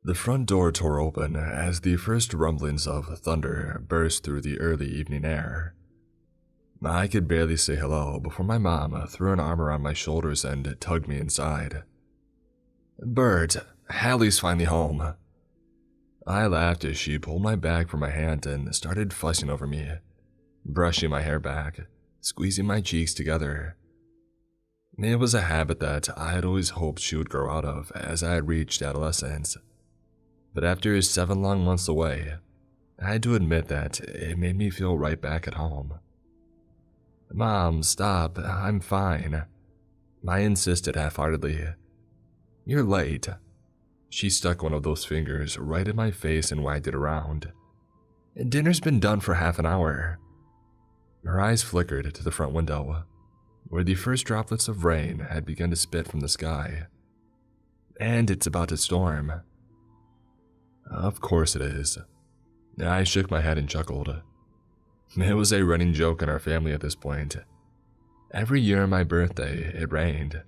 The front door tore open as the first rumblings of thunder burst through the early evening air. I could barely say hello before my mom threw an arm around my shoulders and tugged me inside. "Bert, Hallie's finally home." I laughed as she pulled my bag from my hand and started fussing over me, brushing my hair back, squeezing my cheeks together. It was a habit that I had always hoped she would grow out of as I had reached adolescence. But after 7 long months away, I had to admit that it made me feel right back at home. "Mom, stop, I'm fine," I insisted half-heartedly. "You're late." She stuck one of those fingers right in my face and wagged it around. "Dinner's been done for half an hour." Her eyes flickered to the front window, where the first droplets of rain had begun to spit from the sky. "And it's about to storm." "Of course it is." I shook my head and chuckled. It was a running joke in our family at this point. Every year on my birthday, it rained,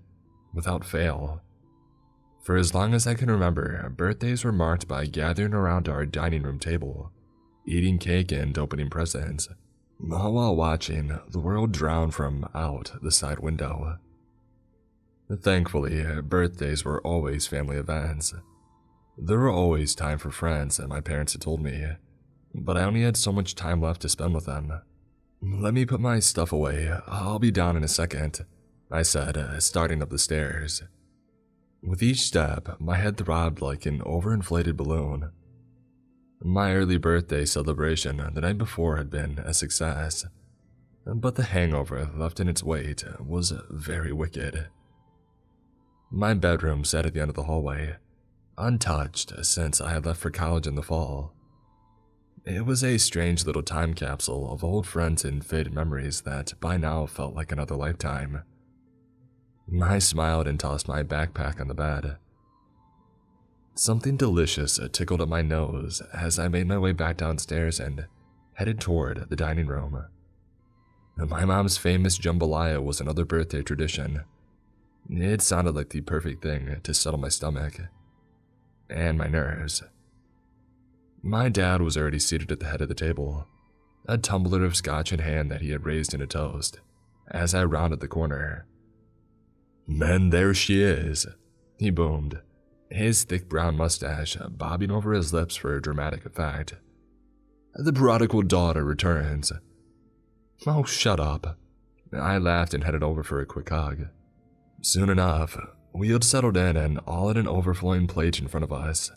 without fail. For as long as I can remember, birthdays were marked by gathering around our dining room table, eating cake and opening presents, all while watching the world drown from out the side window. Thankfully, birthdays were always family events. There were always time for friends, and my parents had told me, but I only had so much time left to spend with them. "Let me put my stuff away, I'll be down in a second," I said, starting up the stairs. With each step, my head throbbed like an overinflated balloon. My early birthday celebration the night before had been a success, but the hangover left in its wake was very wicked. My bedroom sat at the end of the hallway, untouched since I had left for college in the fall. It was a strange little time capsule of old friends and faded memories that by now felt like another lifetime. I smiled and tossed my backpack on the bed. Something delicious tickled at my nose as I made my way back downstairs and headed toward the dining room. My mom's famous jambalaya was another birthday tradition. It sounded like the perfect thing to settle my stomach and my nerves. My dad was already seated at the head of the table, a tumbler of scotch in hand that he had raised in a toast, as I rounded the corner. "And there she is," he boomed, his thick brown mustache bobbing over his lips for dramatic effect. "The prodigal daughter returns." "Oh, shut up." I laughed and headed over for a quick hug. Soon enough, we had settled in and all had an overflowing plate in front of us.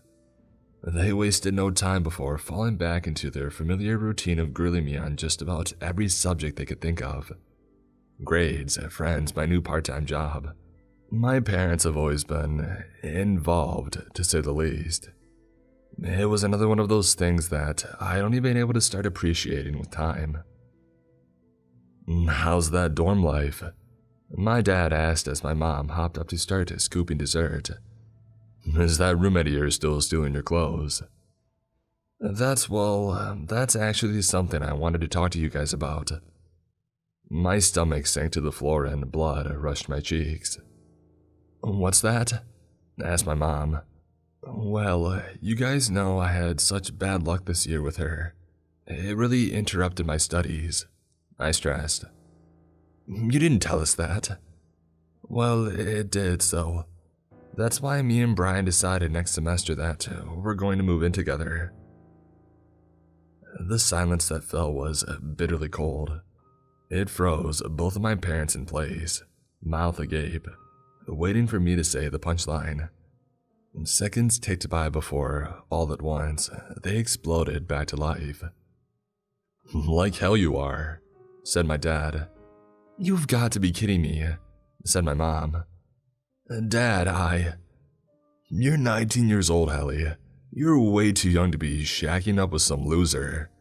They wasted no time before falling back into their familiar routine of grilling me on just about every subject they could think of. Grades, friends, my new part-time job. My parents have always been involved, to say the least. It was another one of those things that I'd only been able to start appreciating with time. "How's that dorm life?" my dad asked as my mom hopped up to start scooping dessert. "Is that roommate of yours still stealing your clothes?" That's actually something I wanted to talk to you guys about." My stomach sank to the floor and blood rushed my cheeks. "What's that?" asked my mom. "Well, you guys know I had such bad luck this year with her. It really interrupted my studies," I stressed. "You didn't tell us that." "Well, it did, so that's why me and Brian decided next semester that we're going to move in together." The silence that fell was bitterly cold. It froze both of my parents in place, mouth agape, waiting for me to say the punchline. Seconds ticked by before, all at once, they exploded back to life. "Like hell you are," said my dad. "You've got to be kidding me," said my mom. "Dad, You're 19 years old, Hallie. You're way too young to be shacking up with some loser."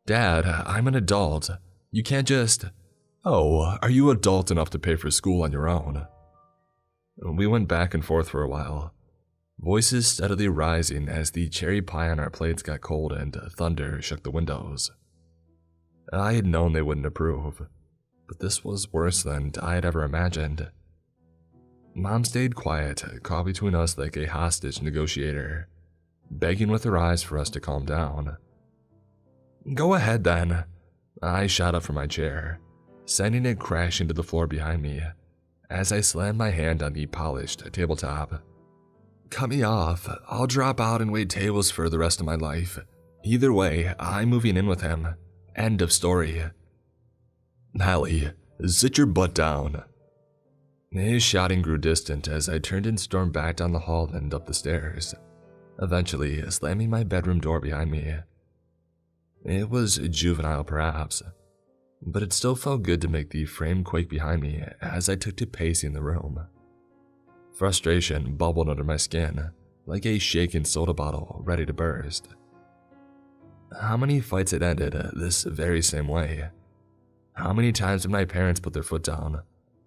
"Dad, I'm an adult. You can't just..." "Oh, are you adult enough to pay for school on your own?" We went back and forth for a while, voices steadily rising as the cherry pie on our plates got cold and thunder shook the windows. I had known they wouldn't approve, but this was worse than I had ever imagined. Mom stayed quiet, caught between us like a hostage negotiator, begging with her eyes for us to calm down. "Go ahead then," I shot up from my chair, sending it crashing to the floor behind me as I slammed my hand on the polished tabletop. "Cut me off. I'll drop out and wait tables for the rest of my life. Either way, I'm moving in with him. End of story." "Hallie, sit your butt down." His shouting grew distant as I turned and stormed back down the hall and up the stairs, eventually slamming my bedroom door behind me. It was juvenile perhaps, but it still felt good to make the frame quake behind me as I took to pacing the room. Frustration bubbled under my skin, like a shaken soda bottle ready to burst. How many fights had ended this very same way? How many times did my parents put their foot down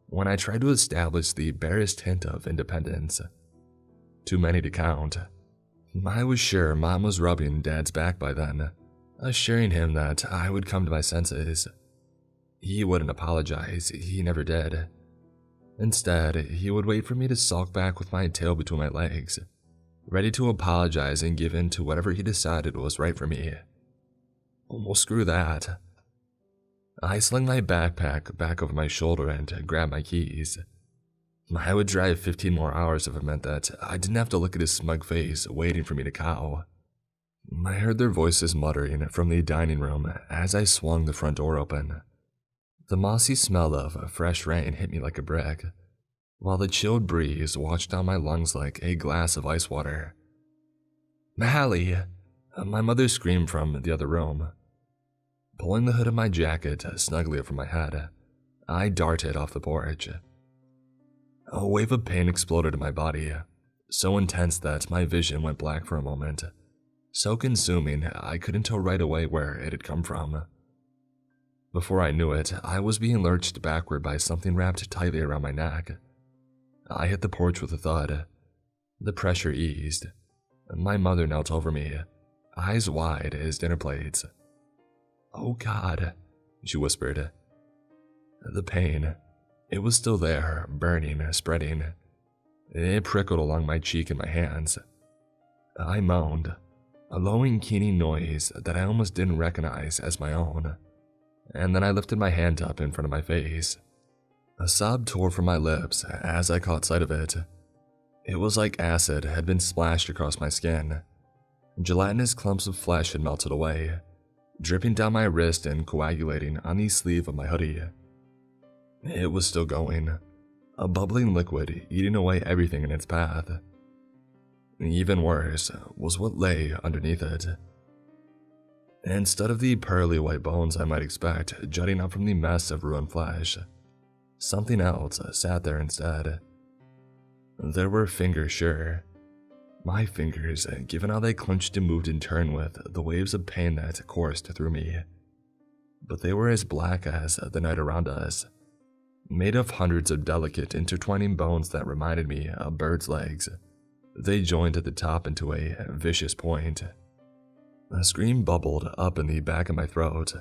when I tried to establish the barest hint of independence? Too many to count. I was sure Mom was rubbing Dad's back by then, assuring him that I would come to my senses. He wouldn't apologize, he never did. Instead, he would wait for me to sulk back with my tail between my legs, ready to apologize and give in to whatever he decided was right for me. Well, screw that. I slung my backpack back over my shoulder and grabbed my keys. I would drive 15 more hours if it meant that I didn't have to look at his smug face waiting for me to cow. I heard their voices muttering from the dining room as I swung the front door open. The mossy smell of fresh rain hit me like a brick, while the chilled breeze washed down my lungs like a glass of ice water. "Hallie!" My mother screamed from the other room. Pulling the hood of my jacket snugly over my head, I darted off the porch. A wave of pain exploded in my body, so intense that my vision went black for a moment, so consuming I couldn't tell right away where it had come from. Before I knew it, I was being lurched backward by something wrapped tightly around my neck. I hit the porch with a thud. The pressure eased. My mother knelt over me, eyes wide as dinner plates. "Oh God," she whispered. The pain, it was still there, burning, spreading. It prickled along my cheek and my hands. I moaned, a low and keening noise that I almost didn't recognize as my own, and then I lifted my hand up in front of my face. A sob tore from my lips as I caught sight of it. It was like acid had been splashed across my skin. Gelatinous clumps of flesh had melted away, dripping down my wrist and coagulating on the sleeve of my hoodie. It was still going, a bubbling liquid eating away everything in its path. Even worse was what lay underneath it. Instead of the pearly white bones I might expect jutting up from the mess of ruined flesh, something else sat there instead. There were fingers, sure. My fingers, given how they clenched and moved in turn with the waves of pain that coursed through me. But they were as black as the night around us, made of hundreds of delicate intertwining bones that reminded me of birds' legs. They joined at the top into a vicious point. A scream bubbled up in the back of my throat,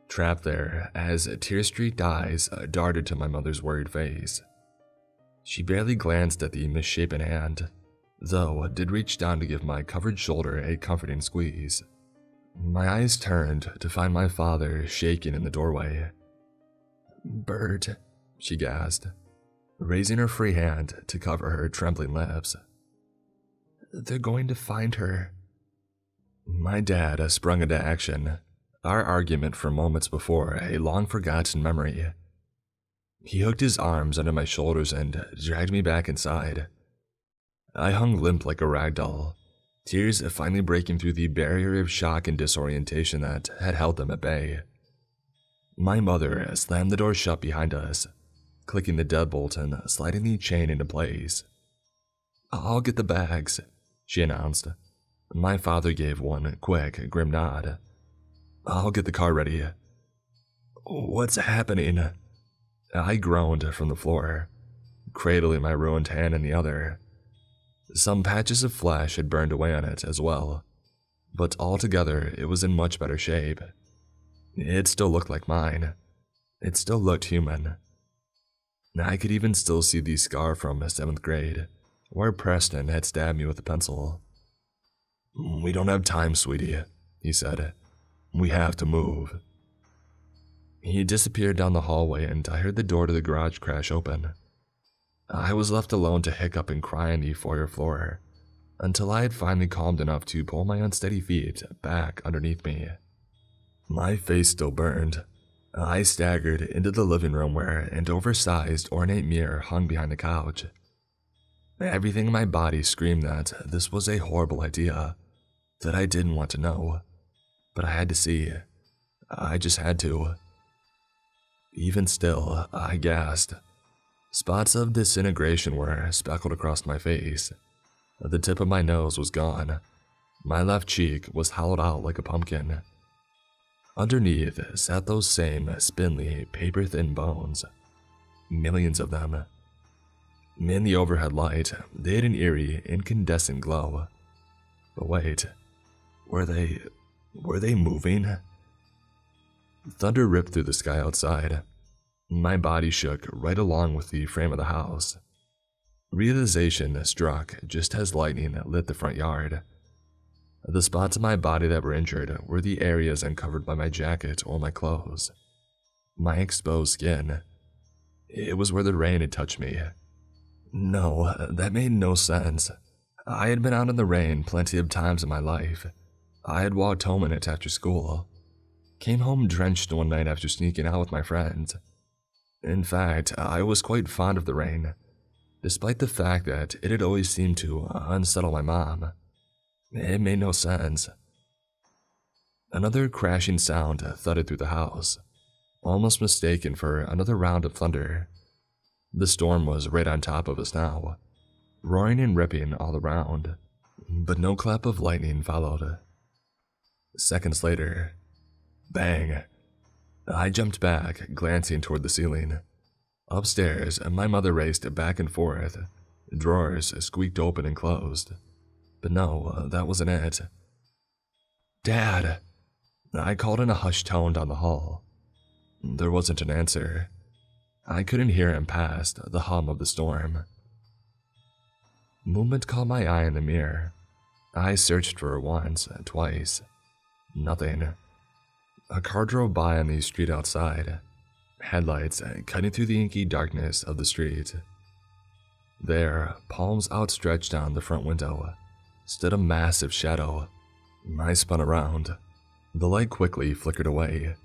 trapped there as tear-streaked eyes darted to my mother's worried face. She barely glanced at the misshapen hand, though did reach down to give my covered shoulder a comforting squeeze. My eyes turned to find my father shaking in the doorway. "Bert," she gasped, raising her free hand to cover her trembling lips. "They're going to find her." My dad sprung into action, our argument from moments before a long-forgotten memory. He hooked his arms under my shoulders and dragged me back inside. I hung limp like a rag doll, tears finally breaking through the barrier of shock and disorientation that had held them at bay. My mother slammed the door shut behind us, clicking the deadbolt and sliding the chain into place. "I'll get the bags," she announced. My father gave one quick, grim nod. "I'll get the car ready." "What's happening?" I groaned from the floor, cradling my ruined hand in the other. Some patches of flesh had burned away on it as well, but altogether it was in much better shape. It still looked like mine. It still looked human. I could even still see the scar from 7th grade, where Preston had stabbed me with a pencil. "We don't have time, sweetie," he said. "We have to move." He disappeared down the hallway and I heard the door to the garage crash open. I was left alone to hiccup and cry on the foyer floor until I had finally calmed enough to pull my unsteady feet back underneath me. My face still burned. I staggered into the living room where an oversized ornate mirror hung behind the couch. Everything in my body screamed that this was a horrible idea, that I didn't want to know, but I had to see. I just had to. Even still, I gasped. Spots of disintegration were speckled across my face. The tip of my nose was gone. My left cheek was hollowed out like a pumpkin. Underneath sat those same spindly, paper-thin bones. Millions of them. In the overhead light, they had an eerie, incandescent glow. But wait, were they moving? Thunder ripped through the sky outside. My body shook right along with the frame of the house. Realization struck just as lightning lit the front yard. The spots of my body that were injured were the areas uncovered by my jacket or my clothes. My exposed skin. It was where the rain had touched me. No, that made no sense. I had been out in the rain plenty of times in my life. I had walked home in it after school. Came home drenched one night after sneaking out with my friends. In fact, I was quite fond of the rain, despite the fact that it had always seemed to unsettle my mom. It made no sense. Another crashing sound thudded through the house, almost mistaken for another round of thunder. The storm was right on top of us now, roaring and ripping all around, but no clap of lightning followed. Seconds later, bang! I jumped back, glancing toward the ceiling. Upstairs, my mother raced back and forth. Drawers squeaked open and closed. But no, that wasn't it. "Dad!" I called in a hushed tone down the hall. There wasn't an answer. I couldn't hear him past the hum of the storm. Movement caught my eye in the mirror. I searched for it once, twice. Nothing. A car drove by on the street outside, headlights cutting through the inky darkness of the street. There, palms outstretched down the front window, stood a massive shadow. I spun around. The light quickly flickered away,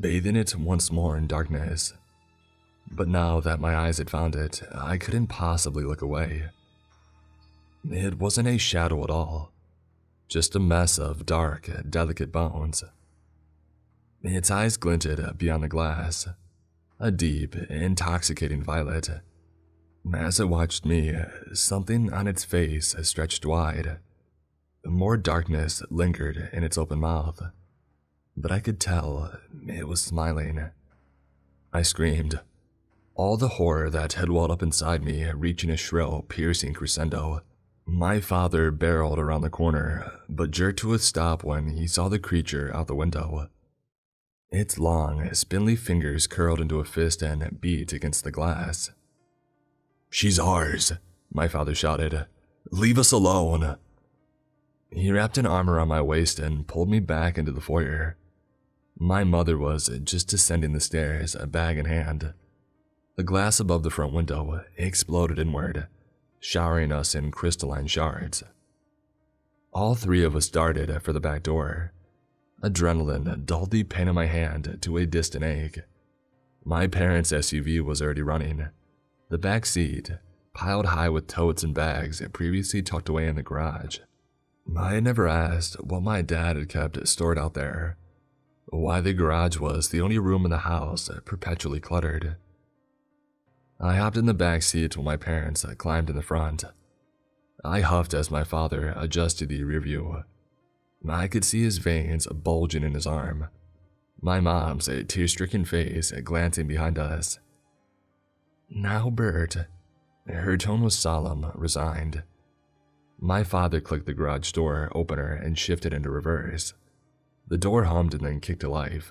bathing it once more in darkness. But now that my eyes had found it, I couldn't possibly look away. It wasn't a shadow at all, just a mess of dark, delicate bones. Its eyes glinted beyond the glass, a deep, intoxicating violet. As it watched me, something on its face stretched wide. More darkness lingered in its open mouth, but I could tell it was smiling. I screamed, all the horror that had welled up inside me reaching a shrill, piercing crescendo. My father barreled around the corner, but jerked to a stop when he saw the creature out the window. Its long, spindly fingers curled into a fist and beat against the glass. "She's ours," my father shouted. "Leave us alone." He wrapped an arm around my waist and pulled me back into the foyer. My mother was just descending the stairs, a bag in hand. The glass above the front window exploded inward, showering us in crystalline shards. All three of us darted for the back door. Adrenaline dulled the pain in my hand to a distant ache. My parents' SUV was already running. The back seat, piled high with totes and bags previously tucked away in the garage. I had never asked what my dad had kept stored out there, why the garage was the only room in the house perpetually cluttered. I hopped in the back seat while my parents climbed in the front. I huffed as my father adjusted the rearview. I could see his veins bulging in his arm. My mom's tear-stricken face glancing behind us. "Now, Bert." Her tone was solemn, resigned. My father clicked the garage door opener and shifted into reverse. The door hummed and then kicked to life,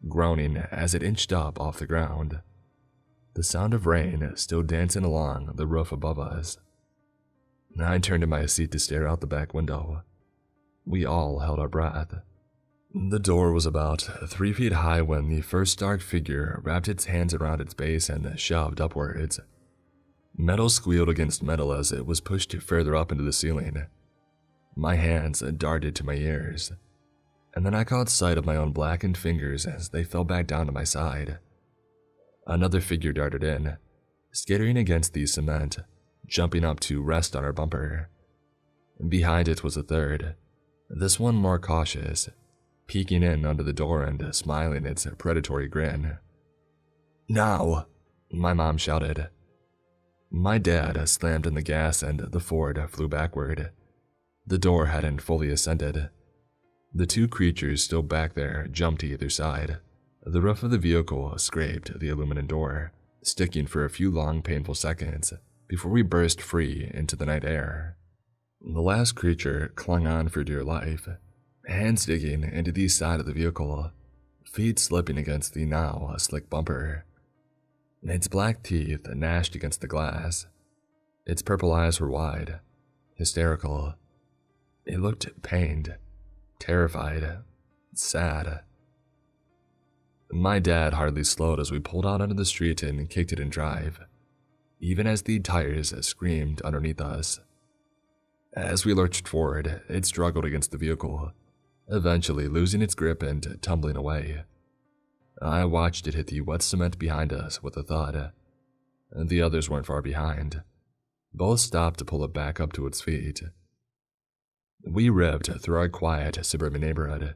groaning as it inched up off the ground. The sound of rain still dancing along the roof above us. I turned in my seat to stare out the back window. We all held our breath. The door was about 3 feet high when the first dark figure wrapped its hands around its base and shoved upwards. Metal squealed against metal as it was pushed further up into the ceiling. My hands darted to my ears, and then I caught sight of my own blackened fingers as they fell back down to my side. Another figure darted in, skittering against the cement, jumping up to rest on our bumper. Behind it was a third, this one more cautious, peeking in under the door and smiling its predatory grin. "Now!" my mom shouted. My dad slammed on the gas and the Ford flew backward. The door hadn't fully ascended. The two creatures still back there jumped to either side. The roof of the vehicle scraped the aluminum door, sticking for a few long, painful seconds before we burst free into the night air. The last creature clung on for dear life, hands digging into the side of the vehicle, feet slipping against the now slick bumper. Its black teeth gnashed against the glass. Its purple eyes were wide, hysterical. It looked pained, terrified, sad. My dad hardly slowed as we pulled out onto the street and kicked it in drive, even as the tires screamed underneath us. As we lurched forward, it struggled against the vehicle, eventually losing its grip and tumbling away. I watched it hit the wet cement behind us with a thud. The others weren't far behind. Both stopped to pull it back up to its feet. We revved through our quiet suburban neighborhood,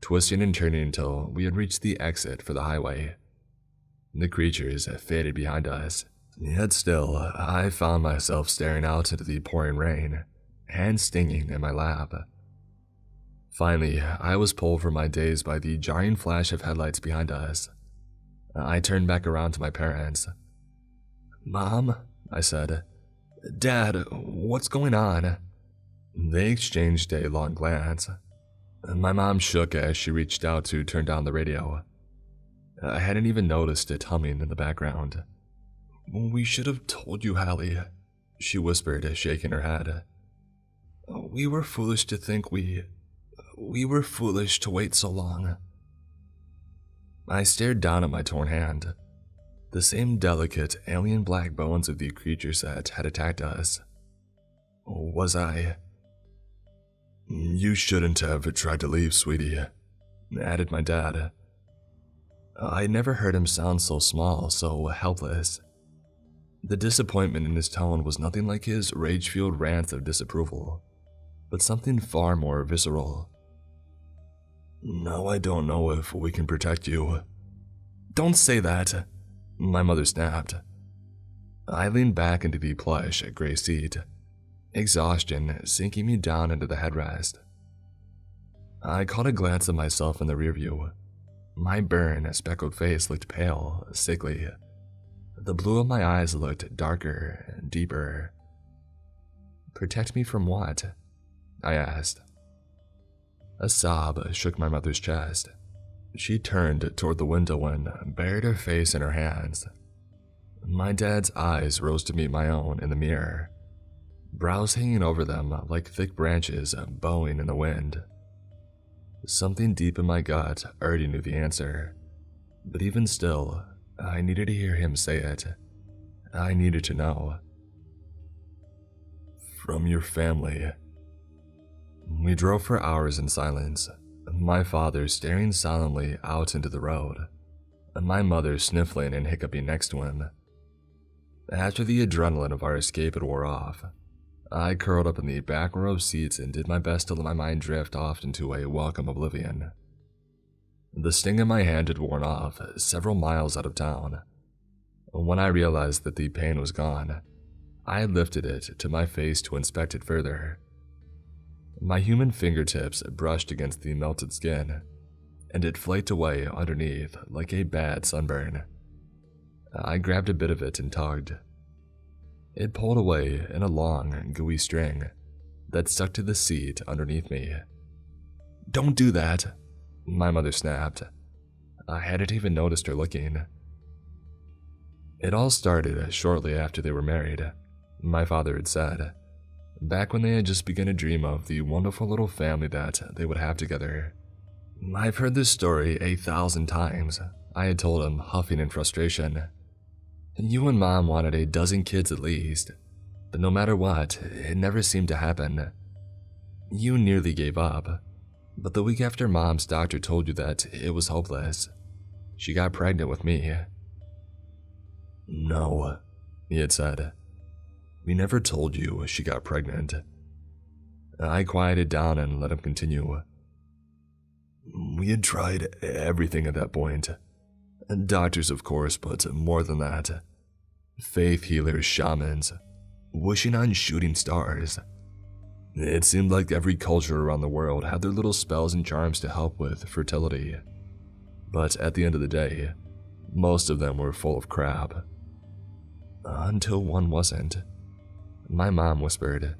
twisting and turning until we had reached the exit for the highway. The creatures faded behind us, yet still I found myself staring out into the pouring rain, hands stinging in my lap. Finally, I was pulled from my daze by the jarring flash of headlights behind us. I turned back around to my parents. "Mom," I said. "Dad, what's going on?" They exchanged a long glance. My mom shook as she reached out to turn down the radio. I hadn't even noticed it humming in the background. "We should have told you, Hallie," she whispered, shaking her head. "We were foolish to think we were foolish to wait so long." I stared down at my torn hand. The same delicate, alien black bones of the creatures that had attacked us. Was I? "You shouldn't have tried to leave, sweetie," added my dad. I never heard him sound so small, so helpless. The disappointment in his tone was nothing like his rage-fueled rants of disapproval, but something far more visceral. "Now I don't know if we can protect you." "Don't say that," my mother snapped. I leaned back into the plush gray seat, exhaustion sinking me down into the headrest. I caught a glance at myself in the rearview. My burned, speckled face looked pale, sickly. The blue of my eyes looked darker, deeper. "Protect me from what?" I asked. A sob shook my mother's chest. She turned toward the window and buried her face in her hands. My dad's eyes rose to meet my own in the mirror, brows hanging over them like thick branches bowing in the wind. Something deep in my gut already knew the answer, but even still, I needed to hear him say it. I needed to know. "From your family." We drove for hours in silence, my father staring solemnly out into the road, and my mother sniffling and hiccuping next to him. After the adrenaline of our escape had wore off, I curled up in the back row of seats and did my best to let my mind drift off into a welcome oblivion. The sting in my hand had worn off several miles out of town. When I realized that the pain was gone, I lifted it to my face to inspect it further. My human fingertips brushed against the melted skin, and it flaked away underneath like a bad sunburn. I grabbed a bit of it and tugged. It pulled away in a long, gooey string that stuck to the seat underneath me. "Don't do that," my mother snapped. I hadn't even noticed her looking. It all started shortly after they were married, my father had said. back when they had just begun to dream of the wonderful little family that they would have together. "I've heard this story 1,000 times," I had told him, huffing in frustration. "You and Mom wanted a dozen kids at least, but no matter what, it never seemed to happen. You nearly gave up, but the week after Mom's doctor told you that it was hopeless, she got pregnant with me." "No," he had said. "We never told you she got pregnant." I quieted down and let him continue. "We had tried everything at that point. Doctors, of course, but more than that. Faith healers, shamans, wishing on shooting stars. It seemed like every culture around the world had their little spells and charms to help with fertility. But at the end of the day, most of them were full of crap. Until one wasn't," my mom whispered.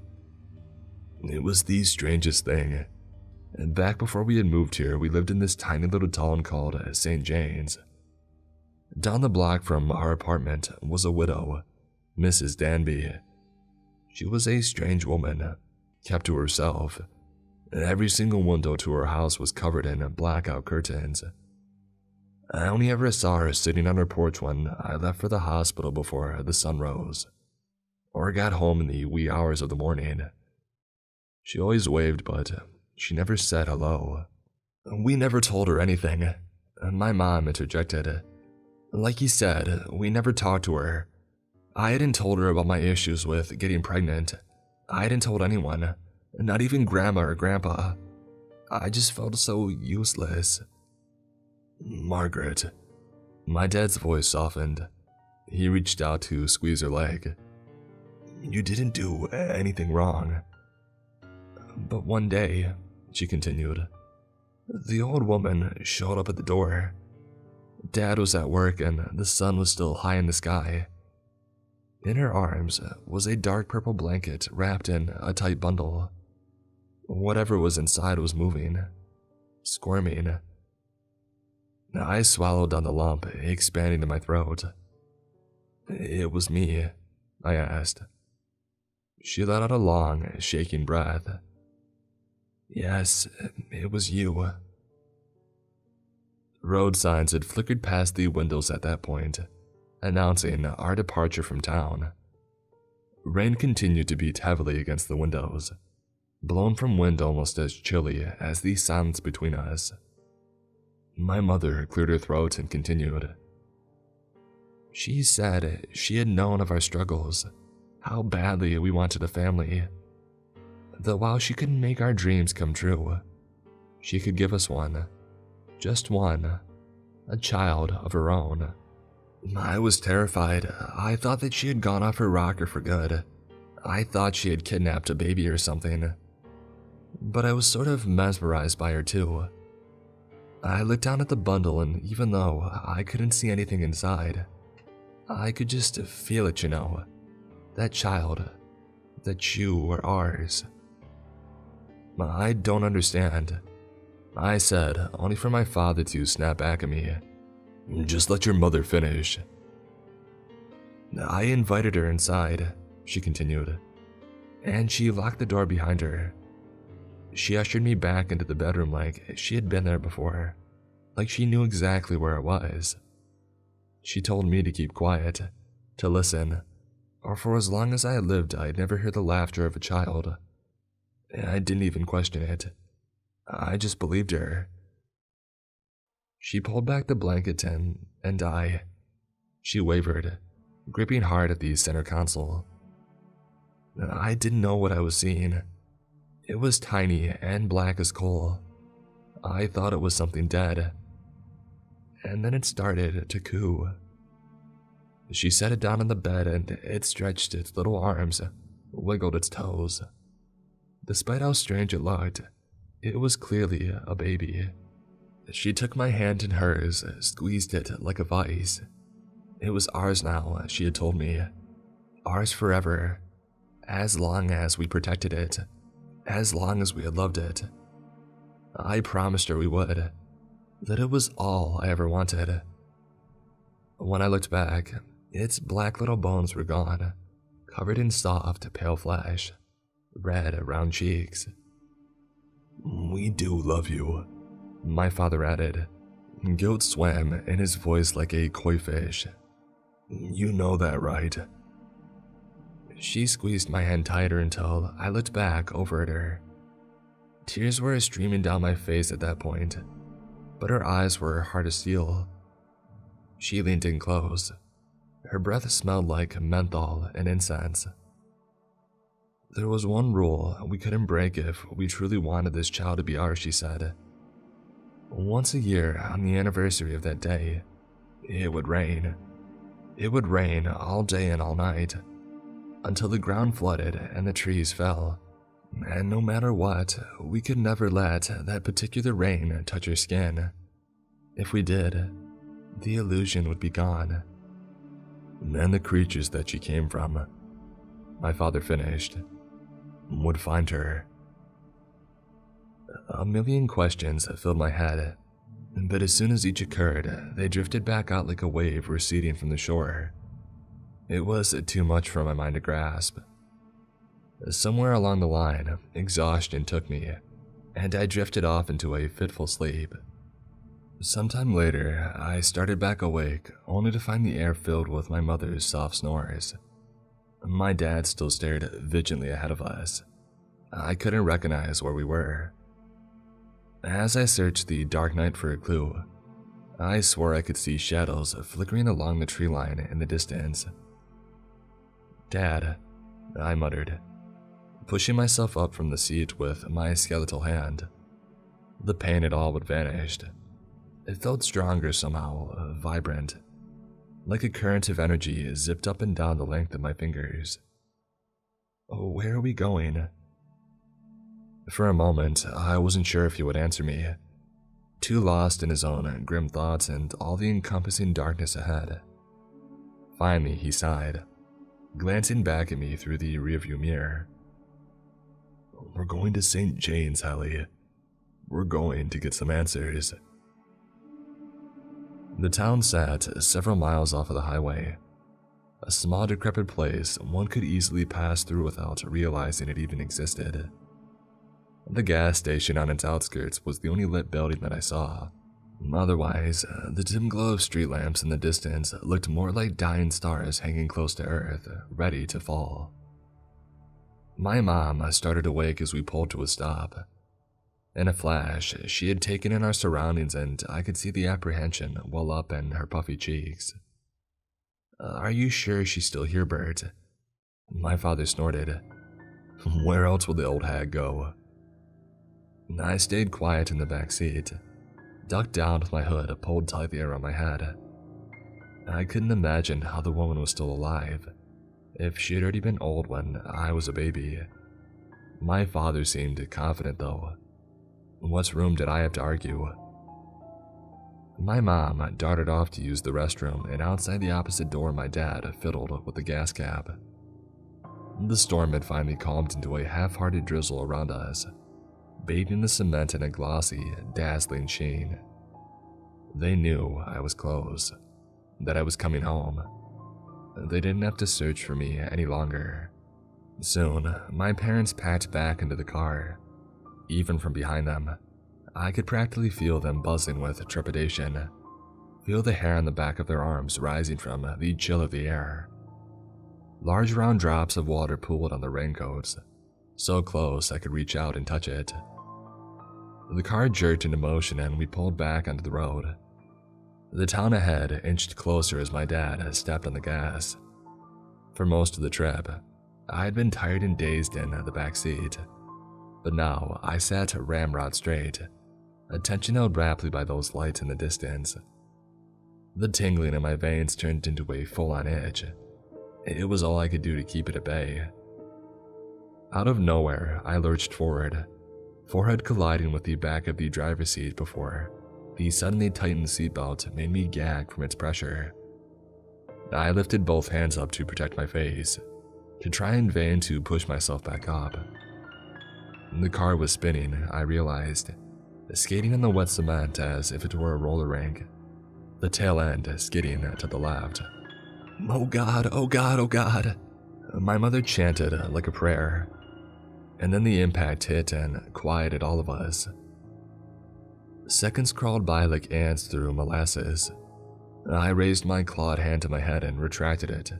"It was the strangest thing. Back before we had moved here, we lived in this tiny little town called St. James. Down the block from our apartment was a widow, Mrs. Danby. She was a strange woman, kept to herself. Every single window to her house was covered in blackout curtains. I only ever saw her sitting on her porch when I left for the hospital before the sun rose, or got home in the wee hours of the morning. She always waved, but she never said hello." "We never told her anything," my mom interjected. "Like he said, we never talked to her. I hadn't told her about my issues with getting pregnant. I hadn't told anyone, not even Grandma or Grandpa. I just felt so useless." "Margaret." My dad's voice softened. He reached out to squeeze her leg. "You didn't do anything wrong." "But one day," she continued, "the old woman showed up at the door. Dad was at work and the sun was still high in the sky. In her arms was a dark purple blanket wrapped in a tight bundle. Whatever was inside was moving, squirming." I swallowed down the lump, expanding in my throat. "It was me?" I asked. She let out a long, shaking breath. "Yes, it was you." Road signs had flickered past the windows at that point, announcing our departure from town. Rain continued to beat heavily against the windows, blown from wind almost as chilly as the silence between us. My mother cleared her throat and continued. "She said she had known of our struggles, how badly we wanted a family. That while she couldn't make our dreams come true, she could give us one, just one, a child of her own." I was terrified. I thought that she had gone off her rocker for good. I thought she had kidnapped a baby or something. But I was sort of mesmerized by her too. I looked down at the bundle, and even though I couldn't see anything inside, I could just feel it, you know. That child, that you were ours. "I don't understand," I said, only for my father to snap back at me. "Just let your mother finish." "I invited her inside," she continued, "and she locked the door behind her. She ushered me back into the bedroom like she had been there before, like she knew exactly where it was. She told me to keep quiet, to listen, or for as long as I lived I'd never hear the laughter of a child. I didn't even question it. I just believed her." She pulled back the blanket and she wavered, gripping hard at the center console. I didn't know what I was seeing. It was tiny and black as coal. I thought it was something dead. And then it started to coo. She set it down on the bed and it stretched its little arms, wiggled its toes. Despite how strange it looked, it was clearly a baby. She took my hand in hers, squeezed it like a vice. It was ours now, she had told me. Ours forever, as long as we protected it. As long as we had loved it. I promised her we would, that it was all I ever wanted. When I looked back, its black little bones were gone, covered in soft, pale flesh. red around cheeks. "We do love you," my father added. Guilt swam in his voice like a koi fish. "You know that, right?" She squeezed my hand tighter until I looked back over at her. Tears were streaming down my face at that point, but her eyes were hard as steel. She leaned in close. Her breath smelled like menthol and incense. "There was one rule we couldn't break if we truly wanted this child to be ours," she said. "Once a year, on the anniversary of that day, it would rain. It would rain all day and all night, until the ground flooded and the trees fell. And no matter what, we could never let that particular rain touch her skin. If we did, the illusion would be gone. And the creatures that she came from," my father finished, "would find her." A million questions filled my head, but as soon as each occurred, they drifted back out like a wave receding from the shore. It was too much for my mind to grasp. Somewhere along the line, exhaustion took me, and I drifted off into a fitful sleep. Sometime later, I started back awake, only to find the air filled with my mother's soft snores. My dad still stared vigilantly ahead of us. I couldn't recognize where we were. As I searched the dark night for a clue, I swore I could see shadows flickering along the tree line in the distance. "Dad," I muttered, pushing myself up from the seat with my skeletal hand. The pain it all but vanished. It felt stronger somehow, vibrant, like a current of energy zipped up and down the length of my fingers. "Oh, where are we going?" For a moment, I wasn't sure if he would answer me, too lost in his own grim thoughts and all the encompassing darkness ahead. Finally, he sighed, glancing back at me through the rearview mirror. "We're going to St. Jane's, Hallie. We're going to get some answers." The town sat several miles off of the highway, a small decrepit place one could easily pass through without realizing it even existed. The gas station on its outskirts was the only lit building that I saw. Otherwise, the dim glow of street lamps in the distance looked more like dying stars hanging close to Earth, ready to fall. My mom started to wake as we pulled to a stop. In a flash, she had taken in our surroundings and I could see the apprehension well up in her puffy cheeks. "Are you sure she's still here, Bert?" My father snorted. "Where else will the old hag go?" I stayed quiet in the back seat, ducked down with my hood pulled tightly around my head. I couldn't imagine how the woman was still alive, if she had already been old when I was a baby. My father seemed confident though. What room did I have to argue? My mom darted off to use the restroom, and outside the opposite door my dad fiddled with the gas cap. The storm had finally calmed into a half-hearted drizzle around us, bathing the cement in a glossy, dazzling sheen. They knew I was close, that I was coming home. They didn't have to search for me any longer. Soon, my parents packed back into the car. Even from behind them, I could practically feel them buzzing with trepidation, feel the hair on the back of their arms rising from the chill of the air. Large round drops of water pooled on their raincoats, so close I could reach out and touch it. The car jerked into motion and we pulled back onto the road. The town ahead inched closer as my dad stepped on the gas. For most of the trip, I had been tired and dazed in the back seat. But now I sat ramrod straight, attention held rapidly by those lights in the distance. The tingling in my veins turned into a full-on itch. It was all I could do to keep it at bay. Out of nowhere, I lurched forward, forehead colliding with the back of the driver's seat before the suddenly tightened seatbelt made me gag from its pressure. I lifted both hands up to protect my face, to try in vain to push myself back up. The car was spinning, I realized, skating on the wet cement as if it were a roller rink, the tail end skidding to the left. "Oh God, oh God, oh God," my mother chanted like a prayer. and then the impact hit and quieted all of us. Seconds crawled by like ants through molasses. I raised my clawed hand to my head and retracted it,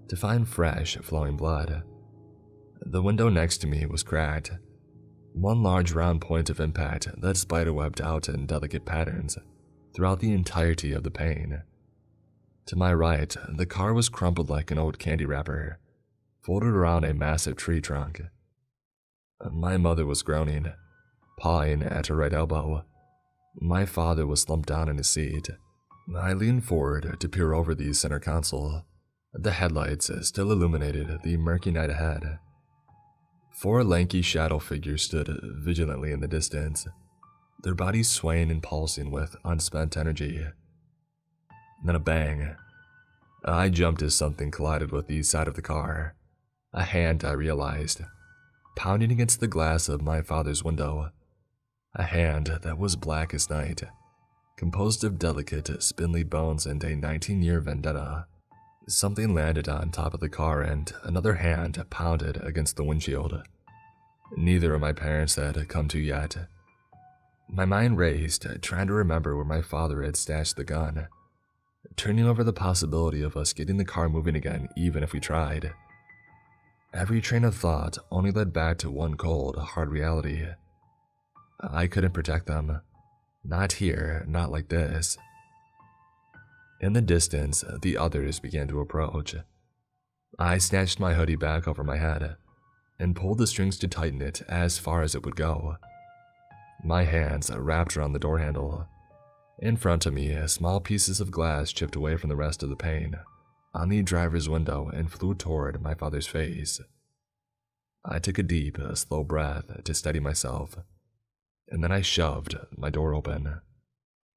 to find fresh, flowing blood. The window next to me was cracked. One large round point of impact that spiderwebbed out in delicate patterns throughout the entirety of the pane. To my right, the car was crumpled like an old candy wrapper, folded around a massive tree trunk. My mother was groaning, pawing at her right elbow. My father was slumped down in his seat. I leaned forward to peer over the center console. The headlights still illuminated the murky night ahead. 4 lanky shadow figures stood vigilantly in the distance, their bodies swaying and pulsing with unspent energy. Then a bang. I jumped as something collided with the side of the car. A hand, I realized, pounding against the glass of my father's window. A hand that was black as night, composed of delicate, spindly bones and a 19-year vendetta. Something landed on top of the car and another hand pounded against the windshield. Neither of my parents had come to yet. My mind raced, trying to remember where my father had stashed the gun, turning over the possibility of us getting the car moving again even if we tried. Every train of thought only led back to one cold, hard reality. I couldn't protect them. Not here, not like this. In the distance, the others began to approach. I snatched my hoodie back over my head and pulled the strings to tighten it as far as it would go. My hands wrapped around the door handle. In front of me, small pieces of glass chipped away from the rest of the pane on the driver's window and flew toward my father's face. I took a deep, slow breath to steady myself, and then I shoved my door open.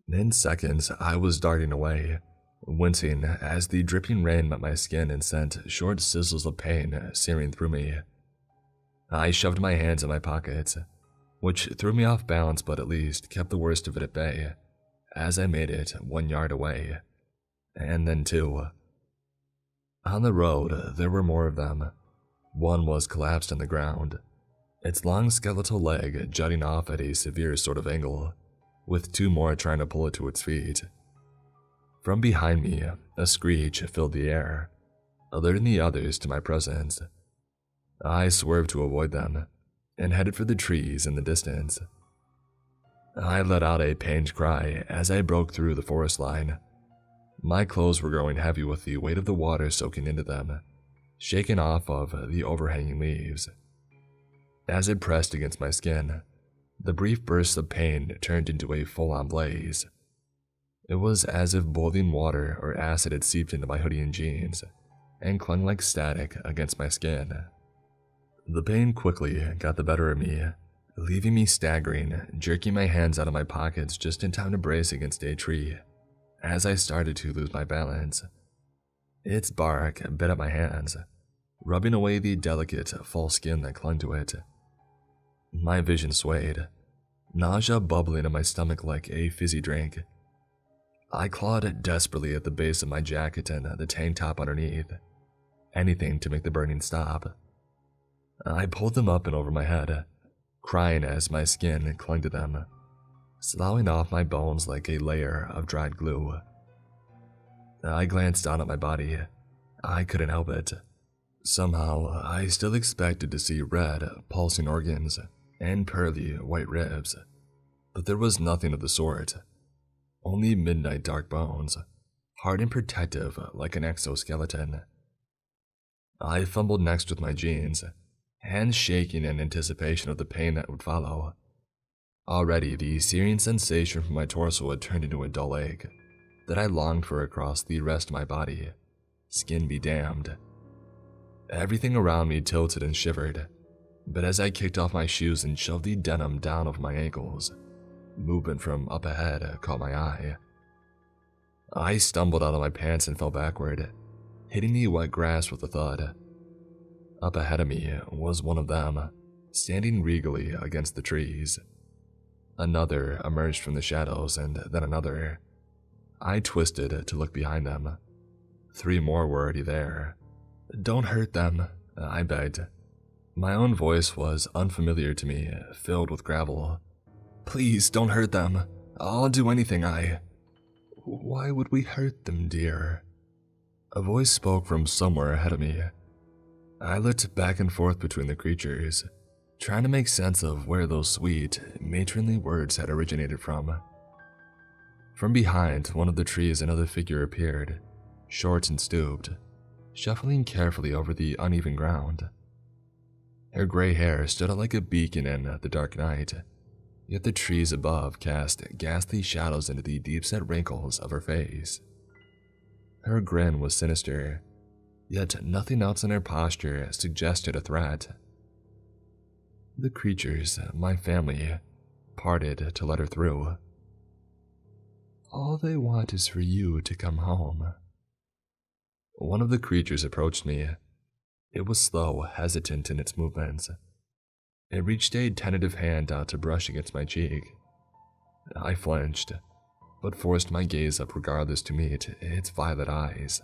In seconds, I was darting away, wincing as the dripping rain met my skin and sent short sizzles of pain searing through me. I shoved my hands in my pockets, which threw me off balance but at least kept the worst of it at bay, as I made it 1 yard away, and then 2. On the road, there were more of them. One was collapsed on the ground, its long skeletal leg jutting off at a severe sort of angle, with 2 more trying to pull it to its feet. From behind me, a screech filled the air, alerting the others to my presence. I swerved to avoid them, and headed for the trees in the distance. I let out a pained cry as I broke through the forest line. My clothes were growing heavy with the weight of the water soaking into them, shaken off of the overhanging leaves. As it pressed against my skin, the brief bursts of pain turned into a full-on blaze. It was as if boiling water or acid had seeped into my hoodie and jeans and clung like static against my skin. The pain quickly got the better of me, leaving me staggering, jerking my hands out of my pockets just in time to brace against a tree as I started to lose my balance. Its bark bit at my hands, rubbing away the delicate, full skin that clung to it. My vision swayed, nausea bubbling in my stomach like a fizzy drink. I clawed desperately at the base of my jacket and the tank top underneath, anything to make the burning stop. I pulled them up and over my head, crying as my skin clung to them, sloughing off my bones like a layer of dried glue. I glanced down at my body. I couldn't help it. Somehow, I still expected to see red, pulsing organs and pearly, white ribs, but there was nothing of the sort. Only midnight dark bones, hard and protective like an exoskeleton. I fumbled next with my jeans, hands shaking in anticipation of the pain that would follow. Already, the searing sensation from my torso had turned into a dull ache that I longed for across the rest of my body, skin be damned. Everything around me tilted and shivered, but as I kicked off my shoes and shoved the denim down over my ankles, movement from up ahead caught my eye. I stumbled out of my pants and fell backward, hitting the wet grass with a thud. Up ahead of me was one of them, standing regally against the trees. Another emerged from the shadows, and then another. I twisted to look behind them. 3 more were already there. "Don't hurt them," I begged. My own voice was unfamiliar to me, filled with gravel. "Please don't hurt them. I'll do anything Why would we hurt them, dear?" A voice spoke from somewhere ahead of me. I looked back and forth between the creatures, trying to make sense of where those sweet, matronly words had originated from. From behind one of the trees, another figure appeared, short and stooped, shuffling carefully over the uneven ground. Her gray hair stood out like a beacon in the dark night, yet the trees above cast ghastly shadows into the deep-set wrinkles of her face. Her grin was sinister, yet nothing else in her posture suggested a threat. The creatures, my family, parted to let her through. "All they want is for you to come home." One of the creatures approached me. It was slow, hesitant in its movements. It reached a tentative hand out to brush against my cheek. I flinched, but forced my gaze up regardless to meet its violet eyes.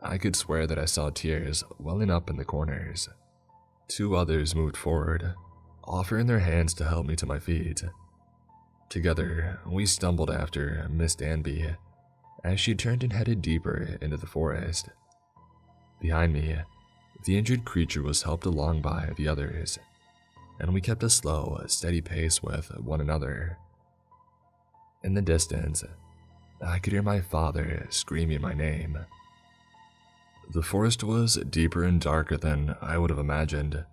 I could swear that I saw tears welling up in the corners. Two others moved forward, offering their hands to help me to my feet. Together, we stumbled after Miss Danby as she turned and headed deeper into the forest. Behind me, the injured creature was helped along by the others, and we kept a slow, steady pace with one another. In the distance, I could hear my father screaming my name. The forest was deeper and darker than I would have imagined,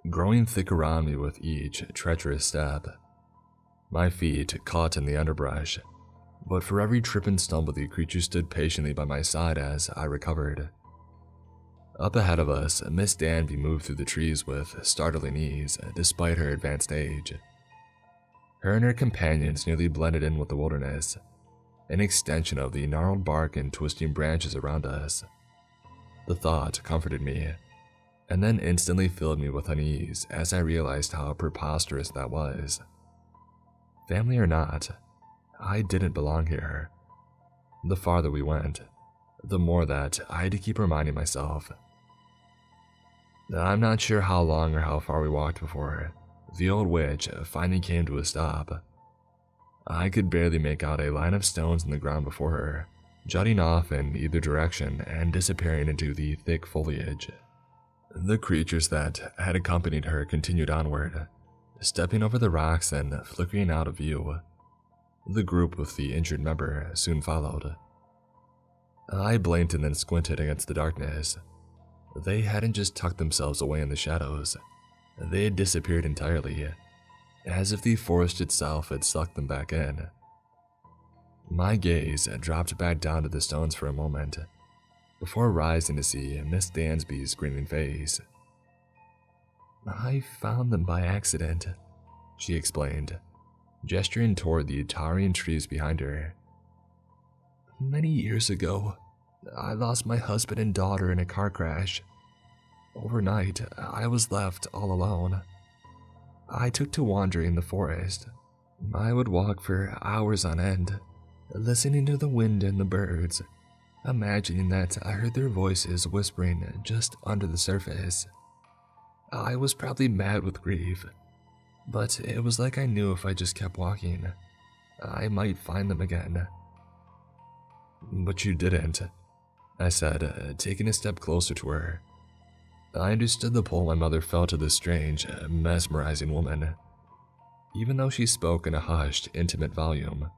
growing thick around me with each treacherous step. My feet caught in the underbrush, but for every trip and stumble the creature stood patiently by my side as I recovered. Up ahead of us, Miss Danby moved through the trees with startling ease, despite her advanced age. Her and her companions nearly blended in with the wilderness, an extension of the gnarled bark and twisting branches around us. The thought comforted me, and then instantly filled me with unease as I realized how preposterous that was. Family or not, I didn't belong here. The farther we went, the more that I had to keep reminding myself. I'm not sure how long or how far we walked before the old witch finally came to a stop. I could barely make out a line of stones in the ground before her, jutting off in either direction and disappearing into the thick foliage. The creatures that had accompanied her continued onward, stepping over the rocks and flickering out of view. The group with the injured member soon followed. I blinked and then squinted against the darkness. They hadn't just tucked themselves away in the shadows. They had disappeared entirely, as if the forest itself had sucked them back in. My gaze dropped back down to the stones for a moment, before rising to see Miss Dansby's grinning face. "I found them by accident," she explained, gesturing toward the towering trees behind her. "Many years ago, I lost my husband and daughter in a car crash. Overnight, I was left all alone. I took to wandering in the forest. I would walk for hours on end, listening to the wind and the birds, imagining that I heard their voices whispering just under the surface. I was probably mad with grief, but it was like I knew if I just kept walking, I might find them again." "But you didn't," I said, taking a step closer to her. I understood the pull my mother felt to this strange, mesmerizing woman. Even though she spoke in a hushed, intimate volume,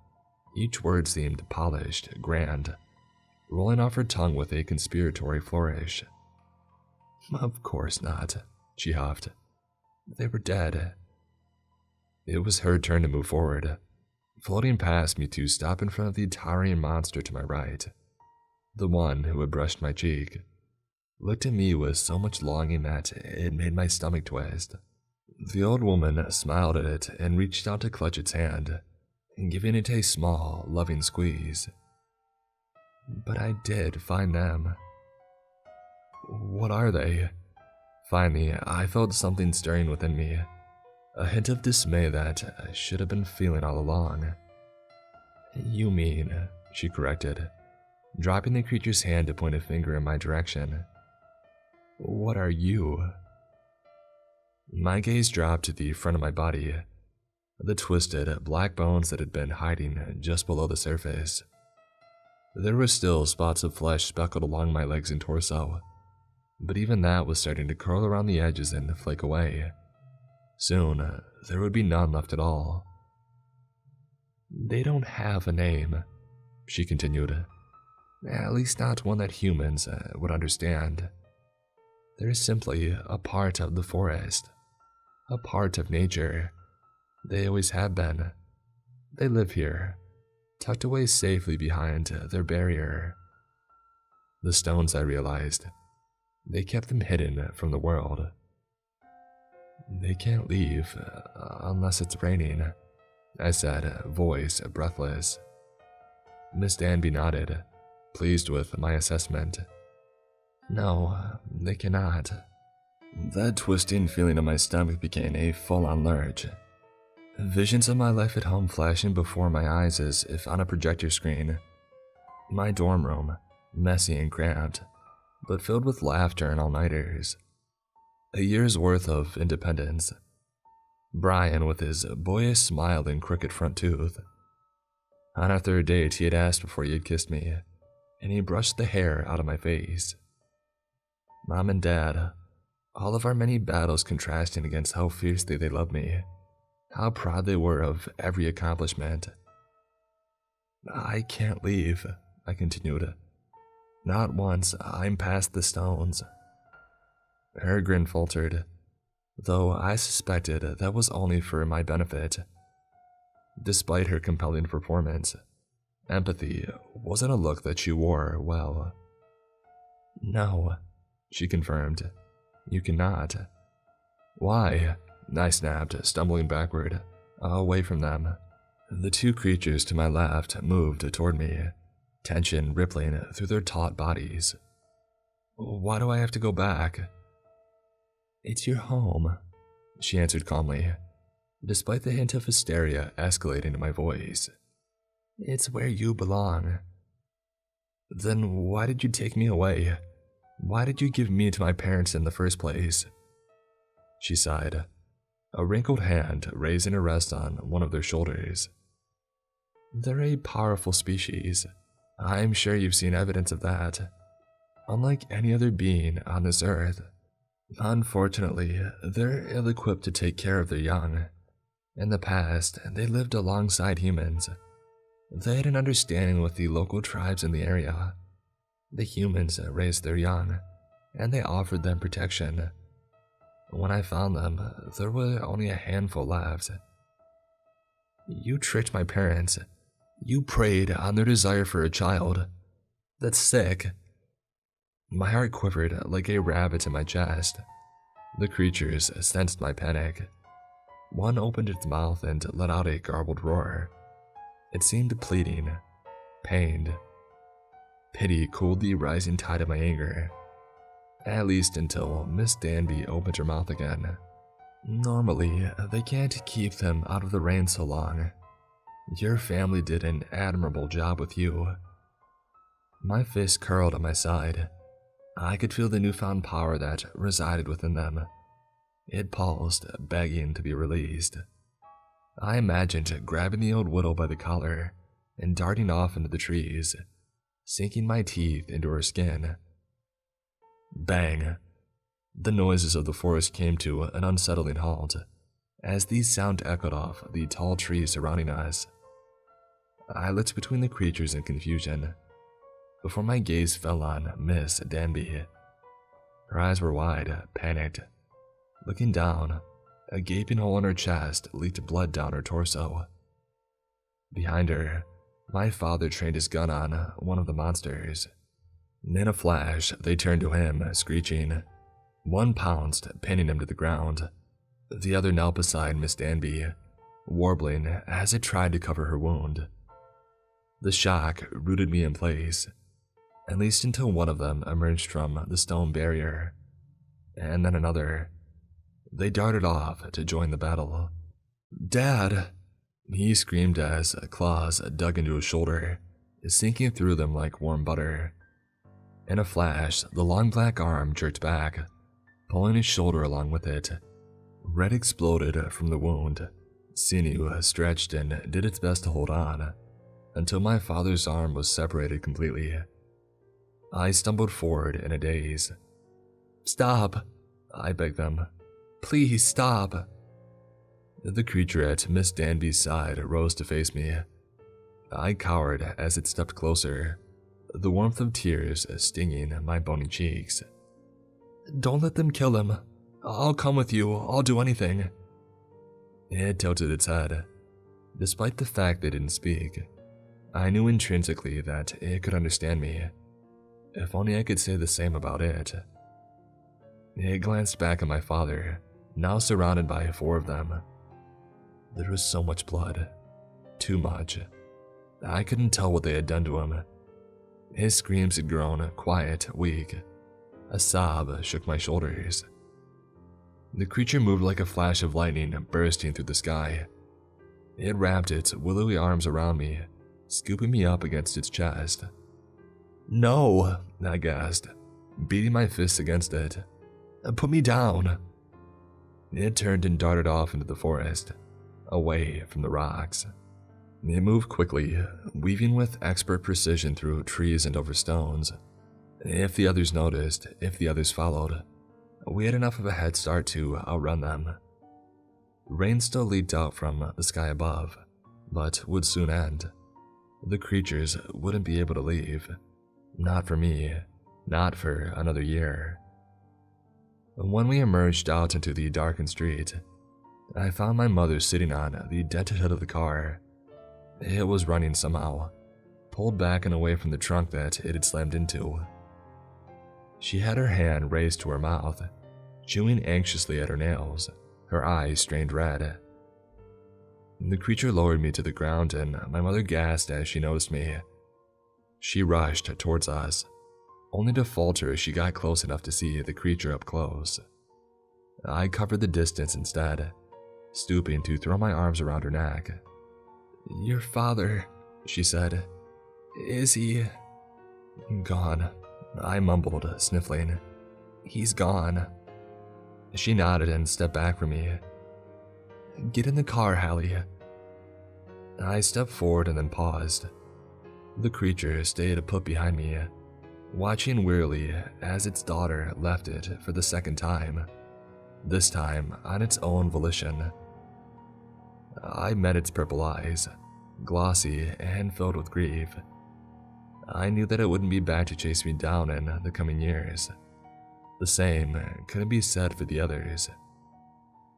each word seemed polished, grand, rolling off her tongue with a conspiratory flourish. "Of course not," she huffed. "They were dead." It was her turn to move forward, floating past me to stop in front of the towering monster to my right. The one who had brushed my cheek looked at me with so much longing that it made my stomach twist. The old woman smiled at it and reached out to clutch its hand, giving it a small, loving squeeze. "But I did find them." "What are they?" Finally, I felt something stirring within me, a hint of dismay that I should have been feeling all along. "You mean," she corrected, dropping the creature's hand to point a finger in my direction. "What are you?" My gaze dropped to the front of my body, the twisted, black bones that had been hiding just below the surface. There were still spots of flesh speckled along my legs and torso, but even that was starting to curl around the edges and flake away. Soon, there would be none left at all. "They don't have a name," she continued. "At least not one that humans would understand. They're simply a part of the forest, a part of nature. They always have been. They live here, tucked away safely behind their barrier." The stones, I realized, they kept them hidden from the world. "They can't leave unless it's raining," I said, voice breathless. Miss Danby nodded, pleased with my assessment. "No, they cannot." That twisting feeling in my stomach became a full-on lurch. Visions of my life at home flashing before my eyes as if on a projector screen. My dorm room, messy and cramped, but filled with laughter and all-nighters. A year's worth of independence. Brian with his boyish smile and crooked front tooth. On our third date, he had asked before he had kissed me, and he brushed the hair out of my face. Mom and Dad, all of our many battles contrasting against how fiercely they loved me, how proud they were of every accomplishment. "I can't leave," I continued. "Not once I'm past the stones." Her grin faltered, though I suspected that was only for my benefit. Despite her compelling performance, empathy wasn't a look that she wore well. "No," she confirmed. "You cannot." "Why?" I snapped, stumbling backward, away from them. The two creatures to my left moved toward me, tension rippling through their taut bodies. "Why do I have to go back?" "It's your home," she answered calmly, despite the hint of hysteria escalating in my voice. "It's where you belong." "Then why did you take me away? Why did you give me to my parents in the first place?" She sighed, a wrinkled hand raising a rest on one of their shoulders. "They're a powerful species. I'm sure you've seen evidence of that. Unlike any other being on this earth, unfortunately, they're ill-equipped to take care of their young. In the past, they lived alongside humans. They had an understanding with the local tribes in the area. The humans raised their young, and they offered them protection. When I found them, there were only a handful left. You tricked my parents. You preyed on their desire for a child. That's sick." My heart quivered like a rabbit in my chest. The creatures sensed my panic. One opened its mouth and let out a garbled roar. It seemed pleading, pained. Pity cooled the rising tide of my anger. At least until Miss Danby opened her mouth again. "Normally, they can't keep them out of the rain so long. Your family did an admirable job with you." My fist curled at my side. I could feel the newfound power that resided within them. It pulsed, begging to be released. I imagined grabbing the old widow by the collar and darting off into the trees, sinking my teeth into her skin. Bang! The noises of the forest came to an unsettling halt, as the sound echoed off the tall trees surrounding us. I looked between the creatures in confusion, before my gaze fell on Miss Danby. Her eyes were wide, panicked. Looking down, a gaping hole in her chest leaked blood down her torso. Behind her, my father trained his gun on one of the monsters. In a flash, they turned to him, screeching. One pounced, pinning him to the ground. The other knelt beside Miss Danby, warbling as it tried to cover her wound. The shock rooted me in place, at least until one of them emerged from the stone barrier, and then another. They darted off to join the battle. "Dad!" he screamed as claws dug into his shoulder, sinking through them like warm butter. In a flash, the long black arm jerked back, pulling his shoulder along with it. Red exploded from the wound. Sinew stretched and did its best to hold on, until my father's arm was separated completely. I stumbled forward in a daze. "Stop," I begged them. "Please stop." The creature at Miss Danby's side rose to face me. I cowered as it stepped closer, the warmth of tears stinging my bony cheeks. "Don't let them kill him. I'll come with you. I'll do anything." It tilted its head. Despite the fact they didn't speak, I knew intrinsically that it could understand me. If only I could say the same about it. It glanced back at my father, now surrounded by 4 of them. There was so much blood. Too much. I couldn't tell what they had done to him. His screams had grown quiet, weak. A sob shook my shoulders. The creature moved like a flash of lightning bursting through the sky. It wrapped its willowy arms around me, scooping me up against its chest. "No," I gasped, beating my fists against it. "Put me down." It turned and darted off into the forest, away from the rocks. It moved quickly, weaving with expert precision through trees and over stones. If the others noticed, if the others followed, we had enough of a head start to outrun them. Rain still leaked out from the sky above, but would soon end. The creatures wouldn't be able to leave. Not for me, not for another year. When we emerged out into the darkened street, I found my mother sitting on the dented hood of the car. It was running somehow, pulled back and away from the trunk that it had slammed into. She had her hand raised to her mouth, chewing anxiously at her nails, her eyes strained red. The creature lowered me to the ground and my mother gasped as she noticed me. She rushed towards us, only to falter as she got close enough to see the creature up close. I covered the distance instead, stooping to throw my arms around her neck. "Your father," she said. "Is he?" "Gone," I mumbled, sniffling. "He's gone." She nodded and stepped back from me. "Get in the car, Hallie." I stepped forward and then paused. The creature stayed put behind me, watching wearily as its daughter left it for the second time, this time on its own volition. I met its purple eyes, glossy and filled with grief. I knew that it wouldn't be back to chase me down in the coming years. The same couldn't be said for the others.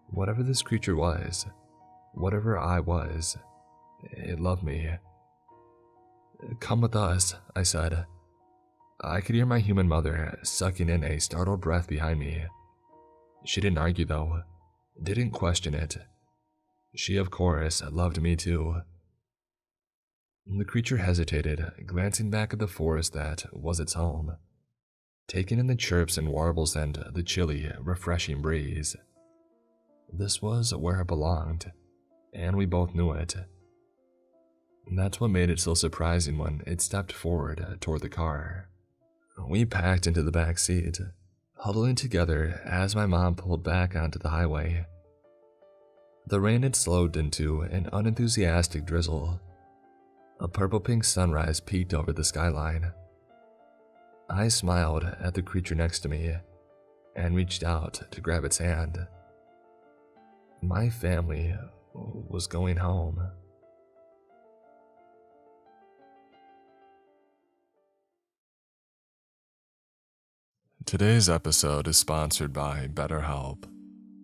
Whatever this creature was, whatever I was, it loved me. "Come with us," I said. I could hear my human mother sucking in a startled breath behind me. She didn't argue though, didn't question it. She, of course, loved me too. The creature hesitated, glancing back at the forest that was its home, taking in the chirps and warbles and the chilly, refreshing breeze. This was where it belonged, and we both knew it. That's what made it so surprising when it stepped forward toward the car. We packed into the back seat, huddling together as my mom pulled back onto the highway. The rain had slowed into an unenthusiastic drizzle. A purple-pink sunrise peeked over the skyline. I smiled at the creature next to me and reached out to grab its hand. My family was going home. Today's episode is sponsored by BetterHelp.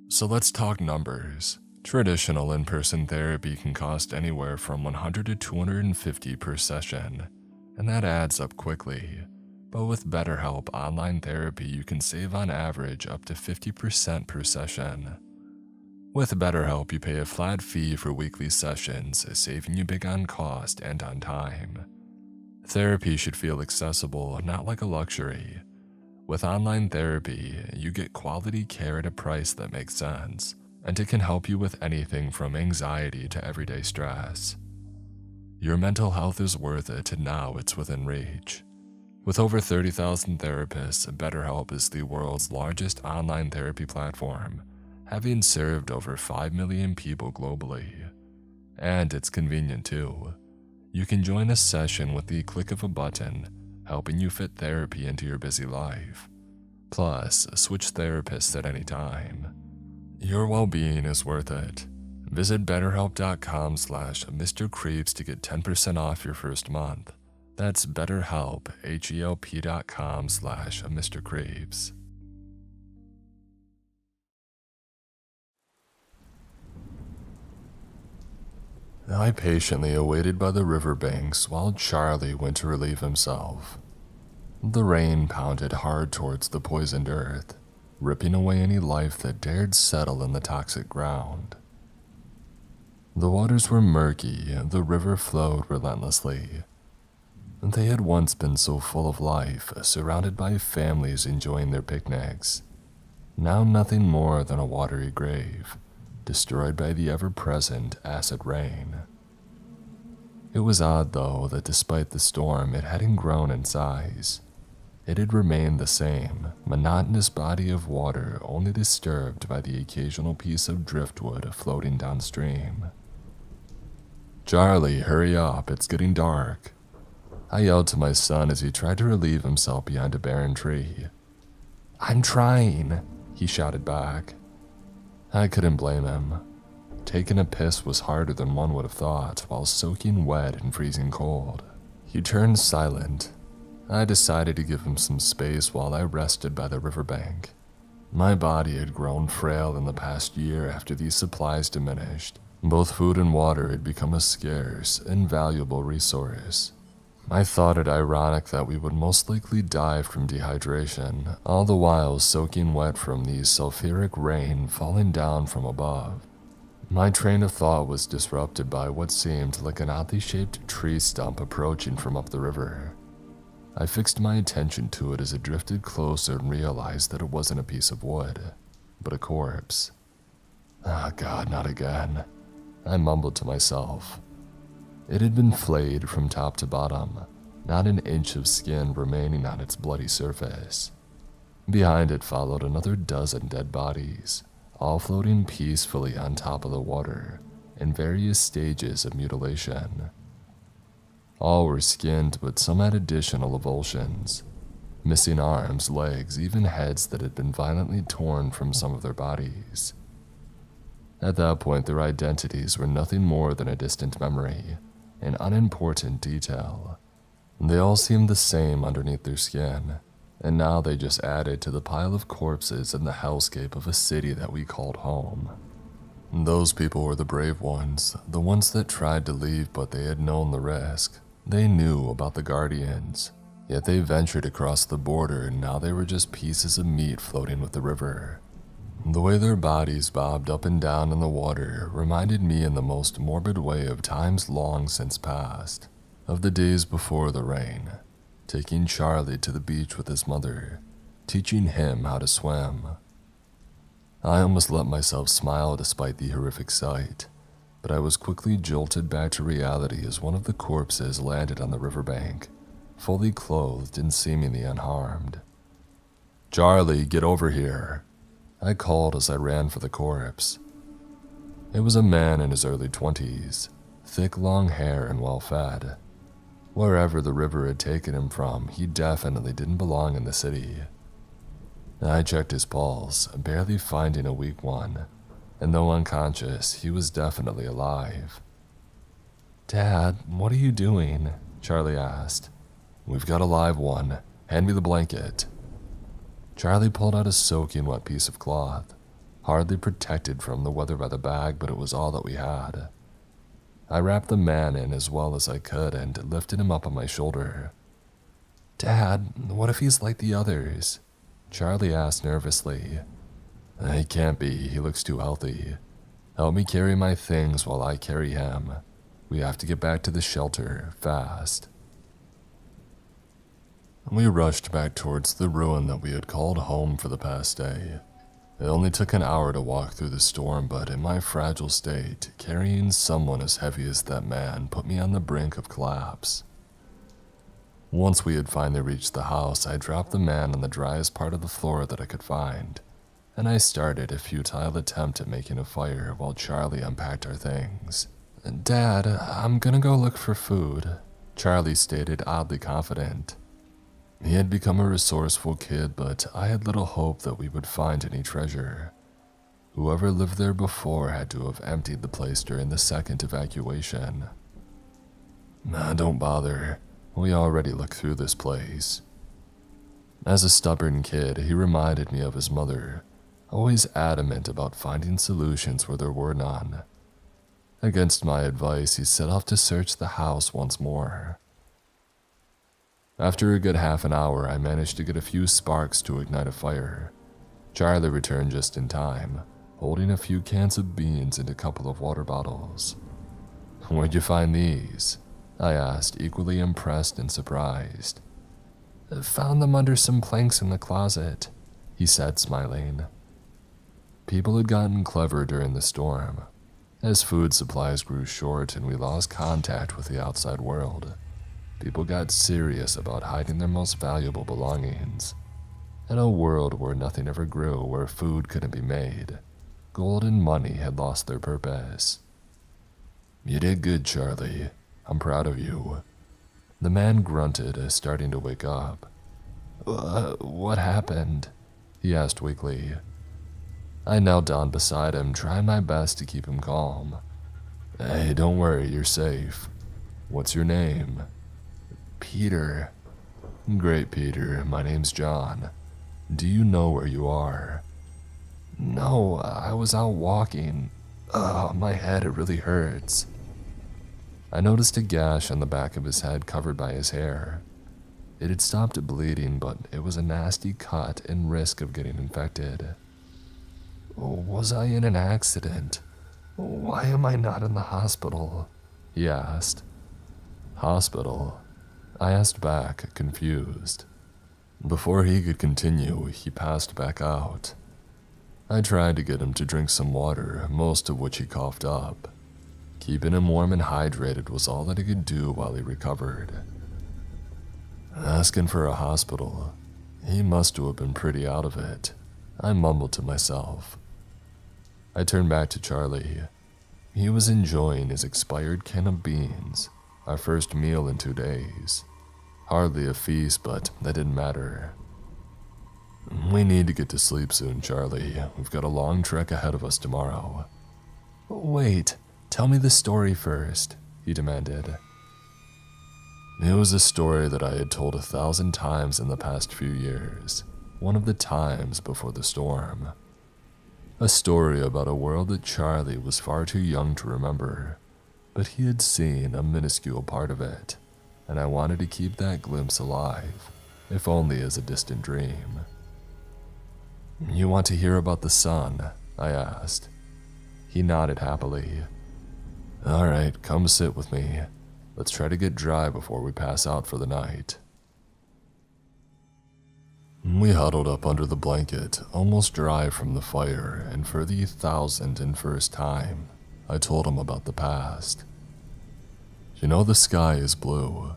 So let's talk numbers. Traditional in-person therapy can cost anywhere from $100 to $250 per session, and that adds up quickly. But with BetterHelp Online Therapy, you can save on average up to 50% per session. With BetterHelp, you pay a flat fee for weekly sessions, saving you big on cost and on time. Therapy should feel accessible, not like a luxury. With online therapy, you get quality care at a price that makes sense, and it can help you with anything from anxiety to everyday stress. Your mental health is worth it, and now it's within reach. With over 30,000 therapists, BetterHelp is the world's largest online therapy platform, having served over 5 million people globally. And it's convenient too. You can join a session with the click of a button, helping you fit therapy into your busy life. Plus, switch therapists at any time. Your well-being is worth it. Visit betterhelp.com/MrCreeps to get 10% off your first month. That's BetterHelp, HELP.com/MrCreeps. I patiently awaited by the riverbanks while Charlie went to relieve himself. The rain pounded hard towards the poisoned earth, ripping away any life that dared settle in the toxic ground. The waters were murky, the river flowed relentlessly. They had once been so full of life, surrounded by families enjoying their picnics. Now nothing more than a watery grave, destroyed by the ever-present acid rain. It was odd, though, that despite the storm, it hadn't grown in size. It had remained the same, monotonous body of water, only disturbed by the occasional piece of driftwood floating downstream. "Charlie, hurry up, it's getting dark," I yelled to my son as he tried to relieve himself behind a barren tree. "I'm trying," he shouted back. I couldn't blame him. Taking a piss was harder than one would have thought while soaking wet and freezing cold. He turned silent. I decided to give him some space while I rested by the riverbank. My body had grown frail in the past year after these supplies diminished. Both food and water had become a scarce, invaluable resource. I thought it ironic that we would most likely die from dehydration, all the while soaking wet from the sulfuric rain falling down from above. My train of thought was disrupted by what seemed like an oddly shaped tree stump approaching from up the river. I fixed my attention to it as it drifted closer and realized that it wasn't a piece of wood, but a corpse. Ah, God, not again, I mumbled to myself. It had been flayed from top to bottom, not an inch of skin remaining on its bloody surface. Behind it followed another dozen dead bodies, all floating peacefully on top of the water, in various stages of mutilation. All were skinned, but some had additional avulsions, missing arms, legs, even heads that had been violently torn from some of their bodies. At that point, their identities were nothing more than a distant memory, an unimportant detail. They all seemed the same underneath their skin, and now they just added to the pile of corpses in the hellscape of a city that we called home. Those people were the brave ones, the ones that tried to leave but they had known the risk. They knew about the Guardians, yet they ventured across the border and now they were just pieces of meat floating with the river. The way their bodies bobbed up and down in the water reminded me in the most morbid way of times long since past, of the days before the rain, taking Charlie to the beach with his mother, teaching him how to swim. I almost let myself smile despite the horrific sight, but I was quickly jolted back to reality as one of the corpses landed on the riverbank, fully clothed and seemingly unharmed. "Charlie, get over here," I called as I ran for the corpse. It was a man in his early 20s, thick long hair and well-fed. Wherever the river had taken him from, he definitely didn't belong in the city. I checked his pulse, barely finding a weak one, and though unconscious, he was definitely alive. "Dad, what are you doing?" Charlie asked. "We've got a live one. Hand me the blanket." Charlie pulled out a soaking wet piece of cloth, hardly protected from the weather by the bag, but it was all that we had. I wrapped the man in as well as I could and lifted him up on my shoulder. "Dad, what if he's like the others?" Charlie asked nervously. "He can't be, he looks too healthy. Help me carry my things while I carry him. We have to get back to the shelter, fast." We rushed back towards the ruin that we had called home for the past day. It only took an hour to walk through the storm, but in my fragile state, carrying someone as heavy as that man put me on the brink of collapse. Once we had finally reached the house, I dropped the man on the driest part of the floor that I could find, and I started a futile attempt at making a fire while Charlie unpacked our things. "Dad, I'm gonna go look for food," Charlie stated, oddly confident. He had become a resourceful kid, but I had little hope that we would find any treasure. Whoever lived there before had to have emptied the place during the second evacuation. "Nah, don't bother. We already looked through this place." As a stubborn kid, he reminded me of his mother, always adamant about finding solutions where there were none. Against my advice, he set off to search the house once more. After a good half an hour, I managed to get a few sparks to ignite a fire. Charlie returned just in time, holding a few cans of beans and a couple of water bottles. "Where'd you find these?" I asked, equally impressed and surprised. "I found them under some planks in the closet," he said, smiling. People had gotten clever during the storm. As food supplies grew short and we lost contact with the outside world, people got serious about hiding their most valuable belongings. In a world where nothing ever grew, where food couldn't be made, gold and money had lost their purpose. "You did good, Charlie. I'm proud of you." The man grunted, starting to wake up. What happened?" he asked weakly. I knelt down beside him, trying my best to keep him calm. "Hey, don't worry, you're safe. What's your name?" "Peter." "Great, Peter. My name's John. Do you know where you are?" "No, I was out walking. My head, it really hurts." I noticed a gash on the back of his head covered by his hair. It had stopped bleeding, but it was a nasty cut and risk of getting infected. "Was I in an accident? Why am I not in the hospital?" he asked. "Hospital?" I asked back, confused. Before he could continue, he passed back out. I tried to get him to drink some water, most of which he coughed up. Keeping him warm and hydrated was all that I could do while he recovered. Asking for a hospital. He must have been pretty out of it, I mumbled to myself. I turned back to Charlie. He was enjoying his expired can of beans, our first meal in 2 days. Hardly a feast, but that didn't matter. "We need to get to sleep soon, Charlie. We've got a long trek ahead of us tomorrow." "Wait, tell me the story first," he demanded. It was a story that I had told 1,000 times in the past few years, one of the times before the storm. A story about a world that Charlie was far too young to remember, but he had seen a minuscule part of it, and I wanted to keep that glimpse alive, if only as a distant dream. "You want to hear about the sun?" I asked. He nodded happily. "All right, come sit with me. Let's try to get dry before we pass out for the night." We huddled up under the blanket, almost dry from the fire, and for the 1,001st time, I told him about the past. "You know, the sky is blue.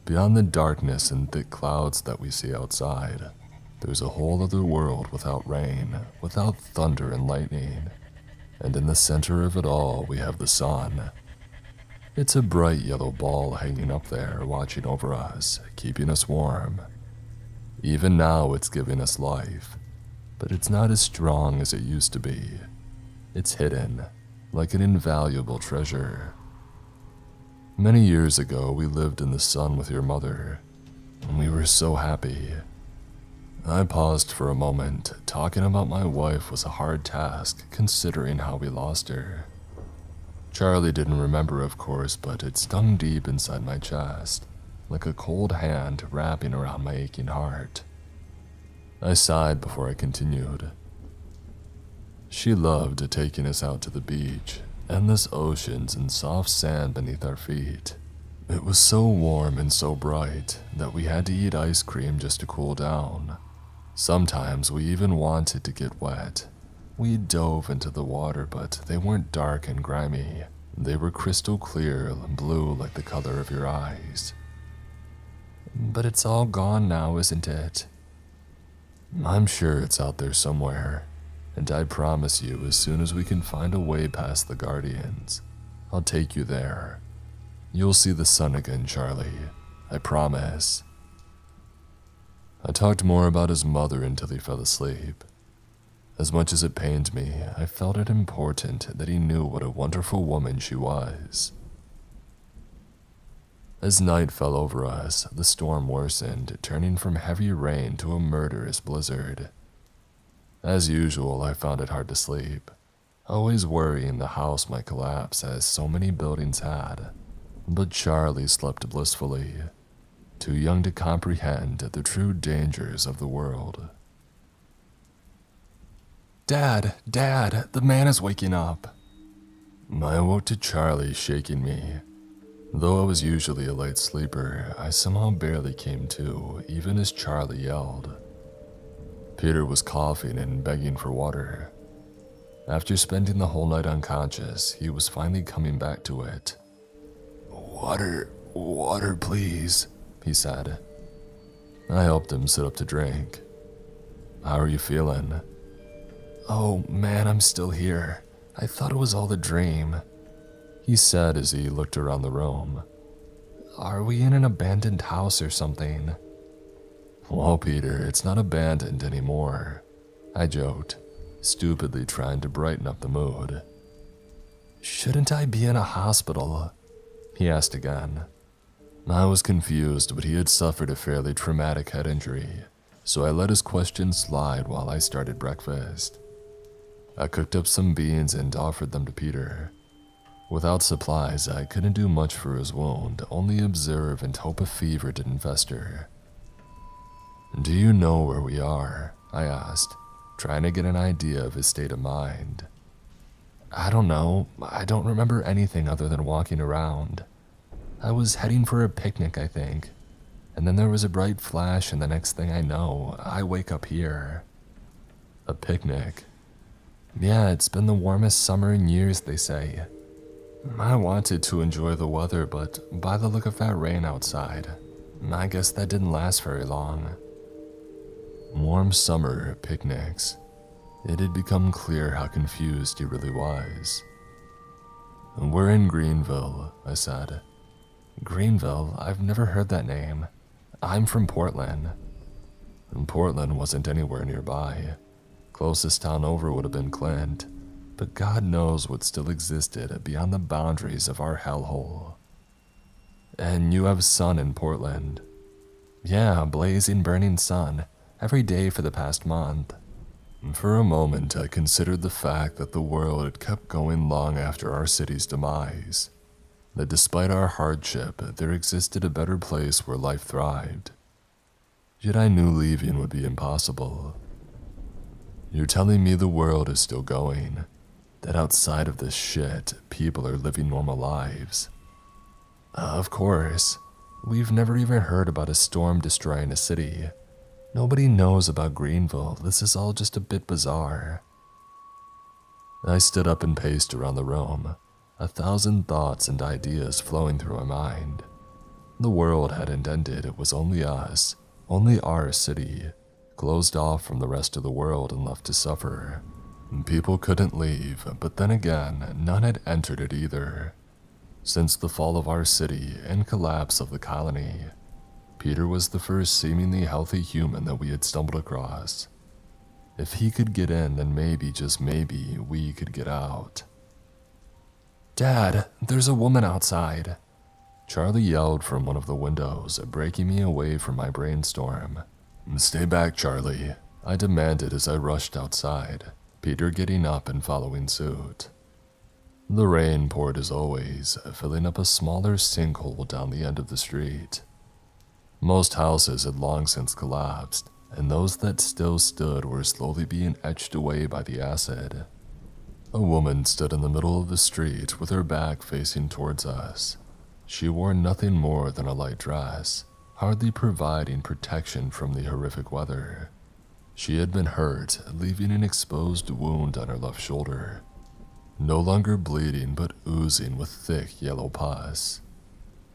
Beyond the darkness and thick clouds that we see outside, there's a whole other world without rain, without thunder and lightning. And in the center of it all, we have the sun. It's a bright yellow ball hanging up there, watching over us, keeping us warm. Even now, it's giving us life, but it's not as strong as it used to be. It's hidden, like an invaluable treasure. Many years ago, we lived in the sun with your mother, and we were so happy." I paused for a moment. Talking about my wife was a hard task, considering how we lost her. Charlie didn't remember, of course, but it stung deep inside my chest, like a cold hand wrapping around my aching heart. I sighed before I continued. "She loved taking us out to the beach, endless oceans and soft sand beneath our feet. It was so warm and so bright that we had to eat ice cream just to cool down. Sometimes we even wanted to get wet. We dove into the water, but they weren't dark and grimy. They were crystal clear and blue like the color of your eyes." "But it's all gone now, isn't it?" "I'm sure it's out there somewhere. and I promise you, as soon as we can find a way past the Guardians, I'll take you there. You'll see the sun again, Charlie. I promise." I talked more about his mother until he fell asleep. As much as it pained me, I felt it important that he knew what a wonderful woman she was. As night fell over us, the storm worsened, turning from heavy rain to a murderous blizzard. As usual, I found it hard to sleep, always worrying the house might collapse as so many buildings had. But Charlie slept blissfully, too young to comprehend the true dangers of the world. "Dad, Dad, the man is waking up." I awoke to Charlie shaking me. Though I was usually a light sleeper, I somehow barely came to, even as Charlie yelled. Peter was coughing and begging for water. After spending the whole night unconscious, he was finally coming back to it. Water, please," he said. I helped him sit up to drink. "How are you feeling?" "Oh man, I'm still here. I thought it was all a dream," he said as he looked around the room. "Are we in an abandoned house or something?" "Well, Peter, it's not abandoned anymore," I joked, stupidly trying to brighten up the mood. "Shouldn't I be in a hospital?" he asked again. I was confused, but he had suffered a fairly traumatic head injury, so I let his question slide while I started breakfast. I cooked up some beans and offered them to Peter. Without supplies, I couldn't do much for his wound, only observe and hope a fever didn't fester. "Do you know where we are?" I asked, trying to get an idea of his state of mind. "I don't know. I don't remember anything other than walking around. I was heading for a picnic, I think, and then there was a bright flash, and the next thing I know, I wake up here." "A picnic?" "Yeah, it's been the warmest summer in years, they say. I wanted to enjoy the weather, but by the look of that rain outside, I guess that didn't last very long." Warm summer picnics. It had become clear how confused he really was. "We're in Greenville," I said. "Greenville? I've never heard that name. I'm from Portland." Portland wasn't anywhere nearby. Closest town over would have been Clint, but God knows what still existed beyond the boundaries of our hellhole. "And you have a sun in Portland?" "Yeah, blazing, burning sun, every day for the past month." For a moment, I considered the fact that the world had kept going long after our city's demise, that despite our hardship, there existed a better place where life thrived. Yet I knew leaving would be impossible. "You're telling me the world is still going, that outside of this shit, people are living normal lives?" "Of course. We've never even heard about a storm destroying a city. Nobody knows about Greenville. This is all just a bit bizarre." I stood up and paced around the room, 1,000 thoughts and ideas flowing through my mind. The world hadn't ended, it was only us, only our city, closed off from the rest of the world and left to suffer. People couldn't leave, but then again, none had entered it either. Since the fall of our city and collapse of the colony, Peter was the first seemingly healthy human that we had stumbled across. If he could get in, then maybe, just maybe, we could get out. "Dad, there's a woman outside," Charlie yelled from one of the windows, breaking me away from my brainstorm. "Stay back, Charlie," I demanded as I rushed outside, Peter getting up and following suit. The rain poured as always, filling up a smaller sinkhole down the end of the street. Most houses had long since collapsed, and those that still stood were slowly being etched away by the acid. A woman stood in the middle of the street with her back facing towards us. She wore nothing more than a light dress, hardly providing protection from the horrific weather. She had been hurt, leaving an exposed wound on her left shoulder, no longer bleeding but oozing with thick yellow pus.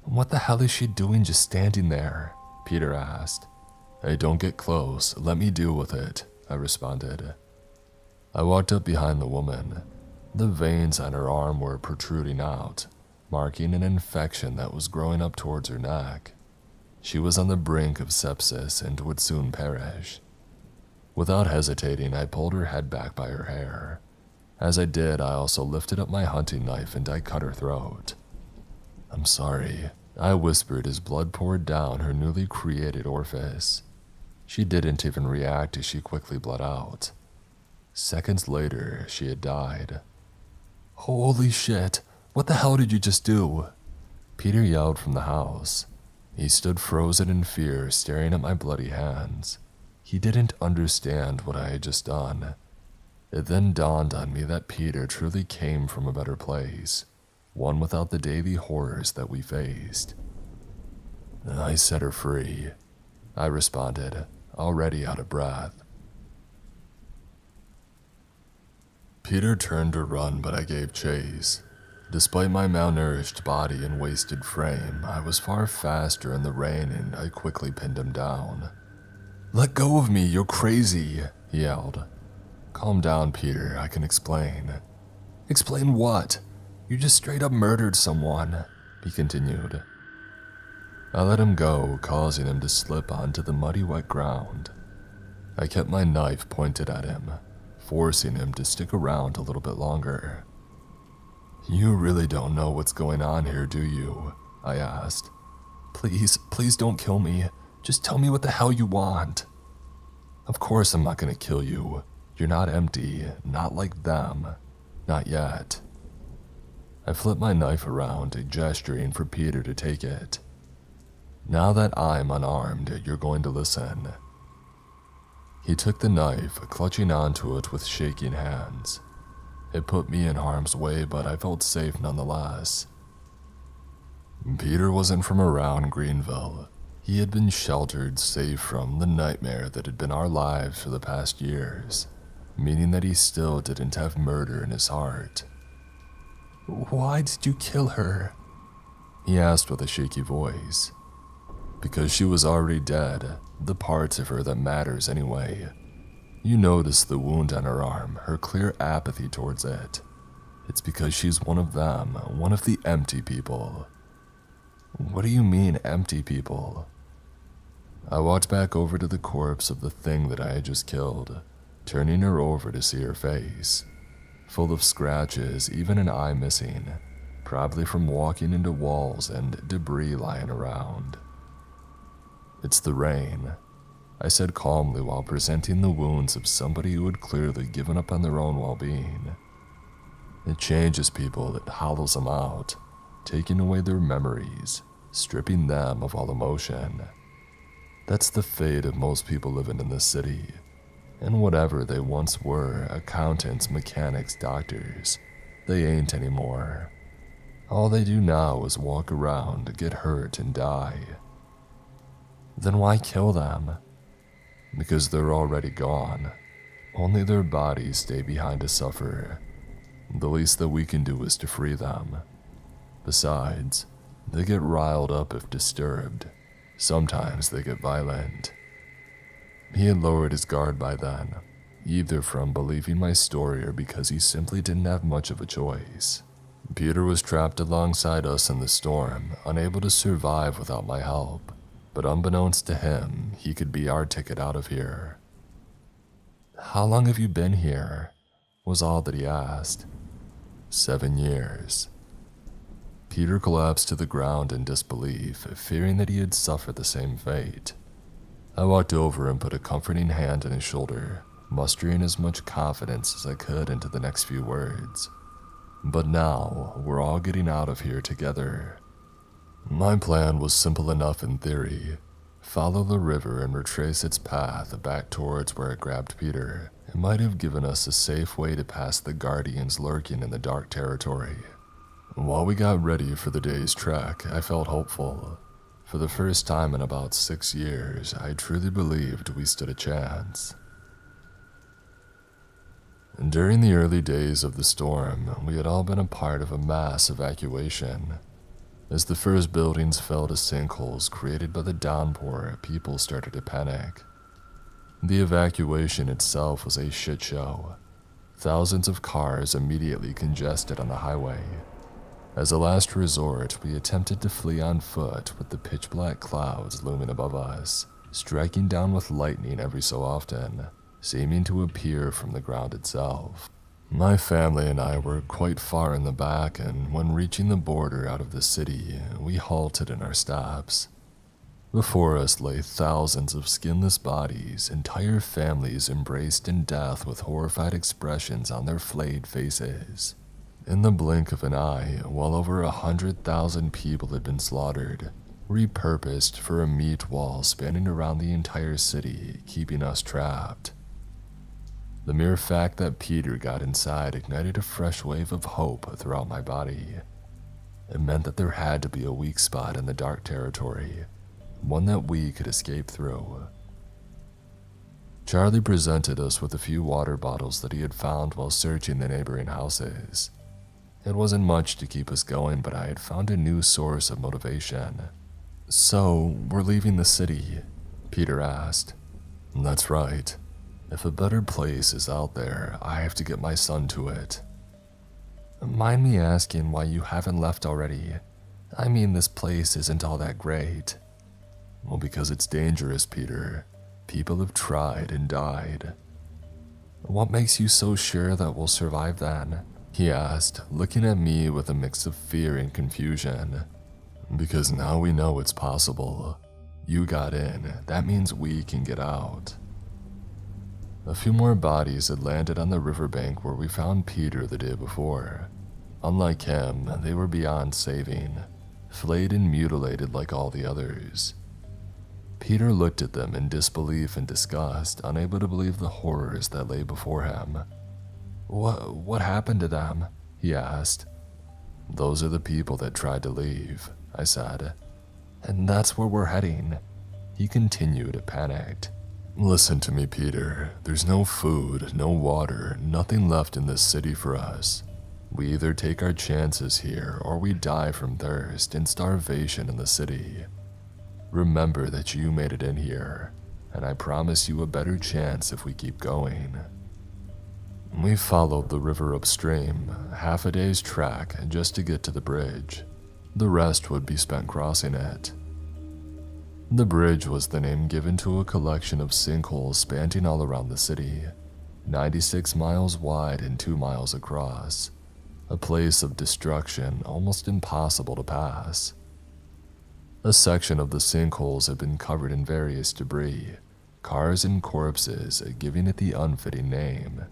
"What the hell is she doing just standing there?" Peter asked. "Hey, don't get close, let me deal with it," I responded. I walked up behind the woman. The veins on her arm were protruding out, marking an infection that was growing up towards her neck. She was on the brink of sepsis and would soon perish. Without hesitating, I pulled her head back by her hair. As I did, I also lifted up my hunting knife and I cut her throat. "I'm sorry," I whispered as blood poured down her newly created orifice. She didn't even react as she quickly bled out. Seconds later, she had died. "Holy shit, what the hell did you just do?" Peter yelled from the house. He stood frozen in fear, staring at my bloody hands. He didn't understand what I had just done. It then dawned on me that Peter truly came from a better place, one without the daily horrors that we faced. "I set her free," I responded, already out of breath. Peter turned to run, but I gave chase. Despite my malnourished body and wasted frame, I was far faster in the rain and I quickly pinned him down. "Let go of me, you're crazy," he yelled. "Calm down, Peter, I can explain." "Explain what? You just straight up murdered someone," he continued. I let him go, causing him to slip onto the muddy wet ground. I kept my knife pointed at him, forcing him to stick around a little bit longer. "You really don't know what's going on here, do you?" I asked. Please don't kill me. Just tell me what the hell you want." "Of course I'm not gonna kill you. You're not empty, not like them. Not yet." I flipped my knife around, gesturing for Peter to take it. "Now that I'm unarmed, you're going to listen." He took the knife, clutching onto it with shaking hands. It put me in harm's way, but I felt safe nonetheless. Peter wasn't from around Greenville. He had been sheltered, safe from the nightmare that had been our lives for the past years, meaning that he still didn't have murder in his heart. "Why did you kill her?" he asked with a shaky voice. "Because she was already dead, the parts of her that matters anyway. You notice the wound on her arm, her clear apathy towards it. It's because she's one of them, one of the empty people." "What do you mean, empty people?" I walked back over to the corpse of the thing that I had just killed, turning her over to see her face, full of scratches, even an eye missing, probably from walking into walls and debris lying around. "It's the rain," I said calmly while presenting the wounds of somebody who had clearly given up on their own well-being. "It changes people, it hollows them out, taking away their memories, stripping them of all emotion. That's the fate of most people living in this city, and whatever they once were, accountants, mechanics, doctors, they ain't anymore. All they do now is walk around, get hurt, and die." "Then why kill them?" "Because they're already gone. Only their bodies stay behind to suffer. The least that we can do is to free them. Besides, they get riled up if disturbed. Sometimes they get violent." He had lowered his guard by then, either from believing my story or because he simply didn't have much of a choice. Peter was trapped alongside us in the storm, unable to survive without my help, but unbeknownst to him, he could be our ticket out of here. "How long have you been here?" was all that he asked. 7 years. Peter collapsed to the ground in disbelief, fearing that he had suffered the same fate. I walked over and put a comforting hand on his shoulder, mustering as much confidence as I could into the next few words. "But now, we're all getting out of here together." My plan was simple enough in theory. Follow the river and retrace its path back towards where it grabbed Peter. It might have given us a safe way to pass the guardians lurking in the dark territory. While we got ready for the day's trek, I felt hopeful. For the first time in about 6 years, I truly believed we stood a chance. During the early days of the storm, we had all been a part of a mass evacuation. As the first buildings fell to sinkholes created by the downpour, people started to panic. The evacuation itself was a shit show. Thousands of cars immediately congested on the highway. As a last resort, we attempted to flee on foot with the pitch-black clouds looming above us, striking down with lightning every so often, seeming to appear from the ground itself. My family and I were quite far in the back, and when reaching the border out of the city, we halted in our steps. Before us lay thousands of skinless bodies, entire families embraced in death with horrified expressions on their flayed faces. In the blink of an eye, well over 100,000 people had been slaughtered, repurposed for a meat wall spanning around the entire city, keeping us trapped. The mere fact that Peter got inside ignited a fresh wave of hope throughout my body. It meant that there had to be a weak spot in the dark territory, one that we could escape through. Charlie presented us with a few water bottles that he had found while searching the neighboring houses. It wasn't much to keep us going, but I had found a new source of motivation. "So, we're leaving the city?" Peter asked. "That's right. If a better place is out there, I have to get my son to it." "Mind me asking why you haven't left already? I mean, this place isn't all that great." "Well, because it's dangerous, Peter. People have tried and died." "What makes you so sure that we'll survive then?" he asked, looking at me with a mix of fear and confusion. "Because now we know it's possible. You got in, that means we can get out." A few more bodies had landed on the riverbank where we found Peter the day before. Unlike him, they were beyond saving, flayed and mutilated like all the others. Peter looked at them in disbelief and disgust, unable to believe the horrors that lay before him. What happened to them?" he asked. "Those are the people that tried to leave," I said. "And that's where we're heading," he continued, panicked. "Listen to me, Peter. There's no food, no water, nothing left in this city for us. We either take our chances here or we die from thirst and starvation in the city. Remember that you made it in here, and I promise you a better chance if we keep going." We followed the river upstream, half a day's track just to get to the bridge. The rest would be spent crossing it. The bridge was the name given to a collection of sinkholes spanning all around the city, 96 miles wide and 2 miles across, a place of destruction almost impossible to pass. A section of the sinkholes had been covered in various debris, cars and corpses, giving it the unfitting name,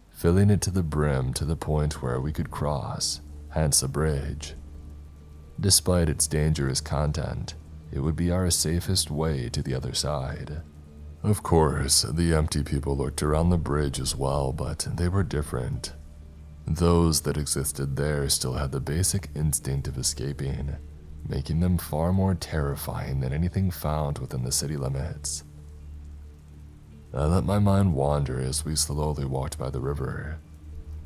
filling it to the brim to the point where we could cross, hence a bridge. Despite its dangerous content, it would be our safest way to the other side. Of course, the empty people looked around the bridge as well, but they were different. Those that existed there still had the basic instinct of escaping, making them far more terrifying than anything found within the city limits. I let my mind wander as we slowly walked by the river.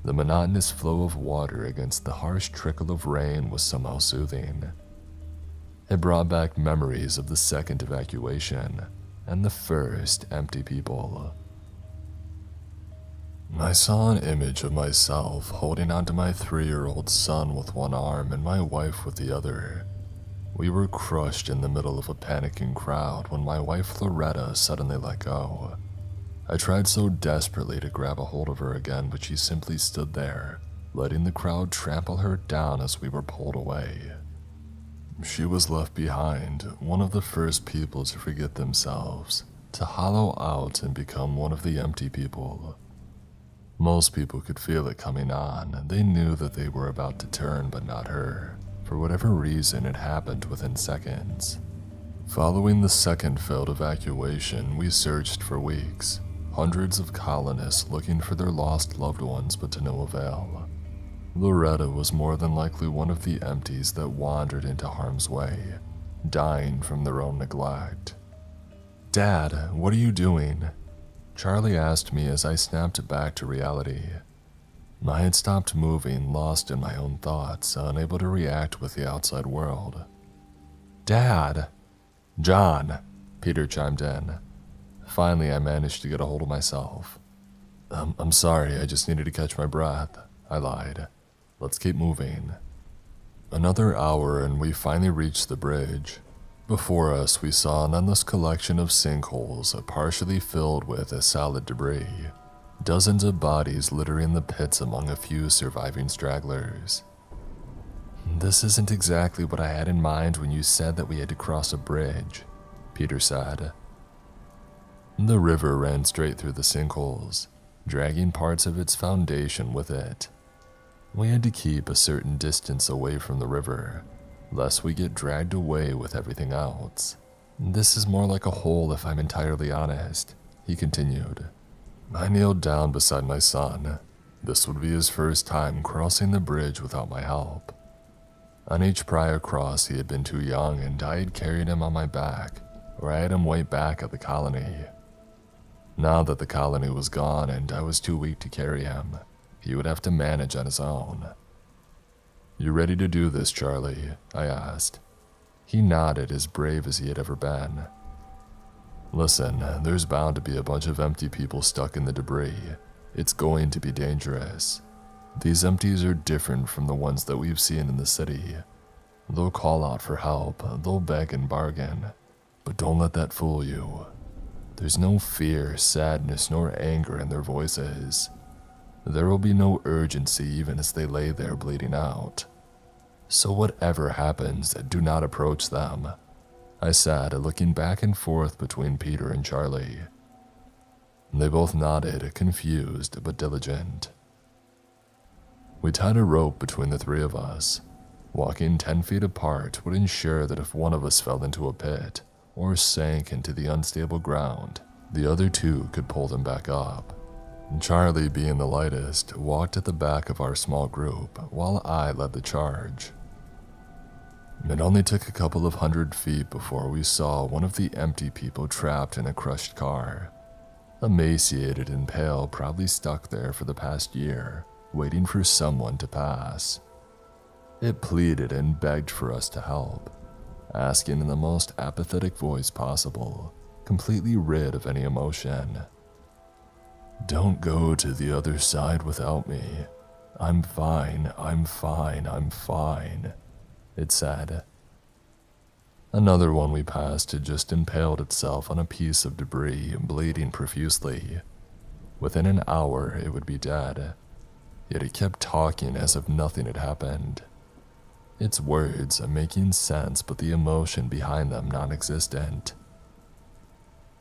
The monotonous flow of water against the harsh trickle of rain was somehow soothing. It brought back memories of the second evacuation and the first empty people. I saw an image of myself holding onto my 3-year-old son with one arm and my wife with the other. We were crushed in the middle of a panicking crowd when my wife Loretta suddenly let go. I tried so desperately to grab a hold of her again, but she simply stood there, letting the crowd trample her down as we were pulled away. She was left behind, one of the first people to forget themselves, to hollow out and become one of the empty people. Most people could feel it coming on. They knew that they were about to turn, but not her. For whatever reason, it happened within seconds. Following the second failed evacuation, we searched for weeks. Hundreds of colonists looking for their lost loved ones, but to no avail. Loretta was more than likely one of the empties that wandered into harm's way, dying from their own neglect. "Dad, what are you doing?" Charlie asked me as I snapped back to reality. I had stopped moving, lost in my own thoughts, unable to react with the outside world. "Dad!" "John!" Peter chimed in. Finally, I managed to get a hold of myself. I'm sorry, I just needed to catch my breath, I lied. Let's keep moving. Another hour and we finally reached the bridge. Before us, we saw an endless collection of sinkholes partially filled with solid debris. Dozens of bodies littering the pits among a few surviving stragglers. This isn't exactly what I had in mind when you said that we had to cross a bridge, Peter said. The river ran straight through the sinkholes, dragging parts of its foundation with it. We had to keep a certain distance away from the river, lest we get dragged away with everything else. This is more like a hole if I'm entirely honest, he continued. I kneeled down beside my son. This would be his first time crossing the bridge without my help. On each prior cross he had been too young and I had carried him on my back, or I had him wait back at the colony. Now that the colony was gone and I was too weak to carry him, he would have to manage on his own. You ready to do this, Charlie? I asked. He nodded, as brave as he had ever been. Listen, there's bound to be a bunch of empty people stuck in the debris. It's going to be dangerous. These empties are different from the ones that we've seen in the city. They'll call out for help, they'll beg and bargain, but don't let that fool you. There's no fear, sadness, nor anger in their voices. There will be no urgency even as they lay there bleeding out. So whatever happens, do not approach them, I said, looking back and forth between Peter and Charlie. They both nodded, confused but diligent. We tied a rope between the three of us. Walking 10 feet apart would ensure that if one of us fell into a pit or sank into the unstable ground, the other two could pull them back up. Charlie, being the lightest, walked at the back of our small group while I led the charge. It only took a couple of 100 feet before we saw one of the empty people trapped in a crushed car. Emaciated and pale, probably stuck there for the past year, waiting for someone to pass. It pleaded and begged for us to help, asking in the most apathetic voice possible, completely rid of any emotion. Don't go to the other side without me. I'm fine, I'm fine, I'm fine, it said. Another one we passed had just impaled itself on a piece of debris, bleeding profusely. Within an hour, it would be dead. Yet it kept talking as if nothing had happened. Its words making sense, but the emotion behind them non-existent.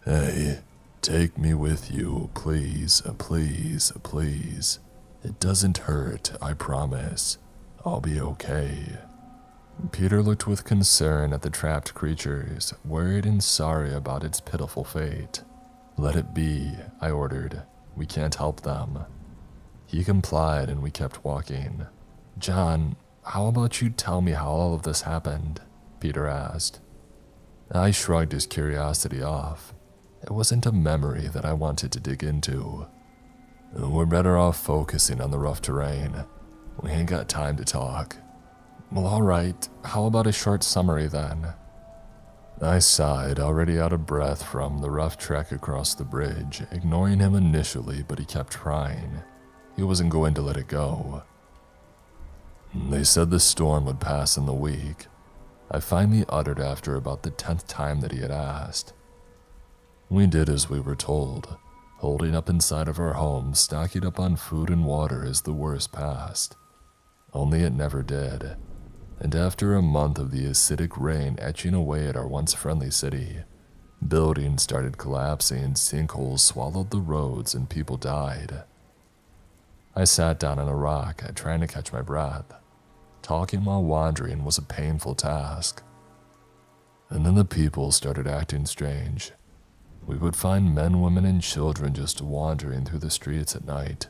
Hey, take me with you, please, please, please. It doesn't hurt, I promise. I'll be okay. Peter looked with concern at the trapped creatures, worried and sorry about its pitiful fate. Let it be, I ordered. We can't help them. He complied and we kept walking. John, how about you tell me how all of this happened? Peter asked. I shrugged his curiosity off. It wasn't a memory that I wanted to dig into. We're better off focusing on the rough terrain. We ain't got time to talk. Well, alright, how about a short summary then? I sighed, already out of breath from the rough trek across the bridge, ignoring him initially, but he kept trying. He wasn't going to let it go. They said the storm would pass in the week. I finally uttered after about the 10th time that he had asked. We did as we were told, holding up inside of our home, stocking up on food and water as the worst passed. Only it never did. And after a month of the acidic rain etching away at our once friendly city, buildings started collapsing, sinkholes swallowed the roads, and people died. I sat down on a rock, trying to catch my breath. Talking while wandering was a painful task. And then the people started acting strange. We would find men, women, and children just wandering through the streets at night,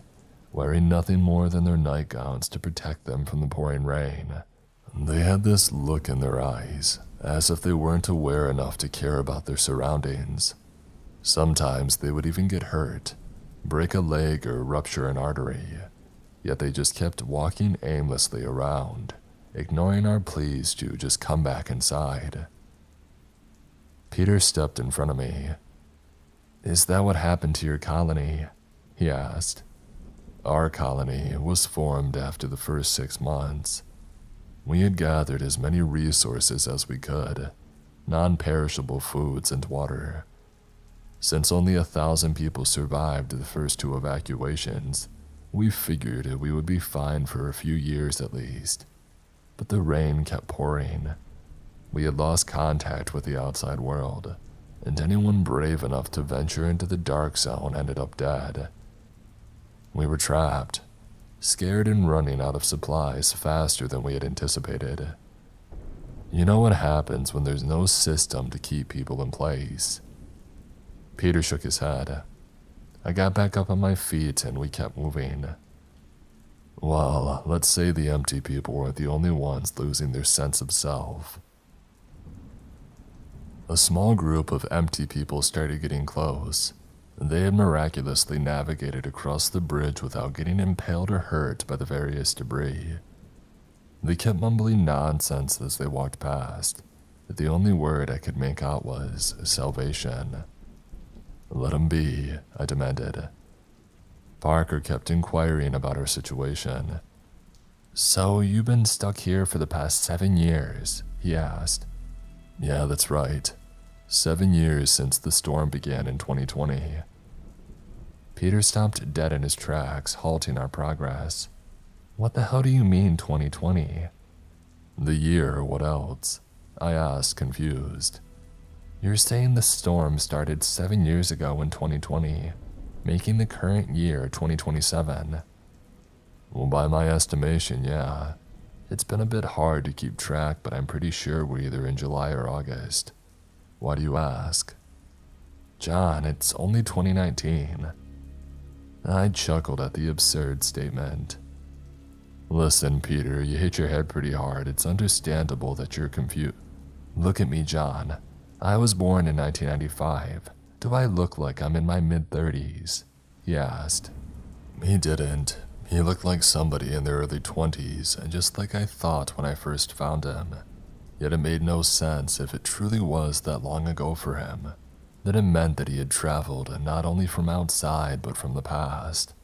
wearing nothing more than their nightgowns to protect them from the pouring rain. They had this look in their eyes, as if they weren't aware enough to care about their surroundings. Sometimes they would even get hurt, break a leg or rupture an artery, yet they just kept walking aimlessly around, ignoring our pleas to just come back inside. Peter stepped in front of me. Is that what happened to your colony? he asked. Our colony was formed after the first 6 months. We had gathered as many resources as we could, non-perishable foods and water. Since only 1,000 people survived the first 2 evacuations, we figured we would be fine for a few years at least. But the rain kept pouring. We had lost contact with the outside world, and anyone brave enough to venture into the dark zone ended up dead. We were trapped, scared and running out of supplies faster than we had anticipated. You know what happens when there's no system to keep people in place. Peter shook his head. I got back up on my feet and we kept moving. Well, let's say the empty people weren't the only ones losing their sense of self. A small group of empty people started getting close. They had miraculously navigated across the bridge without getting impaled or hurt by the various debris. They kept mumbling nonsense as they walked past. The only word I could make out was salvation. Let 'em be, I demanded. Parker kept inquiring about our situation. So you've been stuck here for the past 7 years, he asked. Yeah, that's right. 7 years since the storm began in 2020. Peter stopped dead in his tracks, halting our progress. What the hell do you mean 2020? The year, what else? I asked, confused. You're saying the storm started 7 years ago in 2020, making the current year 2027. Well, by my estimation, yeah. It's been a bit hard to keep track, but I'm pretty sure we're either in July or August. Why do you ask? John, it's only 2019. I chuckled at the absurd statement. Listen, Peter, you hit your head pretty hard. It's understandable that you're confused. Look at me, John. I was born in 1995. Do I look like I'm in my mid-30s? He asked. He didn't. He looked like somebody in their early 20s, and just like I thought when I first found him. Yet it made no sense if it truly was that long ago for him. That it meant that he had traveled not only from outside but from the past.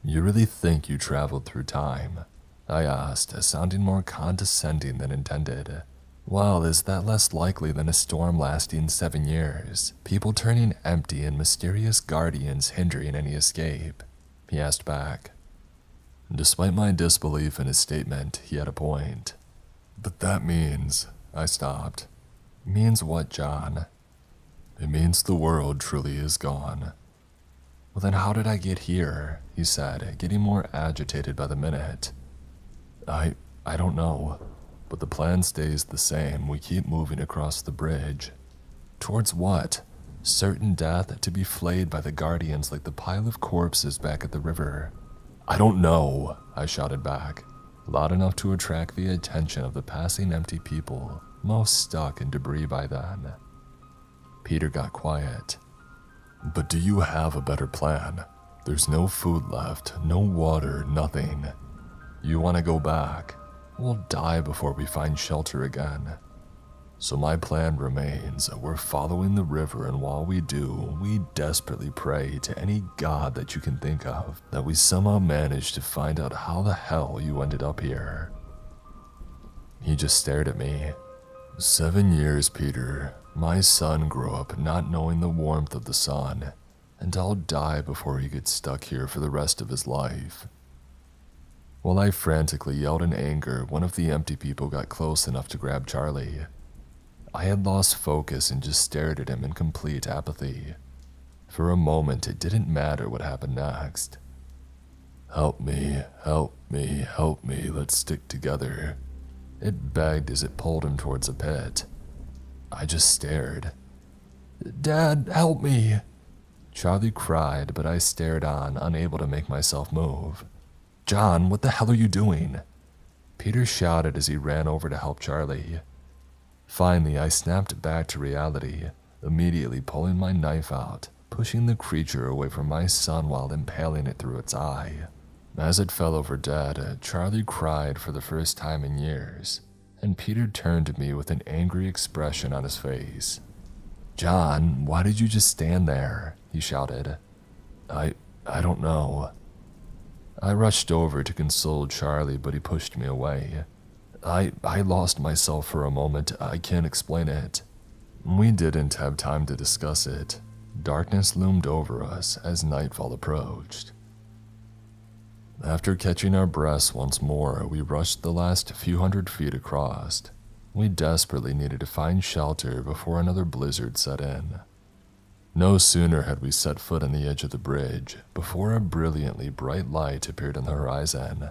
You really think you traveled through time? I asked, sounding more condescending than intended. Well, is that less likely than a storm lasting 7 years? People turning empty and mysterious guardians hindering any escape? He asked back. Despite my disbelief in his statement, he had a point. But that means, I stopped. Means what, John? It means the world truly is gone. Well, then how did I get here? He said, getting more agitated by the minute. I don't know, but the plan stays the same. We keep moving across the bridge. Towards what? Certain death, to be flayed by the guardians like the pile of corpses back at the river. I don't know, I shouted back, loud enough to attract the attention of the passing empty people, most stuck in debris by then. Peter got quiet. But do you have a better plan? There's no food left, no water, nothing. You want to go back? We'll die before we find shelter again. So my plan remains. We're following the river, and while we do, we desperately pray to any god that you can think of that we somehow manage to find out how the hell you ended up here. He just stared at me. 7 years, Peter. My son grew up not knowing the warmth of the sun, and I'll die before he gets stuck here for the rest of his life. While I frantically yelled in anger, one of the empty people got close enough to grab Charlie. I had lost focus and just stared at him in complete apathy. For a moment, it didn't matter what happened next. Help me, help me, help me, let's stick together. It begged as it pulled him towards a pit. I just stared. Dad, help me! Charlie cried, but I stared on, unable to make myself move. John, what the hell are you doing? Peter shouted as he ran over to help Charlie. Finally, I snapped back to reality, immediately pulling my knife out, pushing the creature away from my son while impaling it through its eye. As it fell over dead, Charlie cried for the first time in years, and Peter turned to me with an angry expression on his face. John, why did you just stand there? He shouted. I don't know. I rushed over to console Charlie, but he pushed me away. I lost myself for a moment. I can't explain it. We didn't have time to discuss it. Darkness loomed over us as nightfall approached. After catching our breaths once more, we rushed the last few hundred feet across. We desperately needed to find shelter before another blizzard set in. No sooner had we set foot on the edge of the bridge before a brilliantly bright light appeared on the horizon.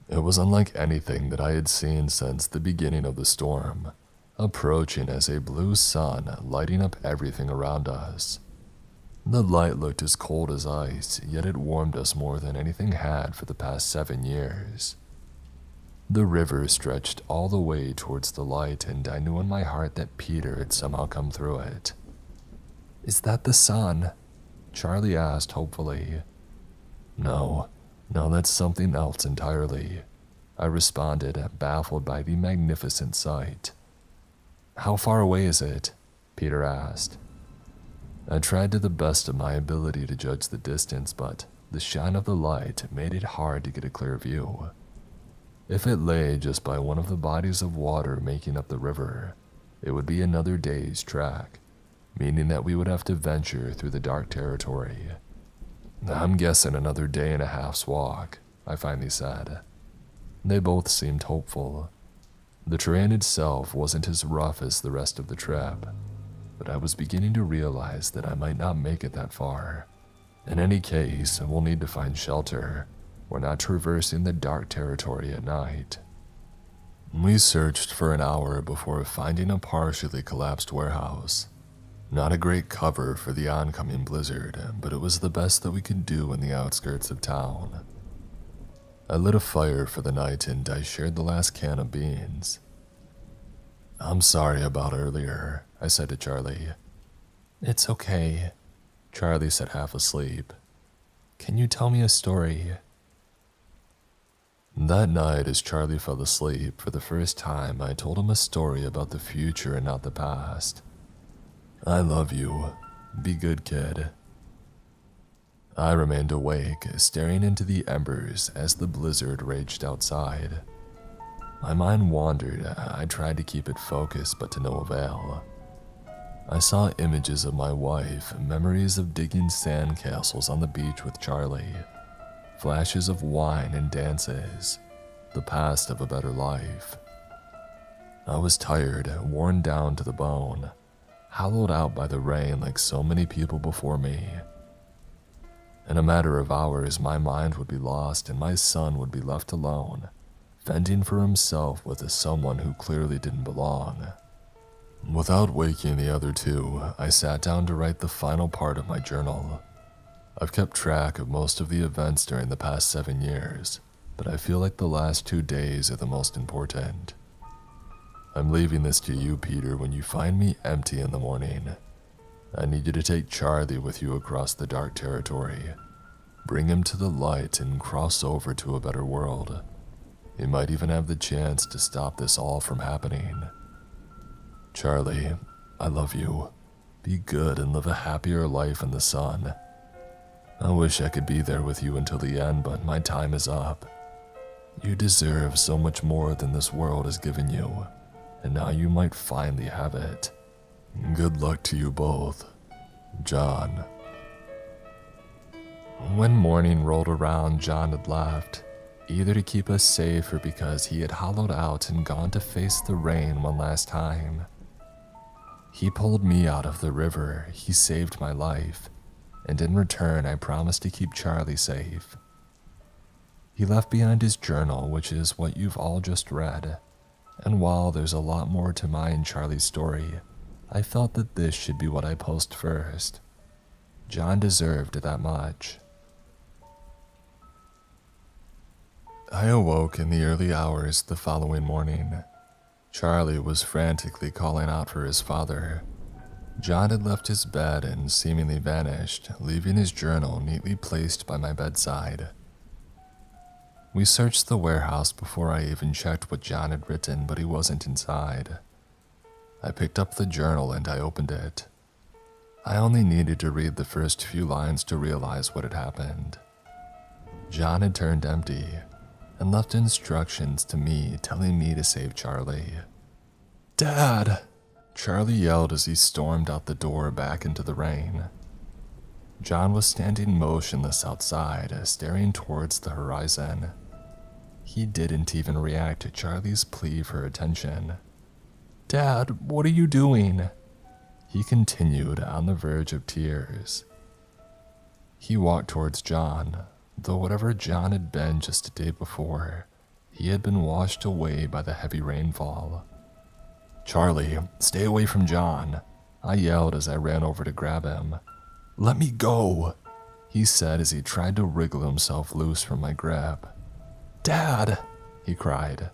It was unlike anything that I had seen since the beginning of the storm, approaching as a blue sun lighting up everything around us. The light looked as cold as ice, yet it warmed us more than anything had for the past 7 years. The river stretched all the way towards the light, and I knew in my heart that Peter had somehow come through it. "Is that the sun?" Charlie asked hopefully. No, that's something else entirely," I responded, baffled by the magnificent sight. "How far away is it?" Peter asked. I tried to the best of my ability to judge the distance, but the shine of the light made it hard to get a clear view. If it lay just by one of the bodies of water making up the river, it would be another day's trek, meaning that we would have to venture through the dark territory. "I'm guessing another day and a half's walk," I finally said. They both seemed hopeful. The terrain itself wasn't as rough as the rest of the trip, but I was beginning to realize that I might not make it that far. In any case, we'll need to find shelter. We're not traversing the dark territory at night. We searched for an hour before finding a partially collapsed warehouse. Not a great cover for the oncoming blizzard, but it was the best that we could do in the outskirts of town. I lit a fire for the night and I shared the last can of beans. "I'm sorry about earlier," I said to Charlie. "It's okay," Charlie said half asleep. "Can you tell me a story?" That night, as Charlie fell asleep, for the first time I told him a story about the future and not the past. "I love you. Be good, kid." I remained awake, staring into the embers as the blizzard raged outside. My mind wandered. I tried to keep it focused, but to no avail. I saw images of my wife, memories of digging sandcastles on the beach with Charlie, flashes of wine and dances, the past of a better life. I was tired, worn down to the bone, hollowed out by the rain like so many people before me. In a matter of hours, my mind would be lost and my son would be left alone, fending for himself with someone who clearly didn't belong. Without waking the other two, I sat down to write the final part of my journal. I've kept track of most of the events during the past 7 years, but I feel like the last 2 days are the most important. I'm leaving this to you, Peter, when you find me empty in the morning. I need you to take Charlie with you across the dark territory. Bring him to the light and cross over to a better world. He might even have the chance to stop this all from happening. Charlie, I love you. Be good and live a happier life in the sun. I wish I could be there with you until the end, but my time is up. You deserve so much more than this world has given you, and now you might finally have it. Good luck to you both. John. When morning rolled around, John had left, either to keep us safe or because he had hollowed out and gone to face the rain one last time. He pulled me out of the river, he saved my life, and in return I promised to keep Charlie safe. He left behind his journal, which is what you've all just read, and while there's a lot more to my and Charlie's story, I felt that this should be what I post first. John deserved that much. I awoke in the early hours the following morning. Charlie was frantically calling out for his father. John had left his bed and seemingly vanished, leaving his journal neatly placed by my bedside. We searched the warehouse before I even checked what John had written, but he wasn't inside. I picked up the journal and I opened it. I only needed to read the first few lines to realize what had happened. John had turned empty and left instructions to me telling me to save Charlie. "Dad!" Charlie yelled as he stormed out the door back into the rain. John was standing motionless outside, staring towards the horizon. He didn't even react to Charlie's plea for attention. "Dad, what are you doing?" He continued, on the verge of tears. He walked towards John, though whatever John had been just a day before, he had been washed away by the heavy rainfall. "Charlie, stay away from John," I yelled as I ran over to grab him. "Let me go," he said as he tried to wriggle himself loose from my grip. "Dad!" he cried.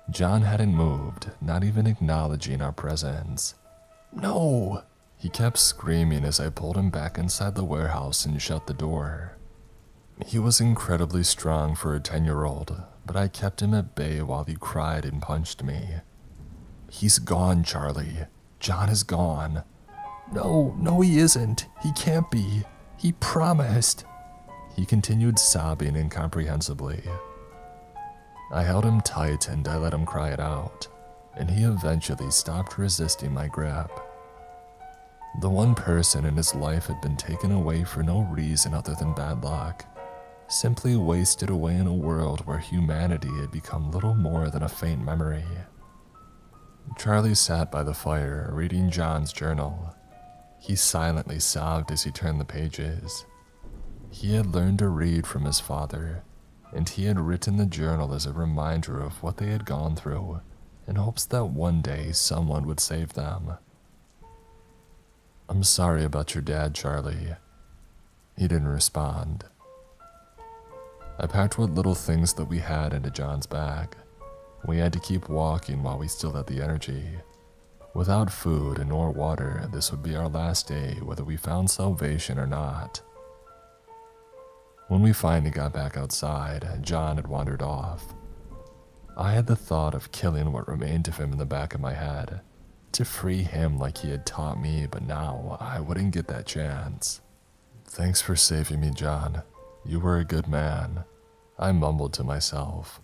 John hadn't moved, not even acknowledging our presence. "No!" He kept screaming as I pulled him back inside the warehouse and shut the door. He was incredibly strong for a 10-year-old, but I kept him at bay while he cried and punched me. "He's gone, Charlie. John is gone." No, he isn't. He can't be. He promised." He continued sobbing incomprehensibly. I held him tight and I let him cry it out, and he eventually stopped resisting my grip. The one person in his life had been taken away for no reason other than bad luck, simply wasted away in a world where humanity had become little more than a faint memory. Charlie sat by the fire, reading John's journal. He silently sobbed as he turned the pages. He had learned to read from his father, and he had written the journal as a reminder of what they had gone through, in hopes that one day someone would save them. "I'm sorry about your dad, Charlie." He didn't respond. I packed what little things that we had into John's bag. We had to keep walking while we still had the energy. Without food nor water, this would be our last day, whether we found salvation or not. When we finally got back outside, John had wandered off. I had the thought of killing what remained of him in the back of my head, to free him like he had taught me, but now I wouldn't get that chance. "Thanks for saving me, John. You were a good man," I mumbled to myself.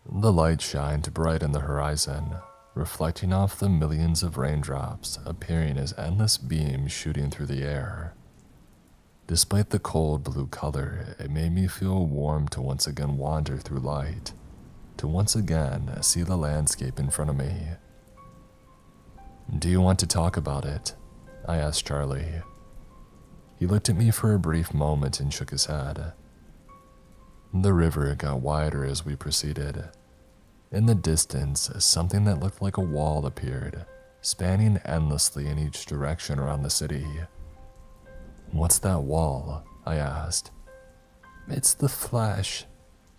The light shined bright in the horizon, reflecting off the millions of raindrops, appearing as endless beams shooting through the air. Despite the cold blue color, it made me feel warm to once again wander through light, to once again see the landscape in front of me. "Do you want to talk about it?" I asked Charlie. He looked at me for a brief moment and shook his head. The river got wider as we proceeded. In the distance, something that looked like a wall appeared, spanning endlessly in each direction around the city. "What's that wall?" I asked. "It's the flesh.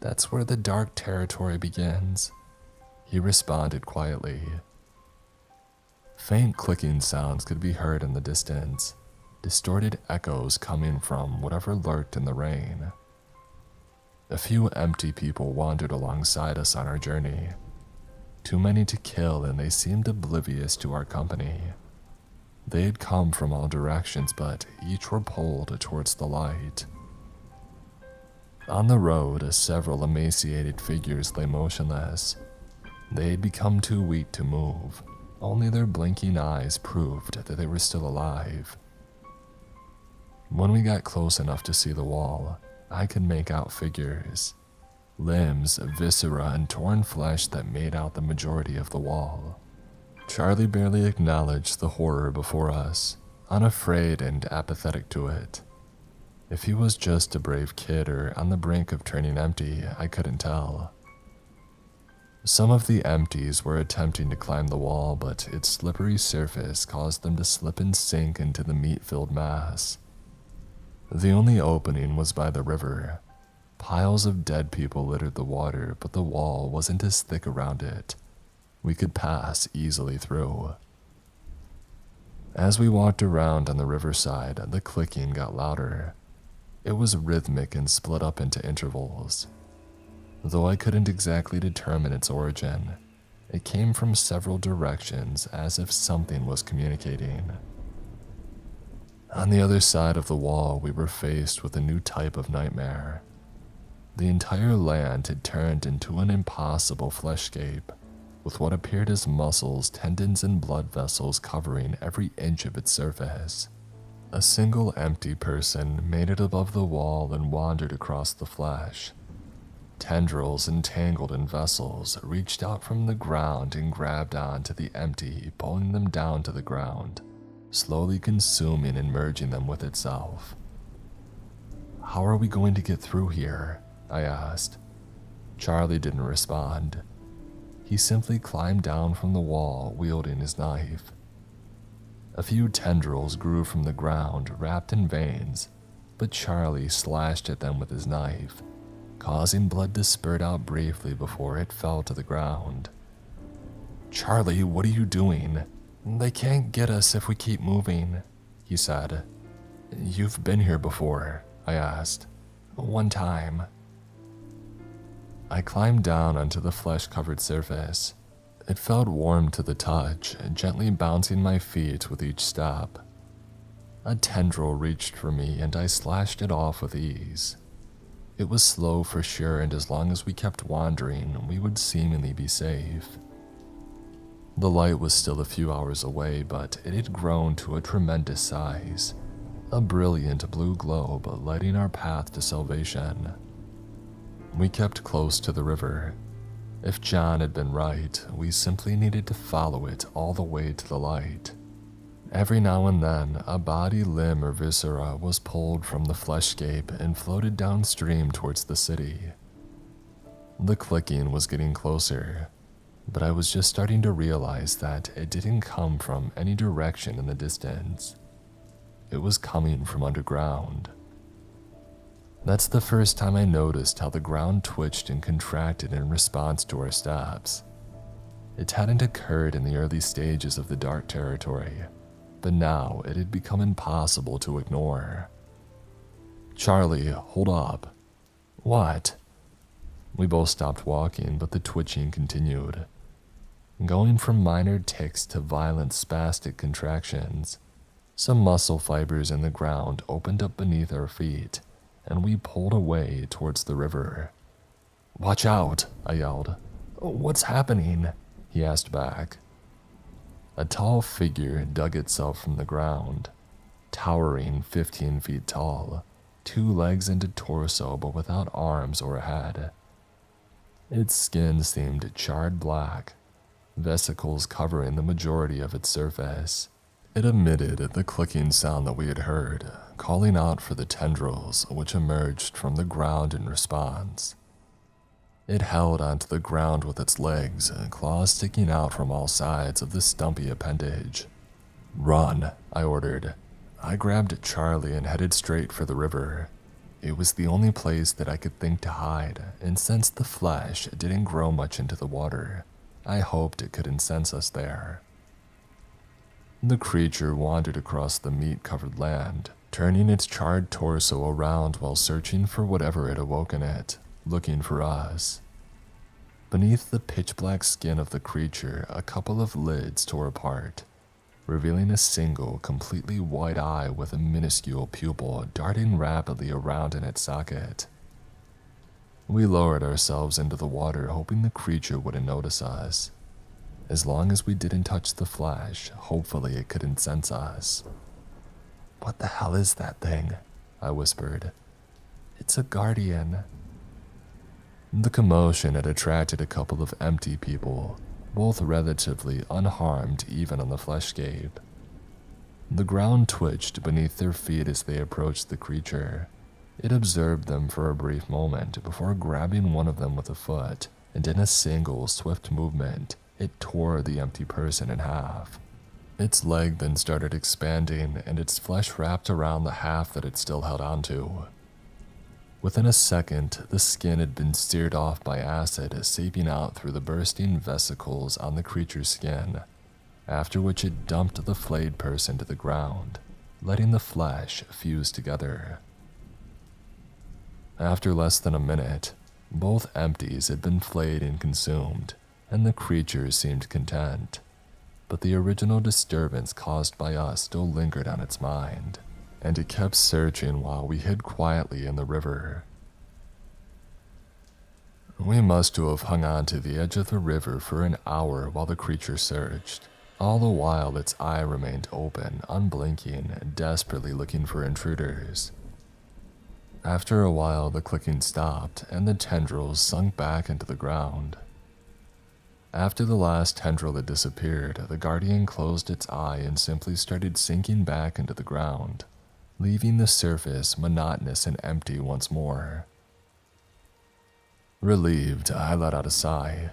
That's where the dark territory begins," he responded quietly. Faint clicking sounds could be heard in the distance, distorted echoes coming from whatever lurked in the rain. A few empty people wandered alongside us on our journey. Too many to kill, and they seemed oblivious to our company. They had come from all directions, but each were pulled towards the light. On the road, several emaciated figures lay motionless. They had become too weak to move. Only their blinking eyes proved that they were still alive. When we got close enough to see the wall, I could make out figures. Limbs, viscera, and torn flesh that made out the majority of the wall. Charlie barely acknowledged the horror before us, unafraid and apathetic to it. If he was just a brave kid or on the brink of turning empty, I couldn't tell. Some of the empties were attempting to climb the wall, but its slippery surface caused them to slip and sink into the meat-filled mass. The only opening was by the river. Piles of dead people littered the water, but the wall wasn't as thick around it. We could pass easily through. As we walked around on the riverside, the clicking got louder. It was rhythmic and split up into intervals. Though I couldn't exactly determine its origin, it came from several directions as if something was communicating. On the other side of the wall, we were faced with a new type of nightmare. The entire land had turned into an impossible fleshscape, with what appeared as muscles, tendons, and blood vessels covering every inch of its surface. A single empty person made it above the wall and wandered across the flesh. Tendrils entangled in vessels reached out from the ground and grabbed onto the empty, pulling them down to the ground, slowly consuming and merging them with itself. "How are we going to get through here?" I asked. Charlie didn't respond. He simply climbed down from the wall, wielding his knife. A few tendrils grew from the ground, wrapped in veins, but Charlie slashed at them with his knife, causing blood to spurt out briefly before it fell to the ground. "Charlie, what are you doing?" "They can't get us if we keep moving," he said. "You've been here before?" I asked. "One time." I climbed down onto the flesh-covered surface. It felt warm to the touch, gently bouncing my feet with each step. A tendril reached for me and I slashed it off with ease. It was slow for sure, and as long as we kept wandering, we would seemingly be safe. The light was still a few hours away, but it had grown to a tremendous size, a brilliant blue globe lighting our path to salvation. We kept close to the river. If John had been right, we simply needed to follow it all the way to the light. Every now and then, a body, limb, or viscera was pulled from the fleshscape and floated downstream towards the city. The clicking was getting closer, but I was just starting to realize that it didn't come from any direction in the distance. It was coming from underground. That's the first time I noticed how the ground twitched and contracted in response to our steps. It hadn't occurred in the early stages of the dark territory, but now it had become impossible to ignore. "Charlie, hold up." "What?" We both stopped walking, but the twitching continued, going from minor tics to violent spastic contractions. Some muscle fibers in the ground opened up beneath our feet, and we pulled away towards the river. "Watch out," I yelled. "What's happening?" he asked back. A tall figure dug itself from the ground, towering 15 feet tall, 2 legs and a torso but without arms or a head. Its skin seemed charred black, vesicles covering the majority of its surface. It emitted the clicking sound that we had heard, calling out for the tendrils which emerged from the ground in response. It held onto the ground with its legs, claws sticking out from all sides of the stumpy appendage. "Run," I ordered. I grabbed Charlie and headed straight for the river. It was the only place that I could think to hide, and since the flesh didn't grow much into the water, I hoped it could incense us there. The creature wandered across the meat-covered land, turning its charred torso around while searching for whatever had awoken it, looking for us. Beneath the pitch-black skin of the creature, a couple of lids tore apart, revealing a single, completely white eye with a minuscule pupil darting rapidly around in its socket. We lowered ourselves into the water, hoping the creature wouldn't notice us. As long as we didn't touch the flesh, hopefully it could incense us. "What the hell is that thing?" I whispered. "It's a guardian." The commotion had attracted a couple of empty people, both relatively unharmed even on the fleshscape. The ground twitched beneath their feet as they approached the creature. It observed them for a brief moment before grabbing one of them with a foot, and in a single, swift movement, it tore the empty person in half. Its leg then started expanding, and its flesh wrapped around the half that it still held onto. Within a second, the skin had been seared off by acid, seeping out through the bursting vesicles on the creature's skin, after which it dumped the flayed person to the ground, letting the flesh fuse together. After less than a minute, both empties had been flayed and consumed, and the creature seemed content, but the original disturbance caused by us still lingered on its mind. and it kept searching while we hid quietly in the river. We must have hung on to the edge of the river for an hour while the creature searched, all the while its eye remained open, unblinking, desperately looking for intruders. After a while, the clicking stopped and the tendrils sunk back into the ground. After the last tendril had disappeared, the guardian closed its eye and simply started sinking back into the ground, leaving the surface monotonous and empty once more. Relieved, I let out a sigh.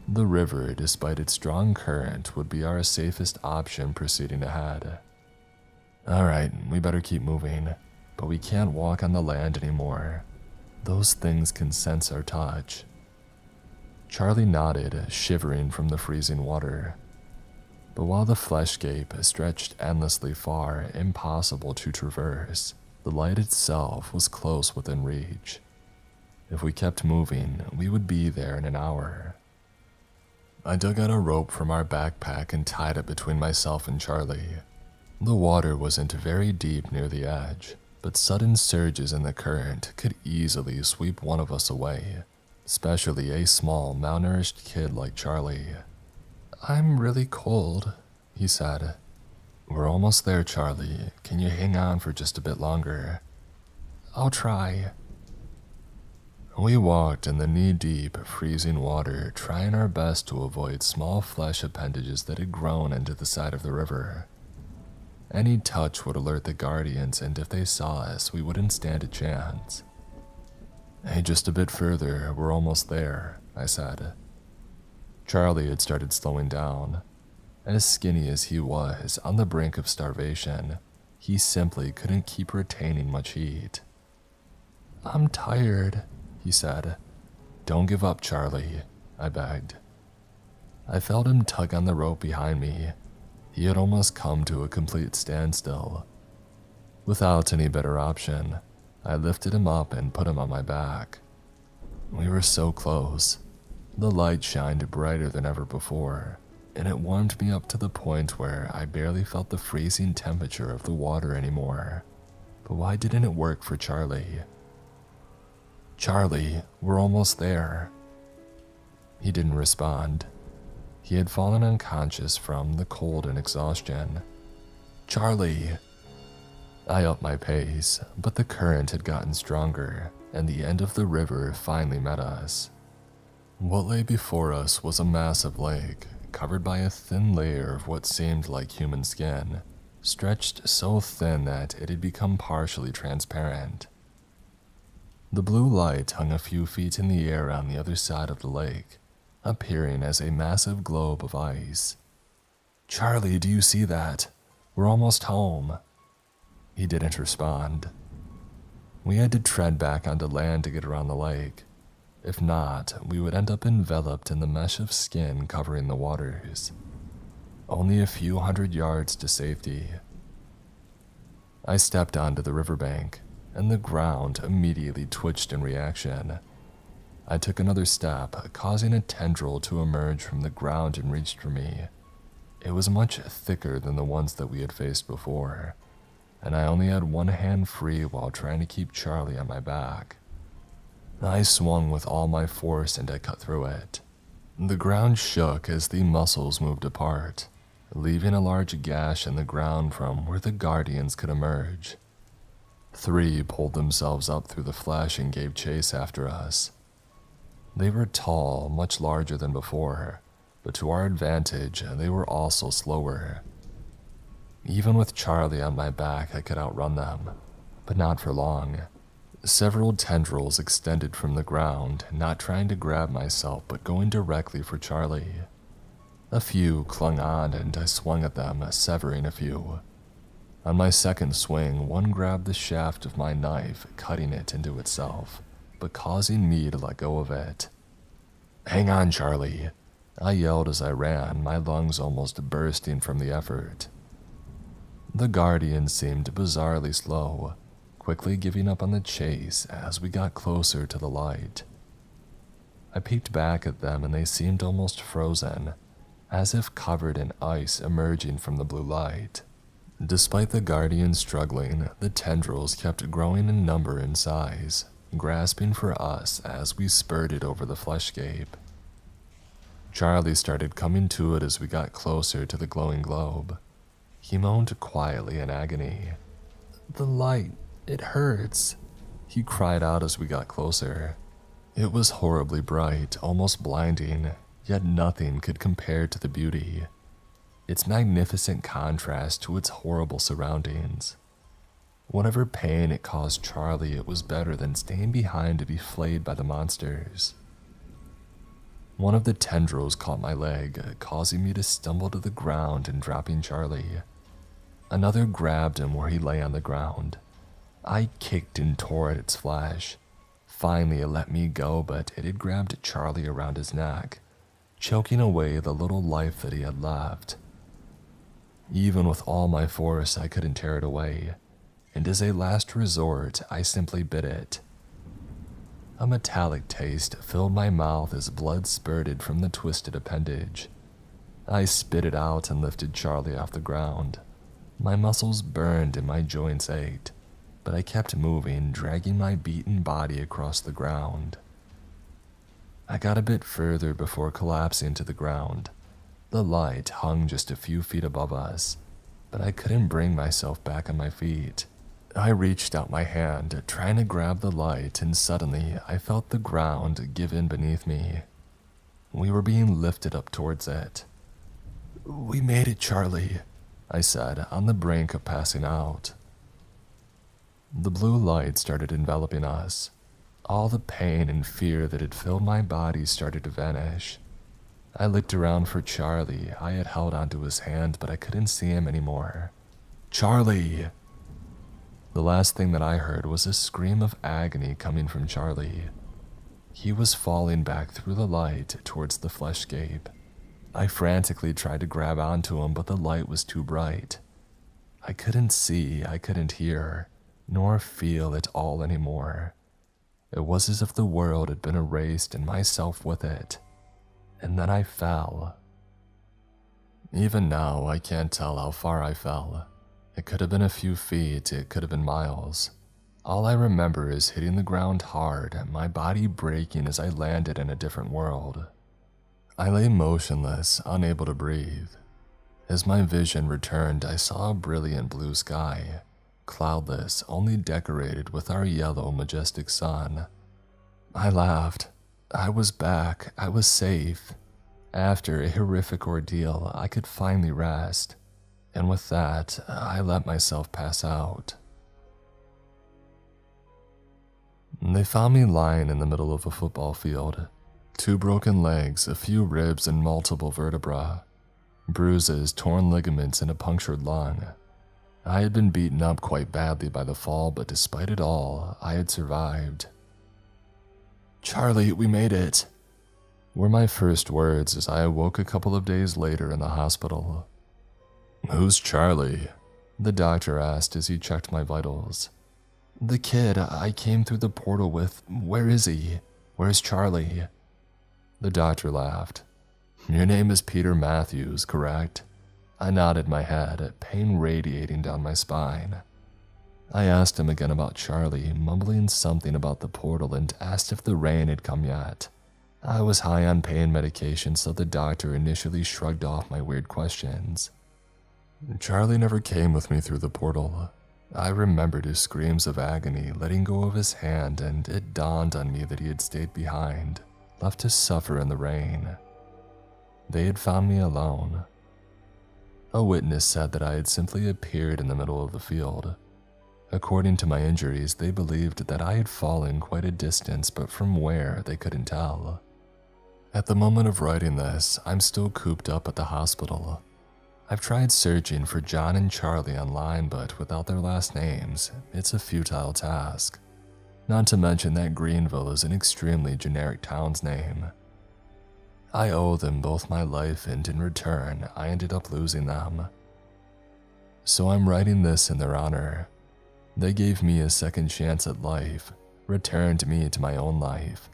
The river, despite its strong current, would be our safest option proceeding ahead. Alright, we better keep moving, but we can't walk on the land anymore. Those things can sense our touch. Charlie nodded, shivering from the freezing water. But while the fleshscape stretched endlessly far, impossible to traverse, the light itself was close within reach. If we kept moving, we would be there in an hour. I dug out a rope from our backpack and tied it between myself and Charlie. The water wasn't very deep near the edge, but sudden surges in the current could easily sweep one of us away, especially a small, malnourished kid like Charlie. "I'm really cold," he said. "We're almost there, Charlie. Can you hang on for just a bit longer?" "I'll try." We walked in the knee-deep, freezing water, trying our best to avoid small flesh appendages that had grown into the side of the river. Any touch would alert the guardians, and if they saw us, we wouldn't stand a chance. "Hey, just a bit further, we're almost there," I said. Charlie had started slowing down. As skinny as he was, on the brink of starvation, he simply couldn't keep retaining much heat. "I'm tired," he said. "Don't give up, Charlie," I begged. I felt him tug on the rope behind me. He had almost come to a complete standstill. Without any better option, I lifted him up and put him on my back. We were so close. The light shined brighter than ever before, and it warmed me up to the point where I barely felt the freezing temperature of the water anymore. But why didn't it work for Charlie? "Charlie, we're almost there." He didn't respond. He had fallen unconscious from the cold and exhaustion. "Charlie!" I upped my pace, but the current had gotten stronger, and the end of the river finally met us. What lay before us was a massive lake, covered by a thin layer of what seemed like human skin, stretched so thin that it had become partially transparent. The blue light hung a few feet in the air on the other side of the lake, appearing as a massive globe of ice. "Charlie, do you see that? We're almost home." He didn't respond. We had to tread back onto land to get around the lake. If not, we would end up enveloped in the mesh of skin covering the waters. Only a few hundred yards to safety. I stepped onto the riverbank, and the ground immediately twitched in reaction. I took another step, causing a tendril to emerge from the ground and reach for me. It was much thicker than the ones that we had faced before, and I only had one hand free while trying to keep Charlie on my back. I swung with all my force and I cut through it. The ground shook as the muscles moved apart, leaving a large gash in the ground from where the guardians could emerge. 3 pulled themselves up through the flesh and gave chase after us. They were tall, much larger than before, but to our advantage, they were also slower. Even with Charlie on my back, I could outrun them, but not for long. Several tendrils extended from the ground, not trying to grab myself, but going directly for Charlie. A few clung on, and I swung at them, severing a few. On my second swing, one grabbed the shaft of my knife, cutting it into itself, but causing me to let go of it. "Hang on, Charlie," I yelled as I ran, my lungs almost bursting from the effort. The guardian seemed bizarrely slow, quickly giving up on the chase as we got closer to the light. I peeked back at them and they seemed almost frozen, as if covered in ice emerging from the blue light. Despite the guardians struggling, the tendrils kept growing in number and size, grasping for us as we spurted over the fleshscape. Charlie started coming to it as we got closer to the glowing globe. He moaned quietly in agony. "The light, it hurts," he cried out as we got closer. It was horribly bright, almost blinding, yet nothing could compare to the beauty. Its magnificent contrast to its horrible surroundings. Whatever pain it caused Charlie, it was better than staying behind to be flayed by the monsters. One of the tendrils caught my leg, causing me to stumble to the ground and dropping Charlie. Another grabbed him where he lay on the ground. I kicked and tore at its flesh. Finally, it let me go, but it had grabbed Charlie around his neck, choking away the little life that he had left. Even with all my force, I couldn't tear it away, and as a last resort, I simply bit it. A metallic taste filled my mouth as blood spurted from the twisted appendage. I spit it out and lifted Charlie off the ground. My muscles burned and my joints ached, but I kept moving, dragging my beaten body across the ground. I got a bit further before collapsing to the ground. The light hung just a few feet above us, but I couldn't bring myself back on my feet. I reached out my hand, trying to grab the light, and suddenly I felt the ground give in beneath me. We were being lifted up towards it. "We made it, Charlie," I said, on the brink of passing out. The blue light started enveloping us. All the pain and fear that had filled my body started to vanish. I looked around for Charlie. I had held onto his hand, but I couldn't see him anymore. "Charlie!" The last thing that I heard was a scream of agony coming from Charlie. He was falling back through the light towards the fleshscape. I frantically tried to grab onto him, but the light was too bright. I couldn't see, I couldn't hear, nor feel at all anymore. It was as if the world had been erased and myself with it. And then I fell. Even now, I can't tell how far I fell. It could have been a few feet, it could have been miles. All I remember is hitting the ground hard, my body breaking as I landed in a different world. I lay motionless, unable to breathe. As my vision returned, I saw a brilliant blue sky, cloudless, only decorated with our yellow, majestic sun. I laughed. I was back. I was safe. After a horrific ordeal, I could finally rest. And with that, I let myself pass out. They found me lying in the middle of a football field. 2 broken legs, a few ribs, and multiple vertebrae. Bruises, torn ligaments, and a punctured lung. I had been beaten up quite badly by the fall, but despite it all, I had survived. "Charlie, we made it," were my first words as I awoke a couple of days later in the hospital. "Who's Charlie?" the doctor asked as he checked my vitals. "The kid I came through the portal with. Where is he? Where's Charlie?" The doctor laughed. "Your name is Peter Matthews, correct?" I nodded my head, pain radiating down my spine. I asked him again about Charlie, mumbling something about the portal, and asked if the rain had come yet. I was high on pain medication, so the doctor initially shrugged off my weird questions. "Charlie never came with me through the portal. I remembered his screams of agony, letting go of his hand, and it dawned on me that he had stayed behind, left to suffer in the rain. They had found me alone. A witness said that I had simply appeared in the middle of the field. According to my injuries, they believed that I had fallen quite a distance, but from where, they couldn't tell. At the moment of writing this, I'm still cooped up at the hospital. I've tried searching for John and Charlie online, but without their last names, it's a futile task. Not to mention that Greenville is an extremely generic town's name. I owe them both my life, and in return, I ended up losing them. So I'm writing this in their honor. They gave me a second chance at life, returned me to my own life.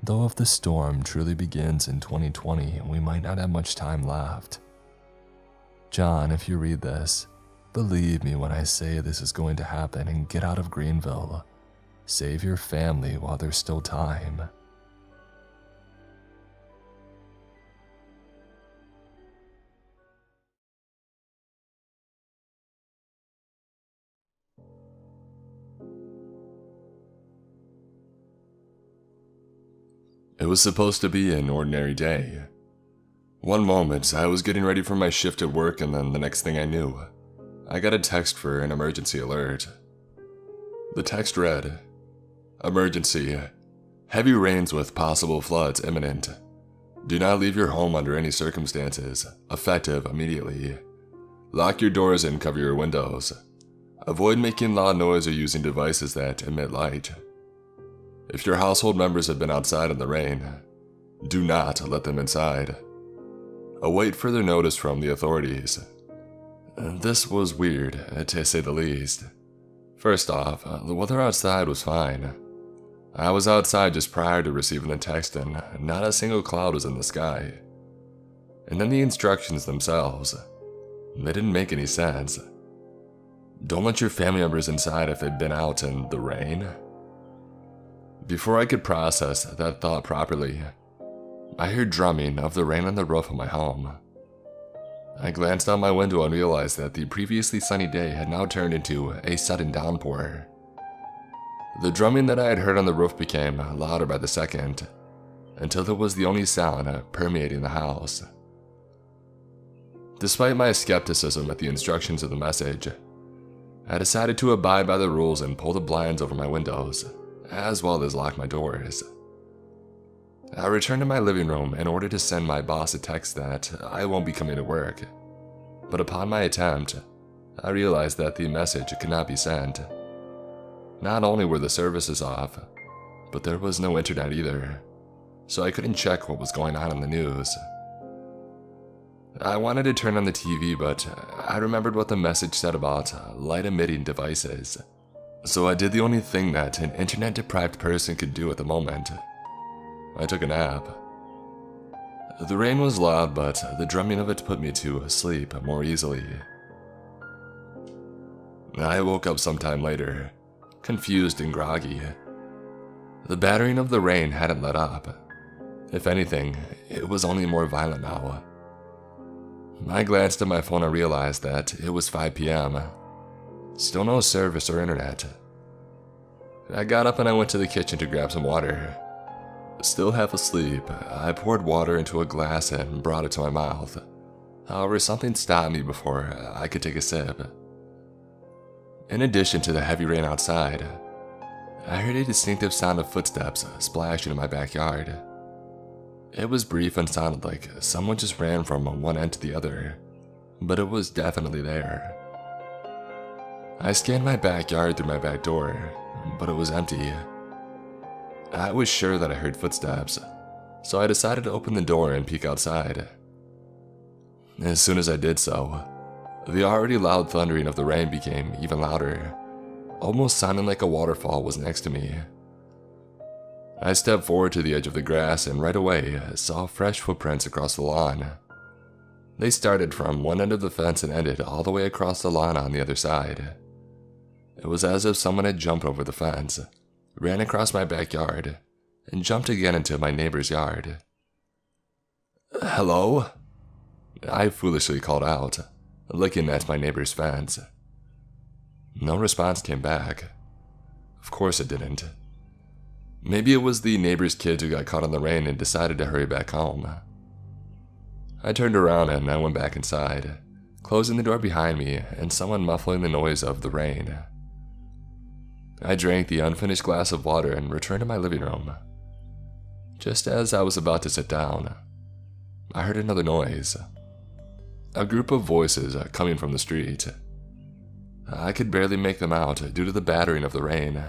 Though if the storm truly begins in 2020, we might not have much time left. John, if you read this, Believe me when I say this is going to happen, and get out of Greenville. Save your family while there's still time. It was supposed to be an ordinary day. One moment, I was getting ready for my shift at work, and then the next thing I knew, I got a text for an emergency alert. The text read, "Emergency. Heavy rains with possible floods imminent. Do not leave your home under any circumstances. Effective immediately. Lock your doors and cover your windows. Avoid making loud noise or using devices that emit light. If your household members have been outside in the rain, do not let them inside. Await further notice from the authorities." This was weird, to say the least. First off, the weather outside was fine. I was outside just prior to receiving the text, and not a single cloud was in the sky. And then the instructions themselves, they didn't make any sense. Don't let your family members inside if they've been out in the rain. Before I could process that thought properly, I heard drumming of the rain on the roof of my home. I glanced out my window and realized that the previously sunny day had now turned into a sudden downpour. The drumming that I had heard on the roof became louder by the second, until it was the only sound permeating the house. Despite my skepticism at the instructions of the message, I decided to abide by the rules and pull the blinds over my windows, as well as lock my doors. I returned to my living room in order to send my boss a text that I won't be coming to work, but upon my attempt, I realized that the message could not be sent. Not only were the services off, but there was no internet either, so I couldn't check what was going on in the news. I wanted to turn on the TV, but I remembered what the message said about light-emitting devices, so I did the only thing that an internet-deprived person could do at the moment. I took a nap. The rain was loud, but the drumming of it put me to sleep more easily. I woke up sometime later, confused and groggy. The battering of the rain hadn't let up. If anything, it was only more violent now. I glanced at my phone and realized that it was 5 p.m. Still no service or internet. I got up and I went to the kitchen to grab some water. Still half asleep, I poured water into a glass and brought it to my mouth. However, something stopped me before I could take a sip. In addition to the heavy rain outside, I heard a distinctive sound of footsteps splashing in my backyard. It was brief and sounded like someone just ran from one end to the other, but it was definitely there. I scanned my backyard through my back door, but it was empty. I was sure that I heard footsteps, so I decided to open the door and peek outside. As soon as I did so, the already loud thundering of the rain became even louder, almost sounding like a waterfall was next to me. I stepped forward to the edge of the grass and right away saw fresh footprints across the lawn. They started from one end of the fence and ended all the way across the lawn on the other side. It was as if someone had jumped over the fence, ran across my backyard, and jumped again into my neighbor's yard. "Hello?" I foolishly called out, looking at my neighbor's fence. No response came back. Of course it didn't. Maybe it was the neighbor's kids who got caught in the rain and decided to hurry back home. I turned around and I went back inside, closing the door behind me and someone muffling the noise of the rain. I drank the unfinished glass of water and returned to my living room. Just as I was about to sit down, I heard another noise. A group of voices coming from the street. I could barely make them out due to the battering of the rain,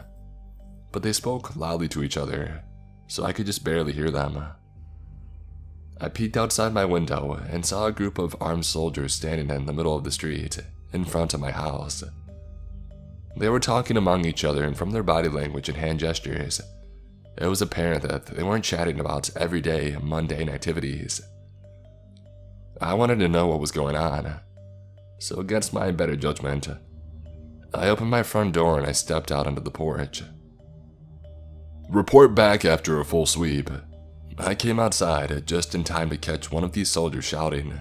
but they spoke loudly to each other, so I could just barely hear them. I peeked outside my window and saw a group of armed soldiers standing in the middle of the street, in front of my house. They were talking among each other, and from their body language and hand gestures, it was apparent that they weren't chatting about everyday, mundane activities. I wanted to know what was going on, so against my better judgment, I opened my front door and I stepped out onto the porch. Report back after a full sweep. I came outside just in time to catch one of these soldiers shouting.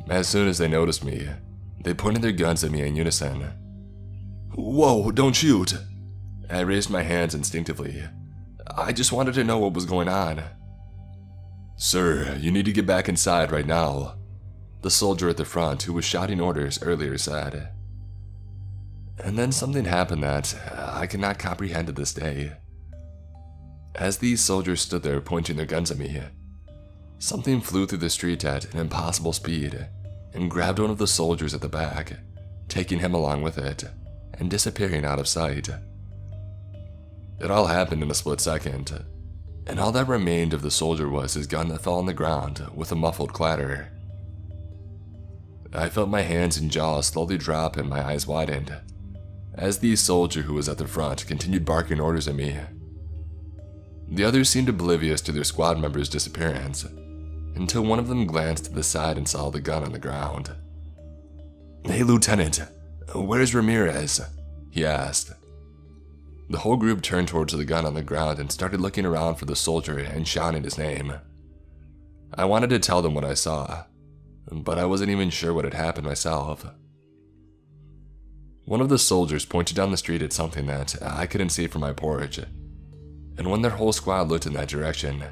As soon as they noticed me, they pointed their guns at me in unison. Whoa, don't shoot! I raised my hands instinctively. I just wanted to know what was going on. Sir, you need to get back inside right now, the soldier at the front who was shouting orders earlier said. And then something happened that I cannot comprehend to this day. As these soldiers stood there pointing their guns at me, something flew through the street at an impossible speed and grabbed one of the soldiers at the back, taking him along with it and disappearing out of sight. It all happened in a split second, and all that remained of the soldier was his gun that fell on the ground with a muffled clatter. I felt my hands and jaw slowly drop and my eyes widened as the soldier who was at the front continued barking orders at me. The others seemed oblivious to their squad member's disappearance until one of them glanced to the side and saw the gun on the ground. Hey Lieutenant, where's Ramirez? He asked. The whole group turned towards the gun on the ground and started looking around for the soldier and shouting his name. I wanted to tell them what I saw, but I wasn't even sure what had happened myself. One of the soldiers pointed down the street at something that I couldn't see from my porch, and when their whole squad looked in that direction,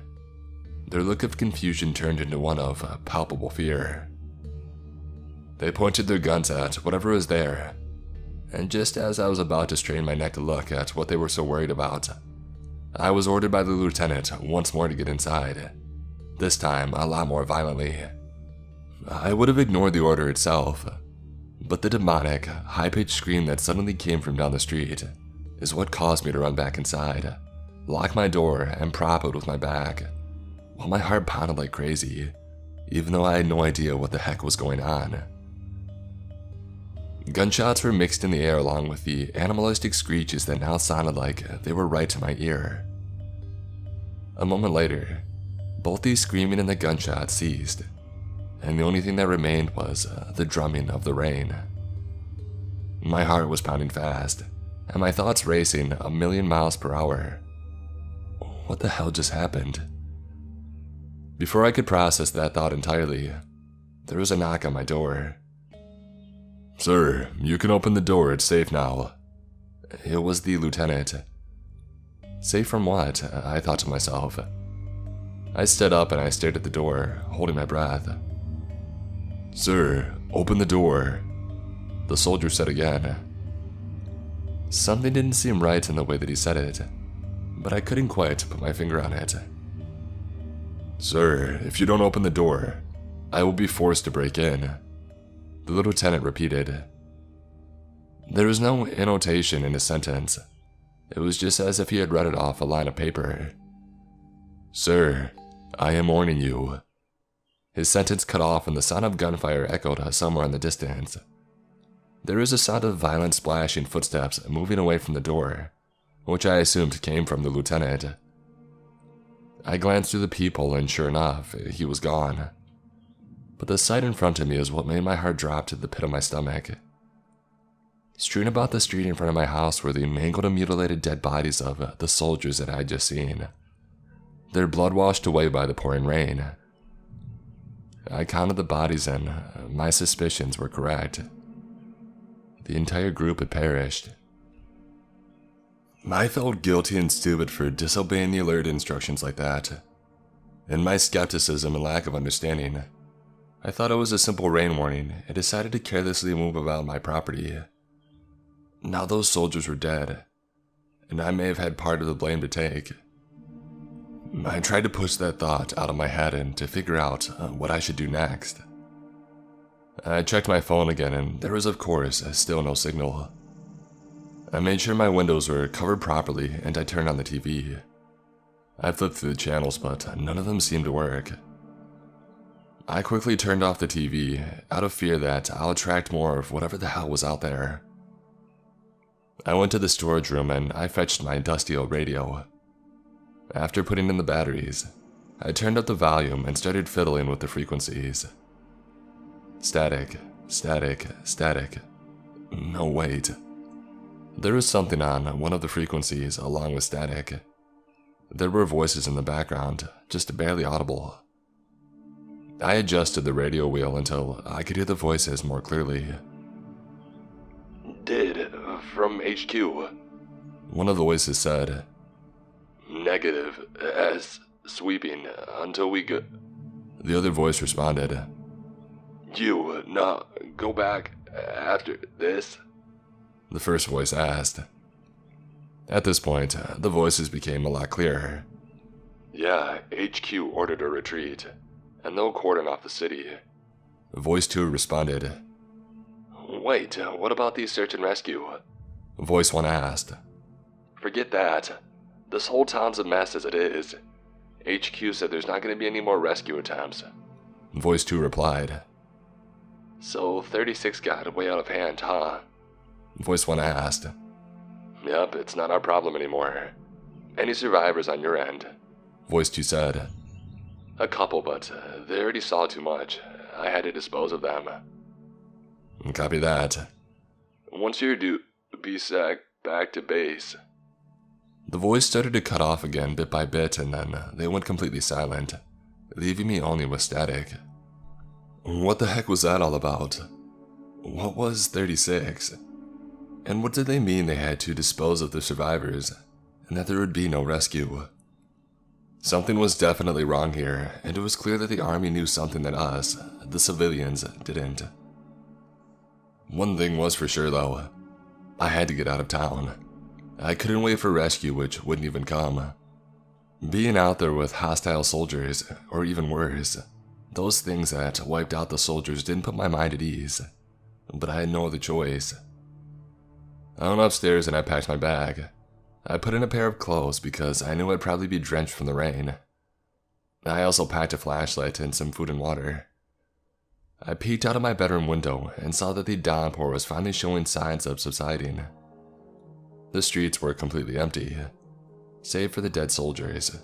their look of confusion turned into one of palpable fear. They pointed their guns at whatever was there, and just as I was about to strain my neck to look at what they were so worried about, I was ordered by the lieutenant once more to get inside, this time a lot more violently. I would have ignored the order itself, but the demonic, high-pitched scream that suddenly came from down the street is what caused me to run back inside, lock my door, and prop it with my back, while my heart pounded like crazy, even though I had no idea what the heck was going on. Gunshots were mixed in the air along with the animalistic screeches that now sounded like they were right to my ear. A moment later, both the screaming and the gunshots ceased, and the only thing that remained was the drumming of the rain. My heart was pounding fast, and my thoughts racing 1,000,000 miles per hour. What the hell just happened? Before I could process that thought entirely, there was a knock on my door. Sir, you can open the door, it's safe now. It was the lieutenant. Safe from what? I thought to myself. I stood up and I stared at the door, holding my breath. Sir, open the door, the soldier said again. Something didn't seem right in the way that he said it, but I couldn't quite put my finger on it. Sir, if you don't open the door, I will be forced to break in, the lieutenant repeated. There was no annotation in his sentence. It was just as if he had read it off a line of paper. Sir, I am warning you. His sentence cut off and the sound of gunfire echoed somewhere in the distance. There was a sound of violent splashing footsteps moving away from the door, which I assumed came from the lieutenant. I glanced through the peephole and sure enough, he was gone. But the sight in front of me is what made my heart drop to the pit of my stomach. Strewn about the street in front of my house were the mangled and mutilated dead bodies of the soldiers that I had just seen, their blood washed away by the pouring rain. I counted the bodies and my suspicions were correct. The entire group had perished. I felt guilty and stupid for disobeying the alert instructions like that. In my skepticism and lack of understanding, I thought it was a simple rain warning and decided to carelessly move about my property. Now those soldiers were dead, and I may have had part of the blame to take. I tried to push that thought out of my head and to figure out what I should do next. I checked my phone again and there was of course still no signal. I made sure my windows were covered properly and I turned on the TV. I flipped through the channels but none of them seemed to work. I quickly turned off the TV out of fear that I'll attract more of whatever the hell was out there. I went to the storage room and I fetched my dusty old radio. After putting in the batteries, I turned up the volume and started fiddling with the frequencies. Static, Static, static. No, wait. There was something on one of the frequencies along with static. There were voices in the background, just barely audible. I adjusted the radio wheel until I could hear the voices more clearly. Did, from HQ. One of the voices said. Negative, as sweeping, until we go. The other voice responded. You, not go back after this? The first voice asked. At this point, the voices became a lot clearer. Yeah, HQ ordered a retreat, and they'll cordon off the city. Voice 2 responded. Wait, what about the search and rescue? Voice 1 asked. Forget that. This whole town's a mess as it is. HQ said there's not going to be any more rescue attempts. Voice 2 replied. So 36 got way out of hand, huh? Voice 1 asked. Yep, it's not our problem anymore. Any survivors on your end? Voice 2 said. A couple, but they already saw too much. I had to dispose of them. Copy that. Once you're due, be sec back to base. The voice started to cut off again bit by bit, and then they went completely silent, leaving me only with static. What the heck was that all about? What was 36? And what did they mean they had to dispose of the survivors, and that there would be no rescue? Something was definitely wrong here, and it was clear that the army knew something that us, the civilians, didn't. One thing was for sure though, I had to get out of town. I couldn't wait for rescue, which wouldn't even come. Being out there with hostile soldiers, or even worse, those things that wiped out the soldiers didn't put my mind at ease, but I had no other choice. I went upstairs and I packed my bag. I put in a pair of clothes because I knew I'd probably be drenched from the rain. I also packed a flashlight and some food and water. I peeked out of my bedroom window and saw that the downpour was finally showing signs of subsiding. The streets were completely empty, save for the dead soldiers.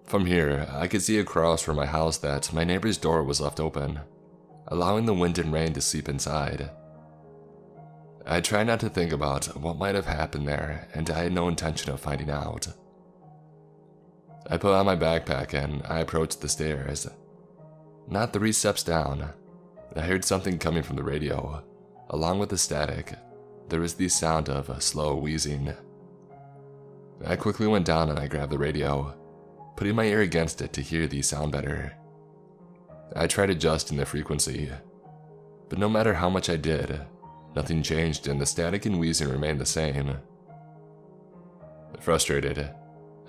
From here, I could see across from my house that my neighbor's door was left open, allowing the wind and rain to seep inside. I tried not to think about what might have happened there, and I had no intention of finding out. I put on my backpack and I approached the stairs. Not 3 steps down, I heard something coming from the radio. Along with the static, there was the sound of a slow wheezing. I quickly went down and I grabbed the radio, putting my ear against it to hear the sound better. I tried adjusting the frequency, but no matter how much I did, nothing changed and the static and wheezing remained the same. Frustrated,